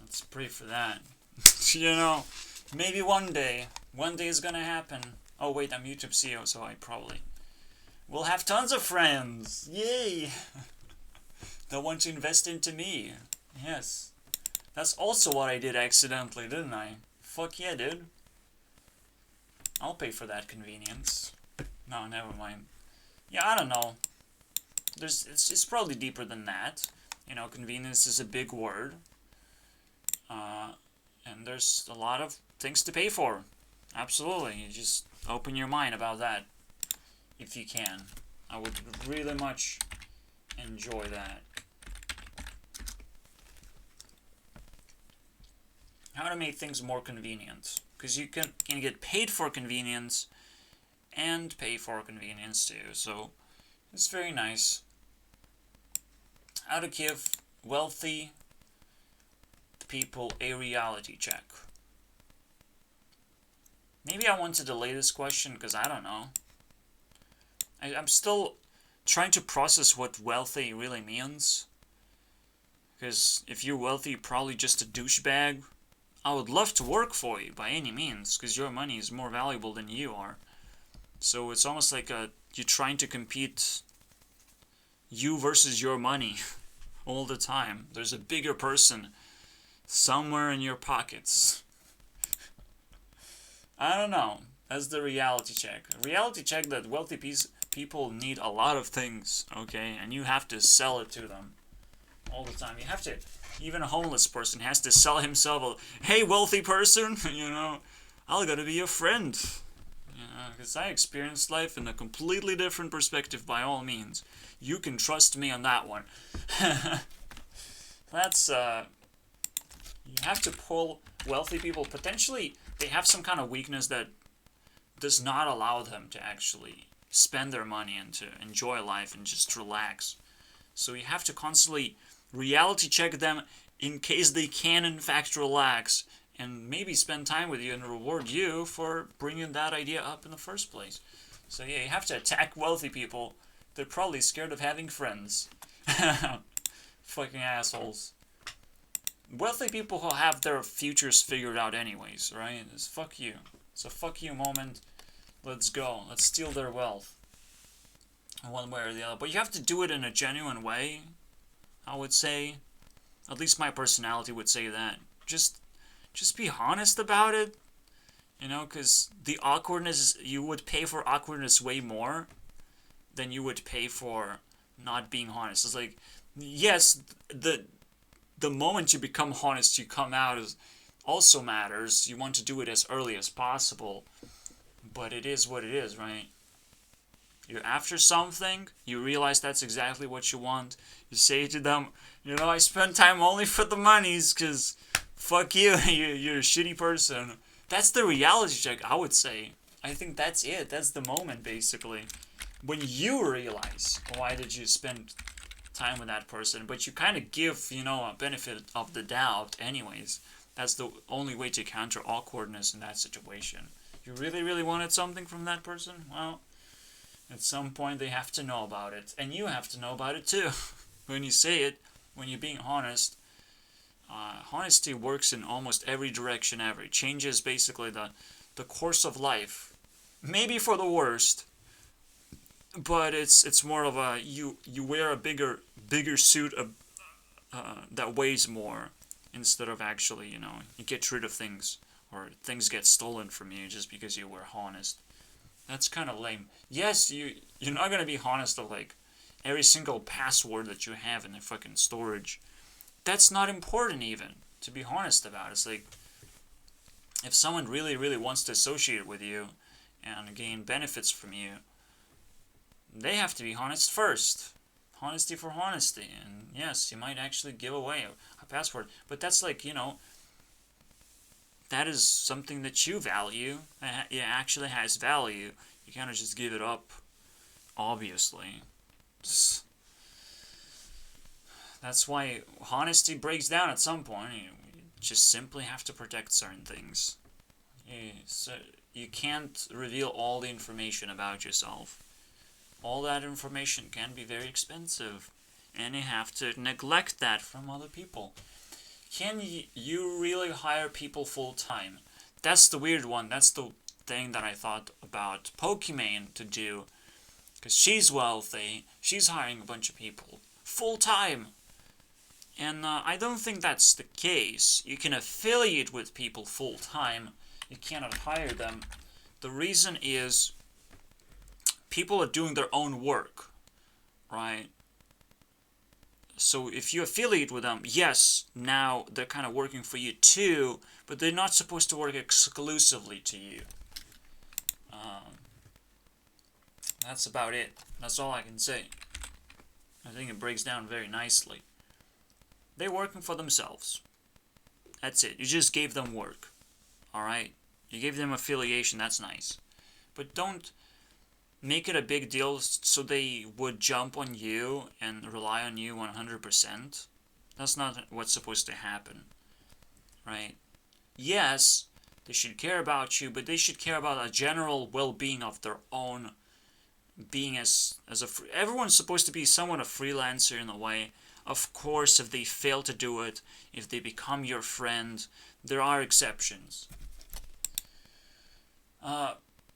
Let's pray for that. You know, maybe one day is gonna happen. Oh wait, I'm YouTube CEO, so I probably will have tons of friends. Yay! That want to invest into me. Yes. That's also what I did accidentally, didn't I? Fuck yeah, dude. I'll pay for that convenience. No, never mind. Yeah, I don't know. It's probably deeper than that. You know, convenience is a big word. And there's a lot of things to pay for. Absolutely. You just open your mind about that if you can. I would really much enjoy that. How to make things more convenient. Because you can get paid for convenience and pay for convenience too. So it's very nice. How to give wealthy people a reality check. Maybe I want to delay this question because I don't know. I'm still trying to process what wealthy really means. Because if you're wealthy, you're probably just a douchebag. I would love to work for you by any means, because your money is more valuable than you are. So it's almost like you're trying to compete you versus your money all the time. There's a bigger person somewhere in your pockets. I don't know. That's the reality check. A reality check that wealthy people need a lot of things, okay? And you have to sell it to them all the time. You have to, even a homeless person has to sell himself, hey, wealthy person, you know, I'll gotta be your friend. You know, because I experienced life in a completely different perspective by all means. You can trust me on that one. That's, you have to pull wealthy people. Potentially, they have some kind of weakness that does not allow them to actually spend their money and to enjoy life and just relax. So you have to constantly reality check them in case they can in fact relax and maybe spend time with you and reward you for bringing that idea up in the first place. So yeah, you have to attack wealthy people. They're probably scared of having friends. Fucking assholes. Wealthy people who have their futures figured out anyways, right? It's fuck you. It's a fuck you moment. Let's go. Let's steal their wealth. One way or the other. But you have to do it in a genuine way, I would say. At least my personality would say that. Just just be honest about it. You know, because the awkwardness, you would pay for awkwardness way more than you would pay for not being honest. It's like, yes, the moment you become honest, you come out as also matters. You want to do it as early as possible, but it is what it is, right? You're after something, you realize that's exactly what you want. You say to them, you know, I spend time only for the monies, because fuck you, you're a shitty person. That's the reality check, I would say. I think that's it. That's the moment, basically. When you realize, why did you spend time with that person? But you kind of give, you know, a benefit of the doubt anyways. That's the only way to counter awkwardness in that situation. You really, really wanted something from that person? Well, at some point they have to know about it. And you have to know about it too. When you say it, when you're being honest, honesty works in almost every direction ever. It changes basically the course of life. Maybe for the worst, but it's more of a you wear a bigger suit of, that weighs more, instead of actually, you know, you get rid of things, or things get stolen from you just because you were honest. That's kind of lame. Yes, you're not gonna be honest of like every single password that you have in the fucking storage. That's not important even to be honest about. It's like, if someone really, really wants to associate with you and gain benefits from you, they have to be honest first. Honesty for honesty. And yes, you might actually give away a password, but that's like, you know, that is something that you value. It actually has value. You can't just give it up, obviously. That's why honesty breaks down at some point. You just simply have to protect certain things. You can't reveal all the information about yourself. All that information can be very expensive, and you have to neglect that from other people. Can you really hire people full time? That's the weird one. That's the thing that I thought about Pokimane to do, because she's wealthy, she's hiring a bunch of people full time, and I don't think that's the case. You can affiliate with people full time, you cannot hire them. The reason is, people are doing their own work, right? So if you affiliate with them, yes, now they're kind of working for you too, but they're not supposed to work exclusively to you. That's about it. That's all I can say. I think it breaks down very nicely. They're working for themselves. That's it. You just gave them work. Alright? You gave them affiliation, that's nice. But don't make it a big deal so they would jump on you and rely on you 100%. That's not what's supposed to happen, right? Yes, they should care about you, but they should care about a general well-being of their own being as a everyone's supposed to be somewhat a freelancer in a way. Of course, if they fail to do it, if they become your friend, there are exceptions.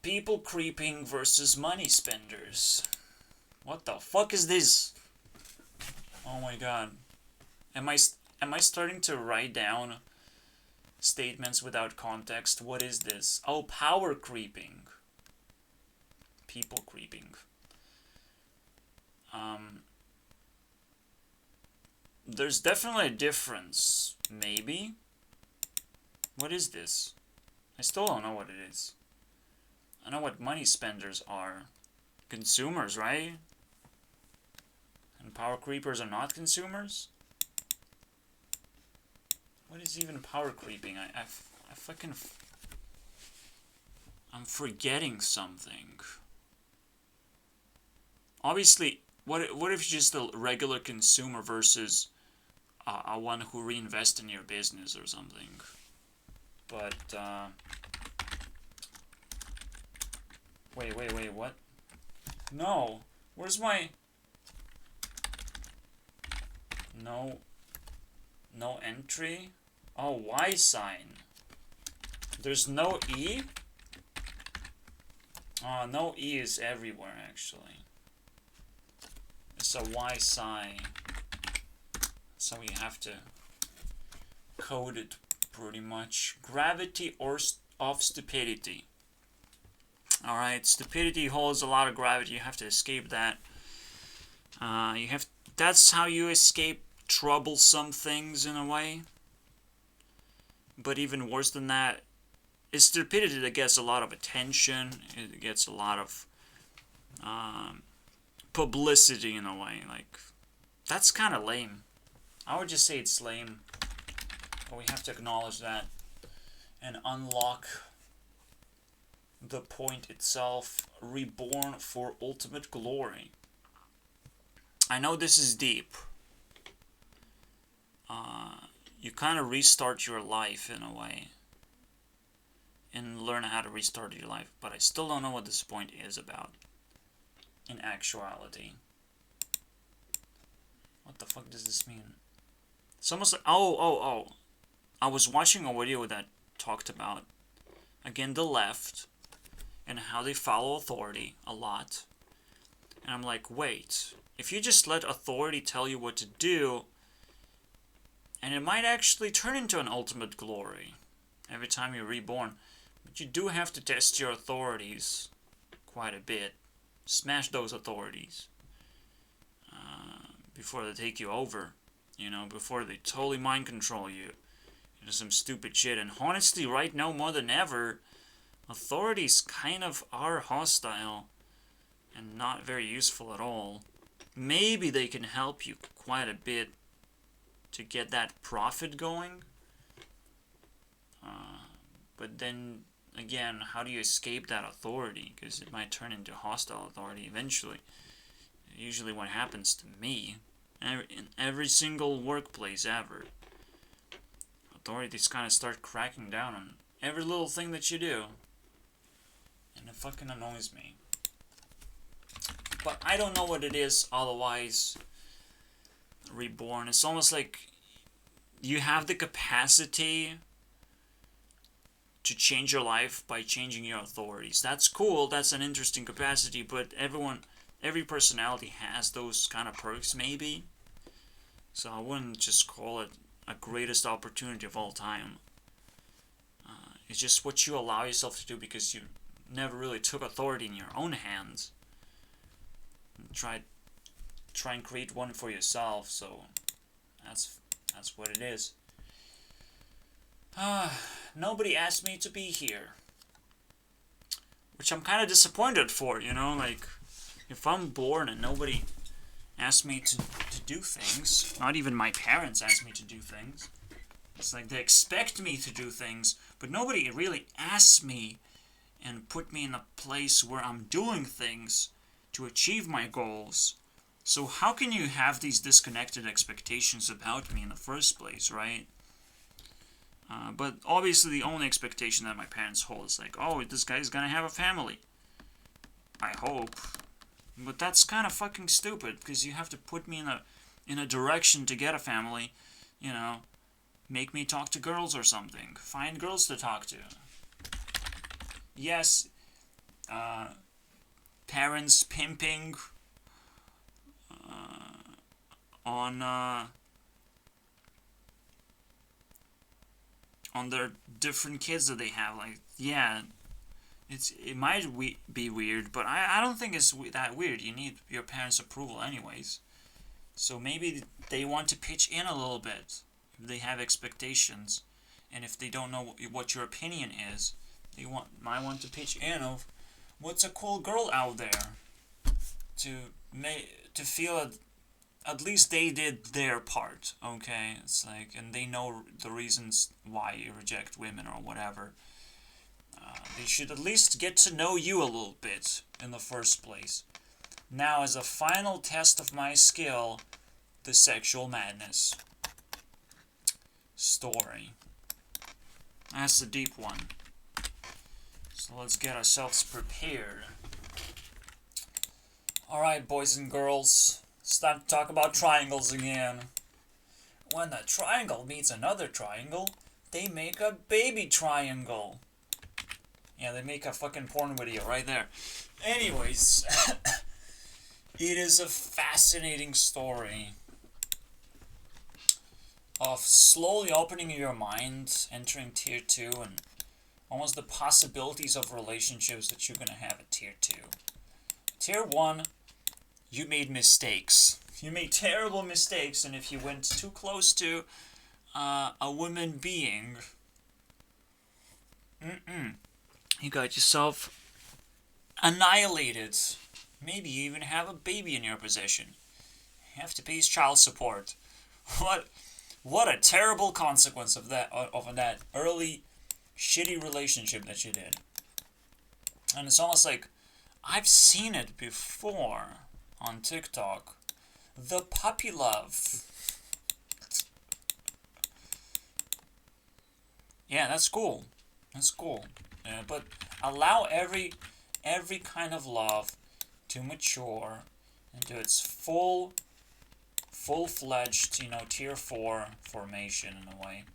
People creeping versus money spenders. What the fuck is this? Oh my god. Am I starting to write down statements without context? What is this? Oh, power creeping. People creeping. There's definitely a difference. Maybe? What is this? I still don't know what it is. I know what money spenders are. Consumers, right? And power creepers are not consumers? What is even power creeping? I fucking... I'm forgetting something. Obviously, what if you're just a regular consumer versus a one who reinvests in your business or something? But, Wait, what? No. Where's my... No entry? Oh, Y sign. There's no E? Oh, no E is everywhere, actually. It's a Y sign. So we have to code it pretty much. Gravity of stupidity. Alright, stupidity holds a lot of gravity. You have to escape that. That's how you escape troublesome things in a way. But even worse than that, it's stupidity that gets a lot of attention. It gets a lot of publicity in a way. Like, that's kind of lame. I would just say it's lame. But we have to acknowledge that and unlock the point itself. Reborn for ultimate glory. I know this is deep. You kind of restart your life in a way. And learn how to restart your life. But I still don't know what this point is about. In actuality. What the fuck does this mean? It's almost like... Oh. I was watching a video that talked about, again, the left. And how they follow authority a lot. And I'm like, wait. If you just let authority tell you what to do... And it might actually turn into an ultimate glory. Every time you're reborn. But you do have to test your authorities quite a bit. Smash those authorities. Before they take you over. You know, before they totally mind control you. Into some stupid shit. And honestly, right now more than ever, authorities kind of are hostile. And not very useful at all. Maybe they can help you quite a bit to get that profit going. But then, again, how do you escape that authority? Because it might turn into hostile authority eventually. Usually what happens to me, in every single workplace ever, authorities kind of start cracking down on every little thing that you do. And it fucking annoys me. But I don't know what it is, otherwise... Reborn. It's almost like you have the capacity to change your life by changing your authorities. That's cool. That's an interesting capacity, but every personality has those kind of perks, maybe. So I wouldn't just call it a greatest opportunity of all time. It's just what you allow yourself to do because you never really took authority in your own hands. And try and create one for yourself, so that's what it is. Nobody asked me to be here. Which I'm kind of disappointed for, you know, like, if I'm born and nobody asked me to do things, not even my parents asked me to do things, it's like they expect me to do things, but nobody really asks me and put me in a place where I'm doing things to achieve my goals. So how can you have these disconnected expectations about me in the first place, right? But obviously the only expectation that my parents hold is like, oh, this guy's gonna have a family. I hope. But that's kind of fucking stupid, because you have to put me in a direction to get a family, you know, make me talk to girls or something. Find girls to talk to. Yes, parents pimping on their different kids that they have. Like, yeah, it might be weird, but I don't think it's that weird. You need your parents' approval anyways. So maybe they want to pitch in a little bit if they have expectations, and if they don't know what your opinion is, they might want to pitch in of what's a cool girl out there to feel at least they did their part, okay? It's like, and they know the reasons why you reject women or whatever. They should at least get to know you a little bit in the first place. Now, as a final test of my skill, the sexual madness story. That's a deep one. So let's get ourselves prepared. Alright, boys and girls. It's time to talk about triangles again. When a triangle meets another triangle, they make a baby triangle. Yeah, they make a fucking porn video right there. Anyways, it is a fascinating story. of slowly opening your mind, entering tier 2, and almost the possibilities of relationships that you're gonna have at tier 2. Tier 1, you made mistakes. You made terrible mistakes, and if you went too close to a woman being, you got yourself annihilated. Maybe you even have a baby in your possession. You have to pay his child support. What a terrible consequence of that early shitty relationship that you did. And it's almost like I've seen it before on TikTok. The puppy love. Yeah, that's cool. That's cool. But allow every kind of love to mature into its full-fledged, tier 4 formation in a way.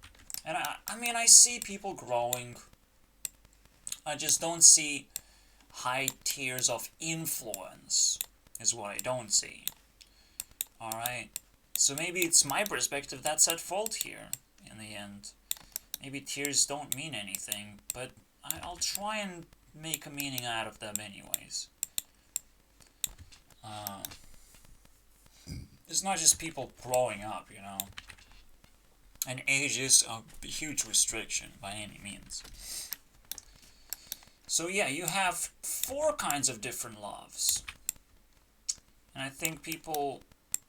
And I mean, I see people growing. I just don't see high tiers of influence, is what I don't see. Alright? So maybe it's my perspective that's at fault here, in the end. Maybe tiers don't mean anything, but I'll try and make a meaning out of them anyways. It's not just people growing up, And age is a huge restriction by any means. So yeah, you have 4 kinds of different loves. And I think people,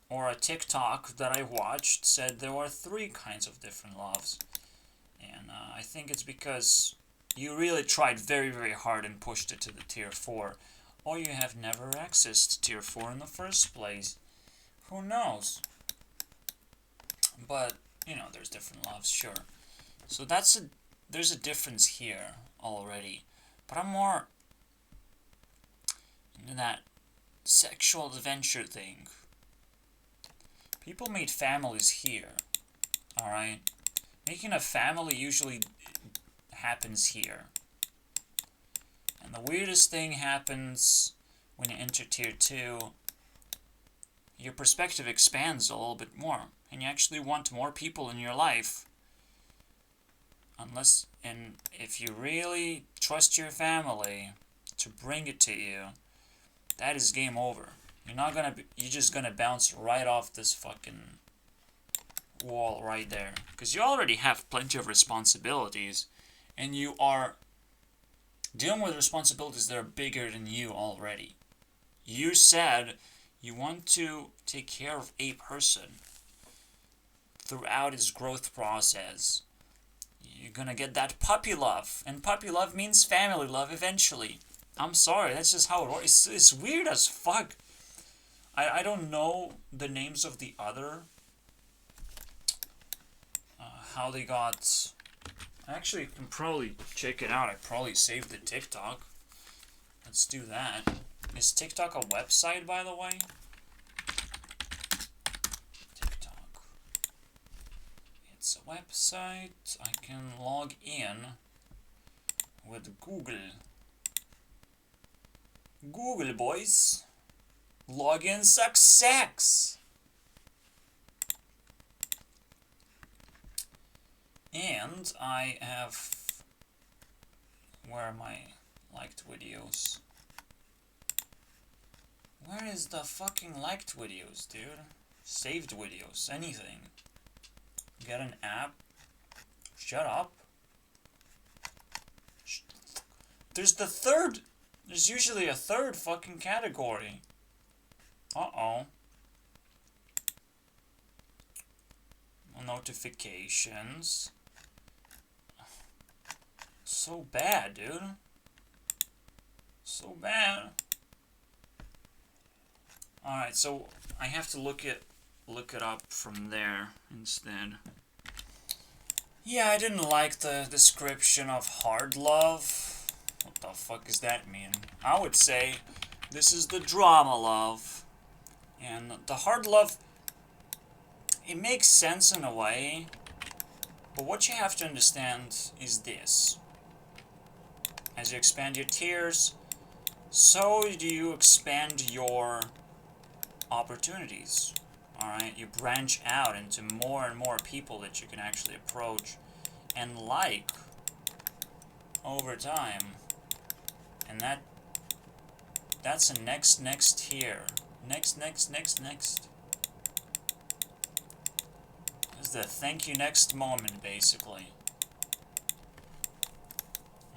or a TikTok that I watched, said there were 3 kinds of different loves. And I think it's because you really tried very, very hard and pushed it to the tier 4. Or you have never accessed tier 4 in the first place. Who knows? But, there's different loves, sure. So there's a difference here already. But I'm more into that sexual adventure thing. People made families here, alright? Making a family usually happens here. And the weirdest thing happens when you enter tier 2. Your perspective expands a little bit more. And you actually want more people in your life. And if you really trust your family to bring it to you, that is game over. You're just gonna bounce right off this fucking wall right there. Because you already have plenty of responsibilities, and you are dealing with responsibilities that are bigger than you already. You said you want to take care of a person throughout its growth process. You're gonna get that puppy love, and puppy love means family love eventually. I'm sorry, that's just how it works. It's weird as fuck. I don't know the names of the other, how they got. I actually can probably check it out. I probably saved the TikTok. Let's do that. Is TikTok a website, by the way? TikTok. It's a website. I can log in with Google. Google, boys. Login success. And I have, where are my liked videos? Where is the fucking liked videos, dude? Saved videos, anything. Get an app. Shut up. There's usually a third fucking category. Uh-oh. Notifications. So bad, dude. So bad. Alright, so I have to look it up from there instead. Yeah, I didn't like the description of hard love. What the fuck does that mean? I would say this is the drama love. And the hard love, it makes sense in a way, but what you have to understand is this. As you expand your tiers, so do you expand your opportunities. Alright? You branch out into more and more people that you can actually approach and like over time. And that's a next tier. Next. It's the thank you next moment, basically.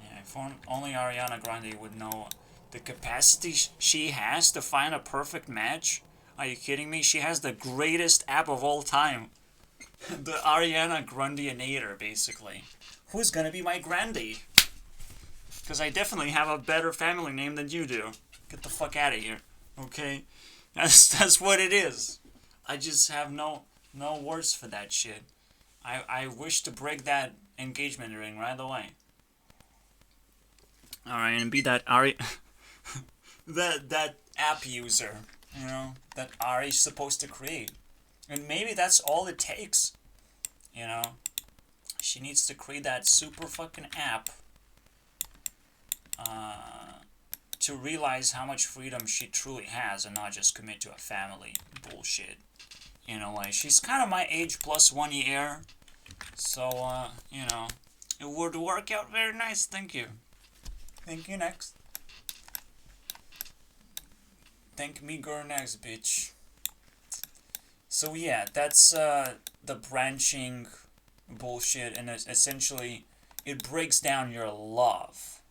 Yeah, if only Ariana Grande would know the capacity she has to find a perfect match. Are you kidding me? She has the greatest app of all time. The Ariana Grandeinator, basically. Who's gonna be my Grande? Because I definitely have a better family name than you do. Get the fuck out of here. Okay? That's what it is. I just have no words for that shit. I wish to break that engagement ring right away. Alright, and be that Ari... that app user, you know, that Ari's supposed to create. And maybe that's all it takes, you know. She needs to create that super fucking app to realize how much freedom she truly has and not just commit to a family bullshit. In a way, she's kind of my age plus 1 year, so, you know, it would work out very nice. Thank you. Thank you, next. Thank me, girl, next, bitch. So, yeah, that's, the branching bullshit, and essentially, it breaks down your love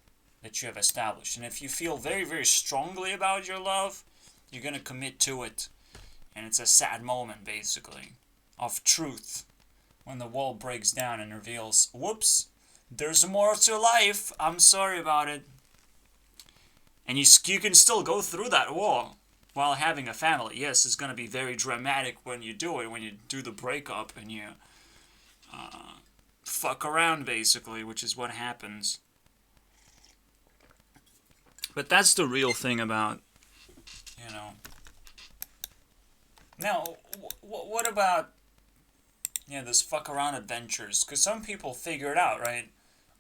that you have established. And if you feel very, very strongly about your love, you're gonna commit to it. And it's a sad moment, basically, of truth, when the wall breaks down and reveals, whoops, there's more to life, I'm sorry about it. And you can still go through that wall while having a family. Yes, it's going to be very dramatic when you do it, when you do the breakup and you fuck around, basically, which is what happens. But that's the real thing about, you know. Now, what about, you know, this fuck around adventures? Because some people figure it out, right?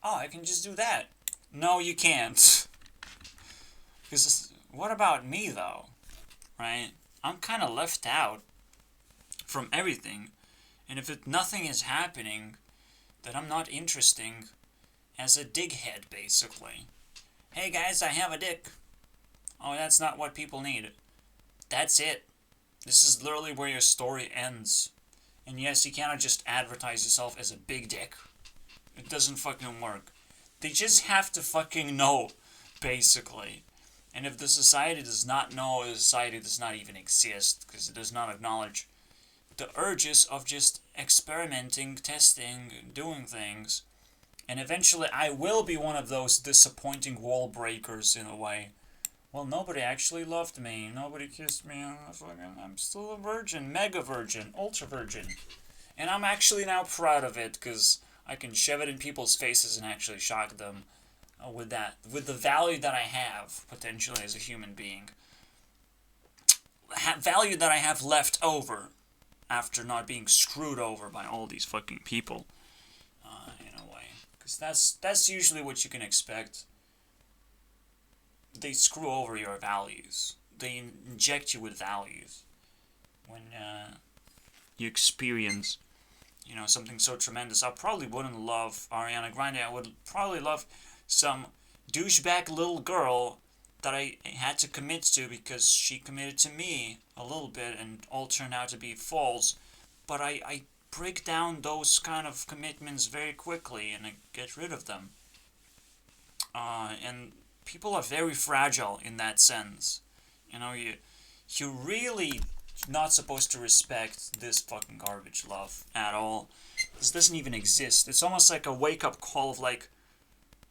Oh, I can just do that. No, you can't. Because what about me, though? Right? I'm kind of left out from everything. And if nothing is happening, then I'm not interesting as a dighead, basically. Hey, guys, I have a dick. Oh, that's not what people need. That's it. This is literally where your story ends. And yes, you cannot just advertise yourself as a big dick. It doesn't fucking work. They just have to fucking know, basically. And if the society does not know, the society does not even exist, because it does not acknowledge the urges of just experimenting, testing, doing things. And eventually I will be one of those disappointing wall breakers in a way. Well, nobody actually loved me. Nobody kissed me. I'm still a virgin. Mega virgin. Ultra virgin. And I'm actually now proud of it, because I can shove it in people's faces and actually shock them with the value that I have, potentially, as a human being. Value that I have left over after not being screwed over by all these fucking people, in a way. Because that's usually what you can expect. They screw over your values. They inject you with values when you experience, you know, something so tremendous. I probably wouldn't love Ariana Grande. I would probably love some douchebag little girl that I had to commit to because she committed to me a little bit and all turned out to be false. But I break down those kind of commitments very quickly and I get rid of them. And people are very fragile in that sense. You know, you really not supposed to respect this fucking garbage love at all. This doesn't even exist. It's almost like a wake-up call of like,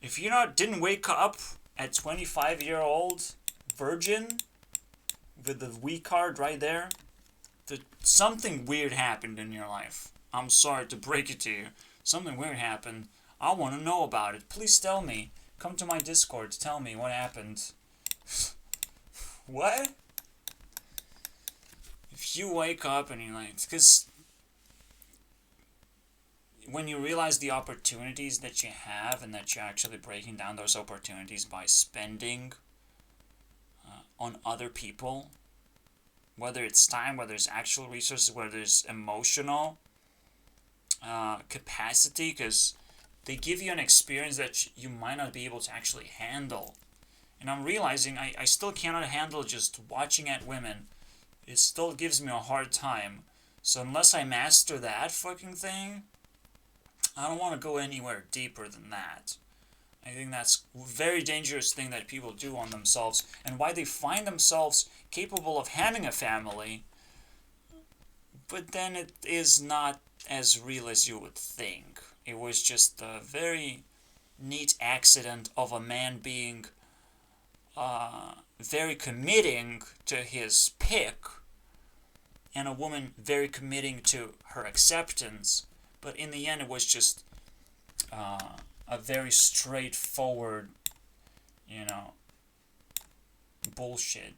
if you didn't wake up at 25-year-old virgin with the we card right there, something weird happened in your life. I'm sorry to break it to you. Something weird happened. I want to know about it. Please tell me. Come to my Discord. Tell me what happened. What? If you wake up and you're like, because when you realize the opportunities that you have and that you're actually breaking down those opportunities by spending on other people whether it's time, whether it's actual resources, whether it's emotional capacity, because they give you an experience that you might not be able to actually handle. And I'm realizing I still cannot handle just watching at women. It still gives me a hard time. So unless I master that fucking thing, I don't want to go anywhere deeper than that. I think that's a very dangerous thing that people do on themselves, and why they find themselves capable of having a family, but then it is not as real as you would think. It was just a very neat accident of a man being very committing to his pick, and a woman very committing to her acceptance, but in the end it was just a very straightforward, bullshit.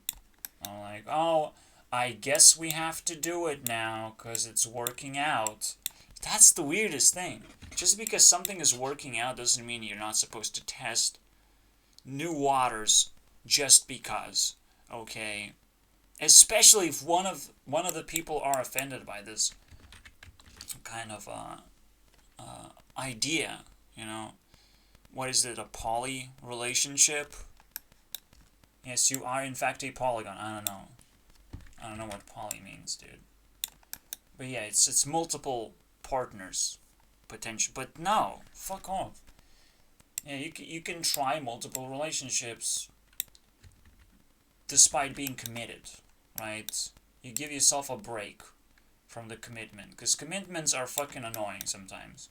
I'm like, oh, I guess we have to do it now because it's working out. That's the weirdest thing. Just because something is working out doesn't mean you're not supposed to test new waters just because, okay? Especially if one of the people are offended by this kind of idea, What is it, a poly relationship? Yes, you are in fact a polygon. I don't know what poly means, dude. But yeah, it's multiple partners, potential. But no, fuck off. Yeah, you can try multiple relationships despite being committed, right? You give yourself a break from the commitment, because commitments are fucking annoying sometimes.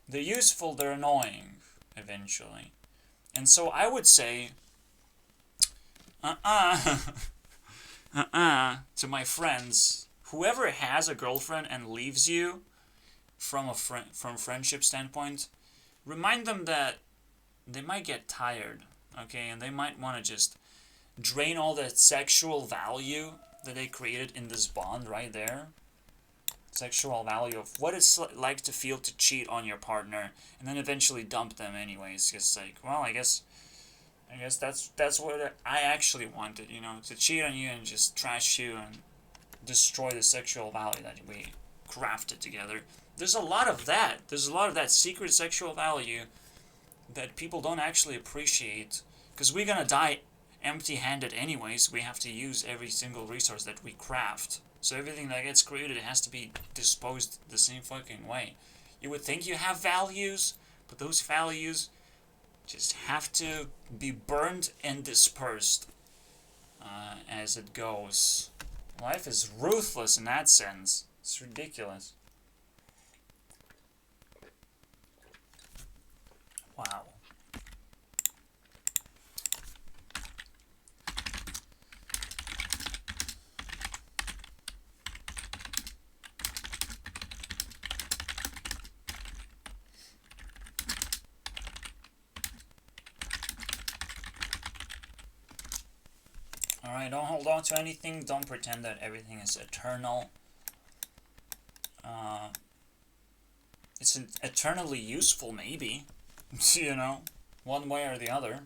They're useful, they're annoying eventually. And so I would say to my friends, whoever has a girlfriend and leaves you from friendship standpoint, remind them that they might get tired, okay, and they might want to just drain all that sexual value that they created in this bond right there. Sexual value of what it's like to feel to cheat on your partner, and then eventually dump them anyways. Just like, well, I guess that's what I actually wanted, to cheat on you and just trash you and destroy the sexual value that we crafted together. There's a lot of that. There's a lot of that secret sexual value that people don't actually appreciate, because we're gonna die empty-handed anyways. We have to use every single resource that we craft. So everything that gets created has to be disposed the same fucking way. You would think you have values, but those values just have to be burned and dispersed as it goes. Life is ruthless in that sense. It's ridiculous. Wow. Alright, don't hold on to anything. Don't pretend that everything is eternal. It's eternally useful, maybe. One way or the other.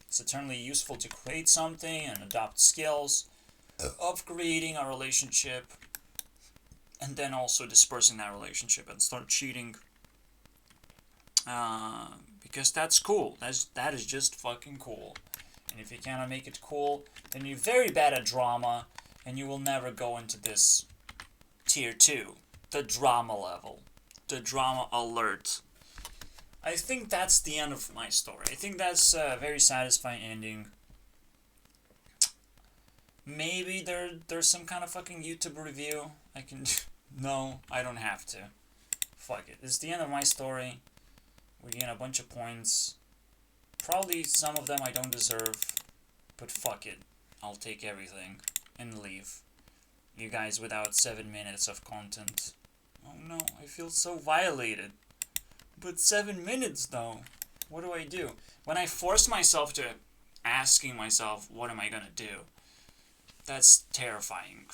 It's eternally useful to create something and adopt skills of creating a relationship, and then also dispersing that relationship and start cheating. Because that's cool. That is just fucking cool. And if you cannot make it cool, then you're very bad at drama, and you will never go into this tier 2, the drama level, the drama alert. I think that's the end of my story. I think that's a very satisfying ending. Maybe there's some kind of fucking YouTube review I can do. No, I don't have to. Fuck it. It's the end of my story. We gain a bunch of points. Probably some of them I don't deserve, but fuck it. I'll take everything and leave. You guys without 7 minutes of content. Oh no, I feel so violated. But 7 minutes though. What do I do? When I force myself to asking myself, what am I gonna do? That's terrifying.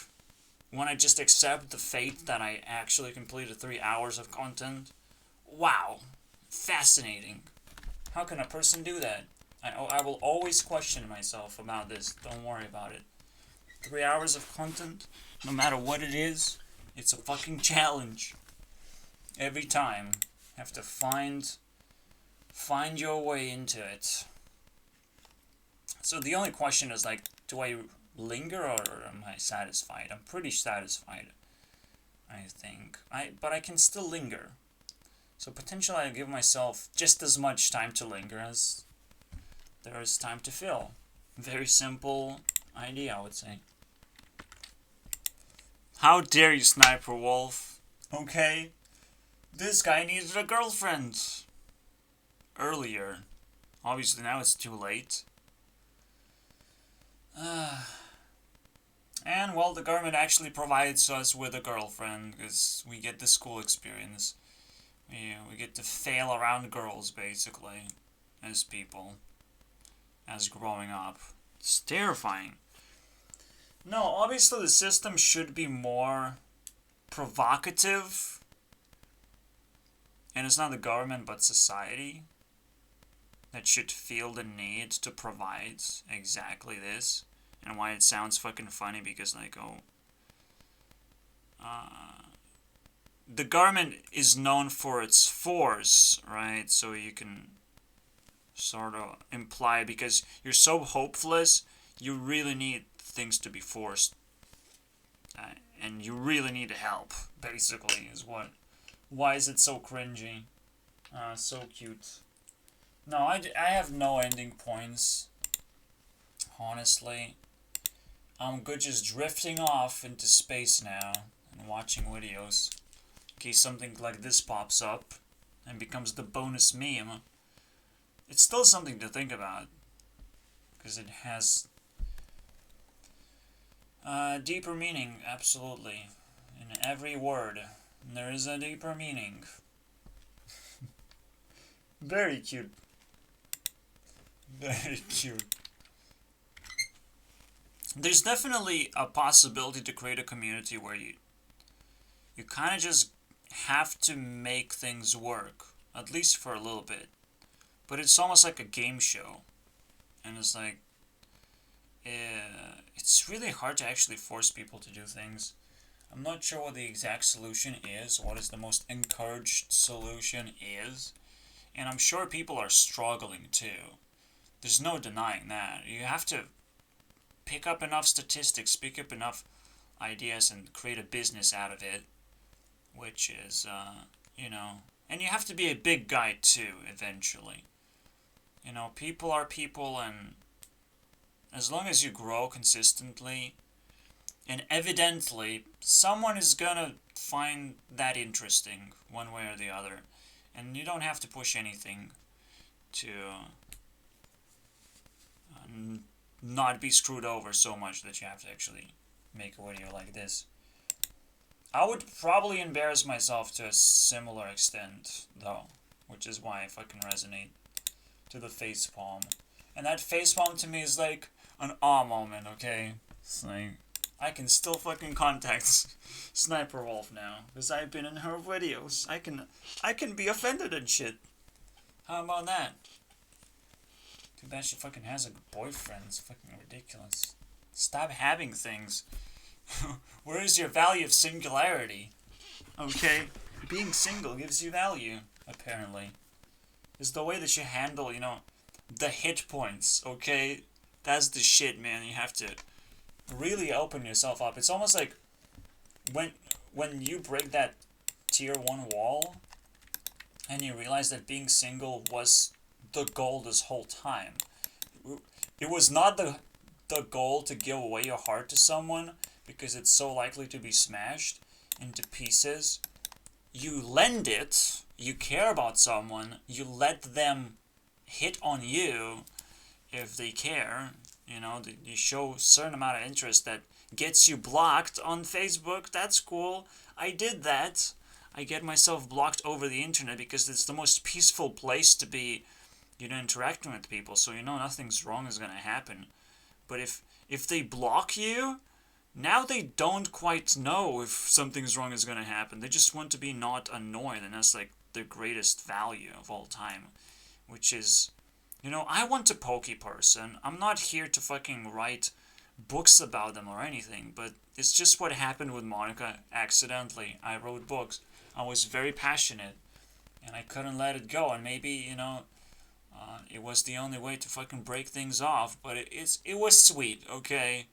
When I just accept the fate that I actually completed 3 hours of content. Wow. Fascinating. How can a person do that? I will always question myself about this. Don't worry about it. 3 hours of content, no matter what it is, it's a fucking challenge. Every time, have to find your way into it. So the only question is like, do I linger or am I satisfied? I'm pretty satisfied, I think. But I can still linger. So potentially I give myself just as much time to linger as there is time to fill. Very simple idea, I would say. How dare you, Sniper Wolf? Okay? This guy needed a girlfriend. Earlier. Obviously now it's too late. And well, the government actually provides us with a girlfriend because we get the school experience. We get to fail around girls, basically, as people, as growing up. It's terrifying. No, obviously the system should be more provocative. And it's not the government, but society that should feel the need to provide exactly this. And why it sounds fucking funny, because like, the government is known for its force, right? So you can sort of imply, because you're so hopeless, you really need things to be forced. And you really need help, basically, is what. Why is it so cringy? So cute. No, I have no ending points. Honestly. I'm good just drifting off into space now and watching videos. In case something like this pops up and becomes the bonus meme. It's still something to think about. Because it has deeper meaning, absolutely. In every word, there is a deeper meaning. Very cute. Very cute. There's definitely a possibility to create a community where you kind of just have to make things work, at least for a little bit. But it's almost like a game show. And it's like, it's really hard to actually force people to do things. I'm not sure what the exact solution is, what is the most encouraged solution is. And I'm sure people are struggling too. There's no denying that. You have to pick up enough statistics, pick up enough ideas, and create a business out of it. Which is, and you have to be a big guy too, eventually. People are people, and as long as you grow consistently, and evidently, someone is gonna find that interesting, one way or the other. And you don't have to push anything to not be screwed over so much that you have to actually make a video like this. I would probably embarrass myself to a similar extent, though, which is why I fucking resonate to the facepalm. And that facepalm to me is like an awe moment, okay? It's like, I can still fucking contact Sniper Wolf now, because I've been in her videos. I can be offended and shit. How about that? Too bad she fucking has a boyfriend. It's fucking ridiculous. Stop having things. Where is your value of singularity? Okay? Being single gives you value, apparently. It's the way that you handle, the hit points, okay? That's the shit, man. You have to really open yourself up. It's almost like when you break that tier 1 wall and you realize that being single was the goal this whole time. It was not the goal to give away your heart to someone because it's so likely to be smashed into pieces. You lend it, you care about someone, you let them hit on you if they care. You show a certain amount of interest that gets you blocked on Facebook. That's cool. I did that. I get myself blocked over the internet because it's the most peaceful place to be, interacting with people. So nothing's wrong is going to happen. But if they block you, now they don't quite know if something's wrong is going to happen. They just want to be not annoyed, and that's like their greatest value of all time, which is, I want a pokey person. I'm not here to fucking write books about them or anything, but it's just what happened with Monica accidentally. I wrote books. I was very passionate, and I couldn't let it go, and maybe, it was the only way to fucking break things off, but it was sweet, okay?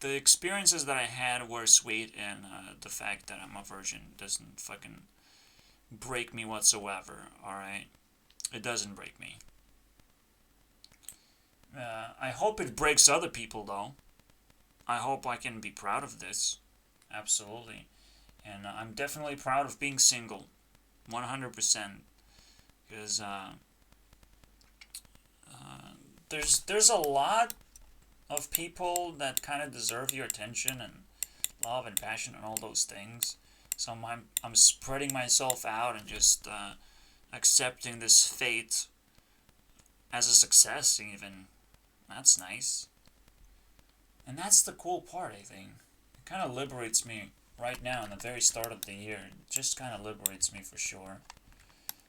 The experiences that I had were sweet, and the fact that I'm a virgin doesn't fucking break me whatsoever, alright? It doesn't break me. I hope it breaks other people, though. I hope I can be proud of this. Absolutely. And I'm definitely proud of being single. 100%. Because there's a lot of people that kind of deserve your attention and love and passion and all those things. So I'm spreading myself out and just accepting this fate as a success even. That's nice. And that's the cool part, I think. It kind of liberates me right now in the very start of the year. It just kind of liberates me for sure.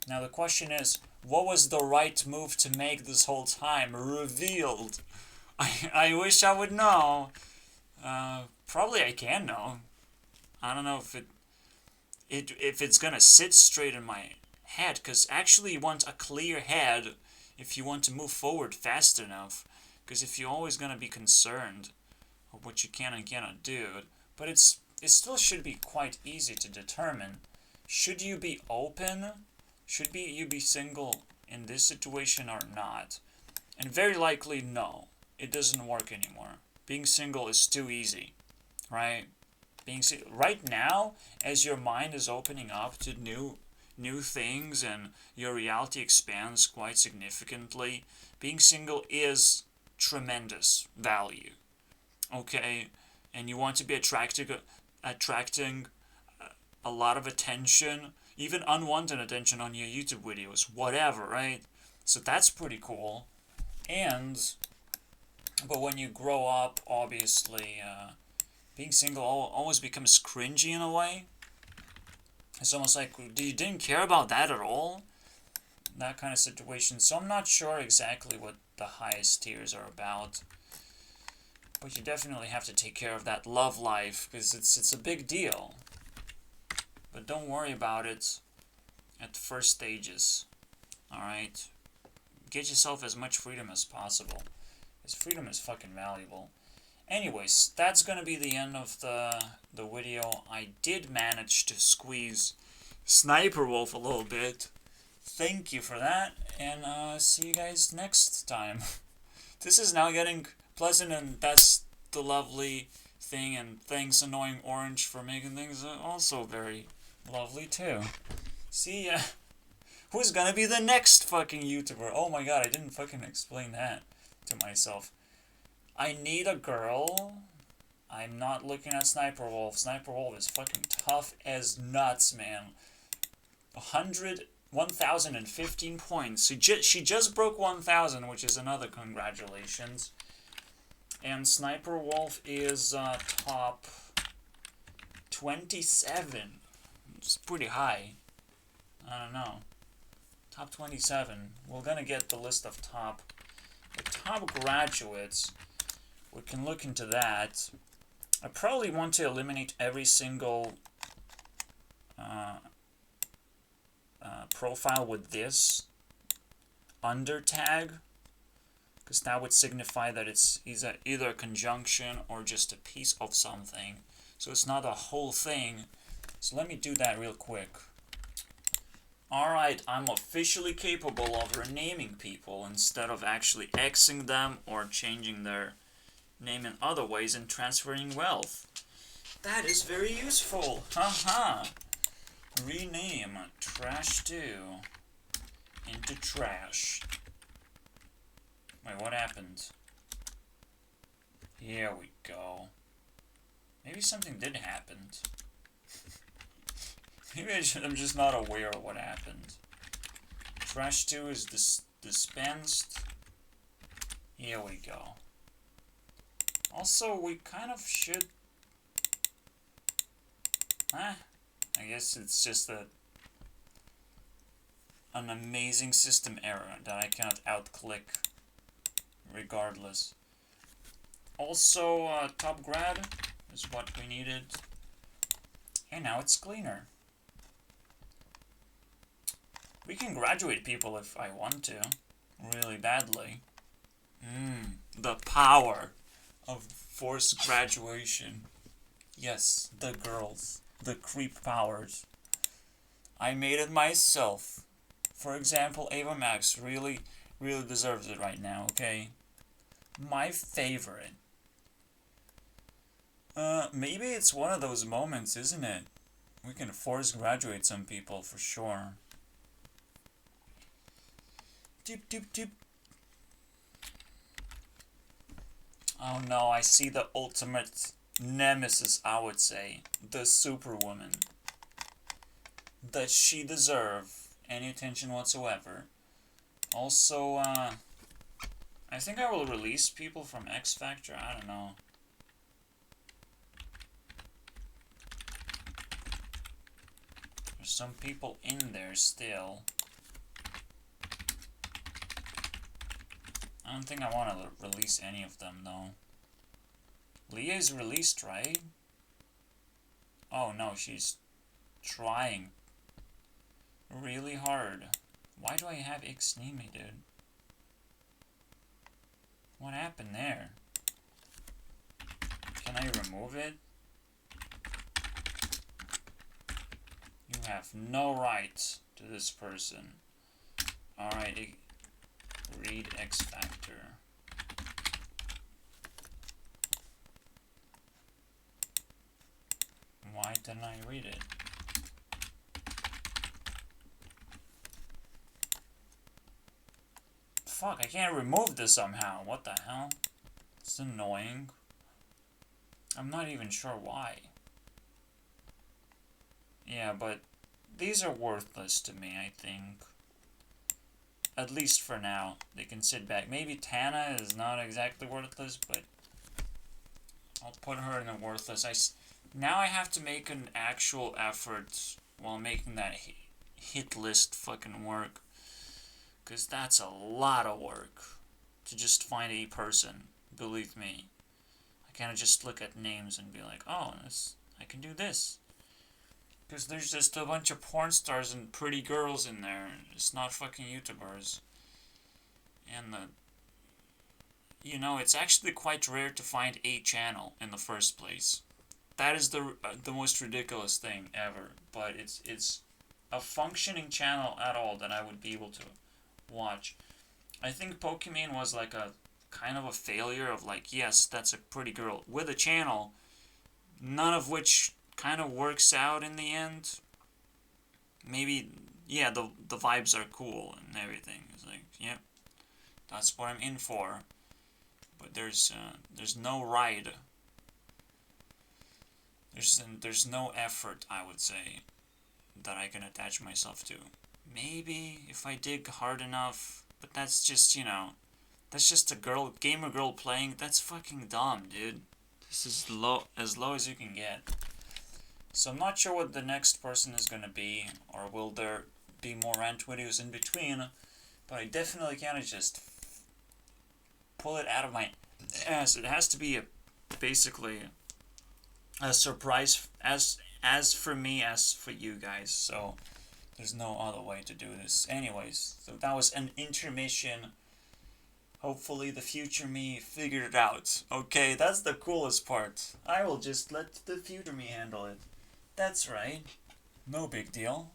Now the question is, what was the right move to make this whole time? Revealed. I wish I would know. Probably I can know. I don't know if it's gonna sit straight in my head, because actually you want a clear head if you want to move forward fast enough. Because if you're always gonna be concerned of what you can and cannot do, but it still should be quite easy to determine. Should you be open? Should you be single in this situation or not? And very likely no. It doesn't work anymore. Being single is too easy, right? Right now, as your mind is opening up to new things and your reality expands quite significantly, being single is tremendous value. Okay, and you want to be attracting a lot of attention, even unwanted attention on your YouTube videos, whatever, right? So that's pretty cool. But when you grow up, obviously, being single always becomes cringy in a way. It's almost like you didn't care about that at all. That kind of situation. So I'm not sure exactly what the highest tiers are about. But you definitely have to take care of that love life, because it's a big deal. But don't worry about it at the first stages. Alright? Get yourself as much freedom as possible. Because freedom is fucking valuable. Anyways, that's gonna be the end of the video. I did manage to squeeze Sniper Wolf a little bit. Thank you for that, and see you guys next time. This is now getting pleasant, and that's the lovely thing, and thanks Annoying Orange for making things also very lovely too. See ya. Who's gonna be the next fucking YouTuber? Oh my god, I didn't fucking explain that to myself. I need a girl. I'm not looking at Sniper Wolf. Sniper Wolf is fucking tough as nuts, man. 1,015 points. She just broke 1,000, which is another congratulations. And Sniper Wolf is top 27. It's pretty high. I don't know. Top 27. We're gonna get the list of top graduates. We can look into that. I probably want to eliminate every single profile with this under tag, because that would signify that it's either a conjunction or just a piece of something. So it's not a whole thing. So let me do that real quick. Alright, I'm officially capable of renaming people instead of actually Xing them or changing their name in other ways and transferring wealth. That is very useful. Haha. Rename Trash 2 into Trash. Wait, what happened? Here we go. Maybe something did happen. Maybe I'm just not aware of what happened. Trash 2 is dispensed. Here we go. Also, we kind of should... I guess it's just an amazing system error that I cannot outclick regardless. Also, top grad is what we needed. And now it's cleaner. We can graduate people if I want to. Really badly. The power of forced graduation. Yes, the girls. The creep powers. I made it myself. For example, Ava Max really deserves it right now, okay? My favorite. Maybe it's one of those moments, isn't it? We can force graduate some people for sure. Doop doop doop. Oh no, I see the ultimate nemesis, I would say. The Superwoman. Does she deserve any attention whatsoever? Also, I think I will release people from X Factor. I don't know. There's some people in there still. I don't think I want to release any of them, though. Leah is released, right? Oh, no, she's trying really hard. Why do I have Ixnimi, dude? What happened there? Can I remove it? You have no right to this person. Alright, read X Factor. Why didn't I read it? Fuck, I can't remove this somehow. What the hell? It's annoying. I'm not even sure why. Yeah, but these are worthless to me, I think. At least for now. They can sit back. Maybe Tana is not exactly worthless, but I'll put her in a worthless. Now I have to make an actual effort while making that hit list fucking work. Because that's a lot of work to just find a person. Believe me. I can't just look at names and be like, oh, I can do this. Because there's just a bunch of porn stars and pretty girls in there. It's not fucking YouTubers. And it's actually quite rare to find a channel in the first place. That is the most ridiculous thing ever. But it's a functioning channel at all that I would be able to watch. I think Pokimane was like a kind of a failure of like, yes, that's a pretty girl with a channel, none of which kind of works out in the end. Maybe, yeah, the vibes are cool and everything. It's like, yep, that's what I'm in for. But there's no ride. There's no effort, I would say, that I can attach myself to. Maybe if I dig hard enough, but that's just, that's just a gamer girl playing. That's fucking dumb, dude. This is as low as you can get. So I'm not sure what the next person is gonna be, or will there be more rant videos in between, but I definitely can't just pull it out of my ass. It has to be basically a surprise as for me as for you guys. So there's no other way to do this. Anyways, so that was an intermission. Hopefully the future me figured it out. Okay, that's the coolest part. I will just let the future me handle it. That's right. No big deal.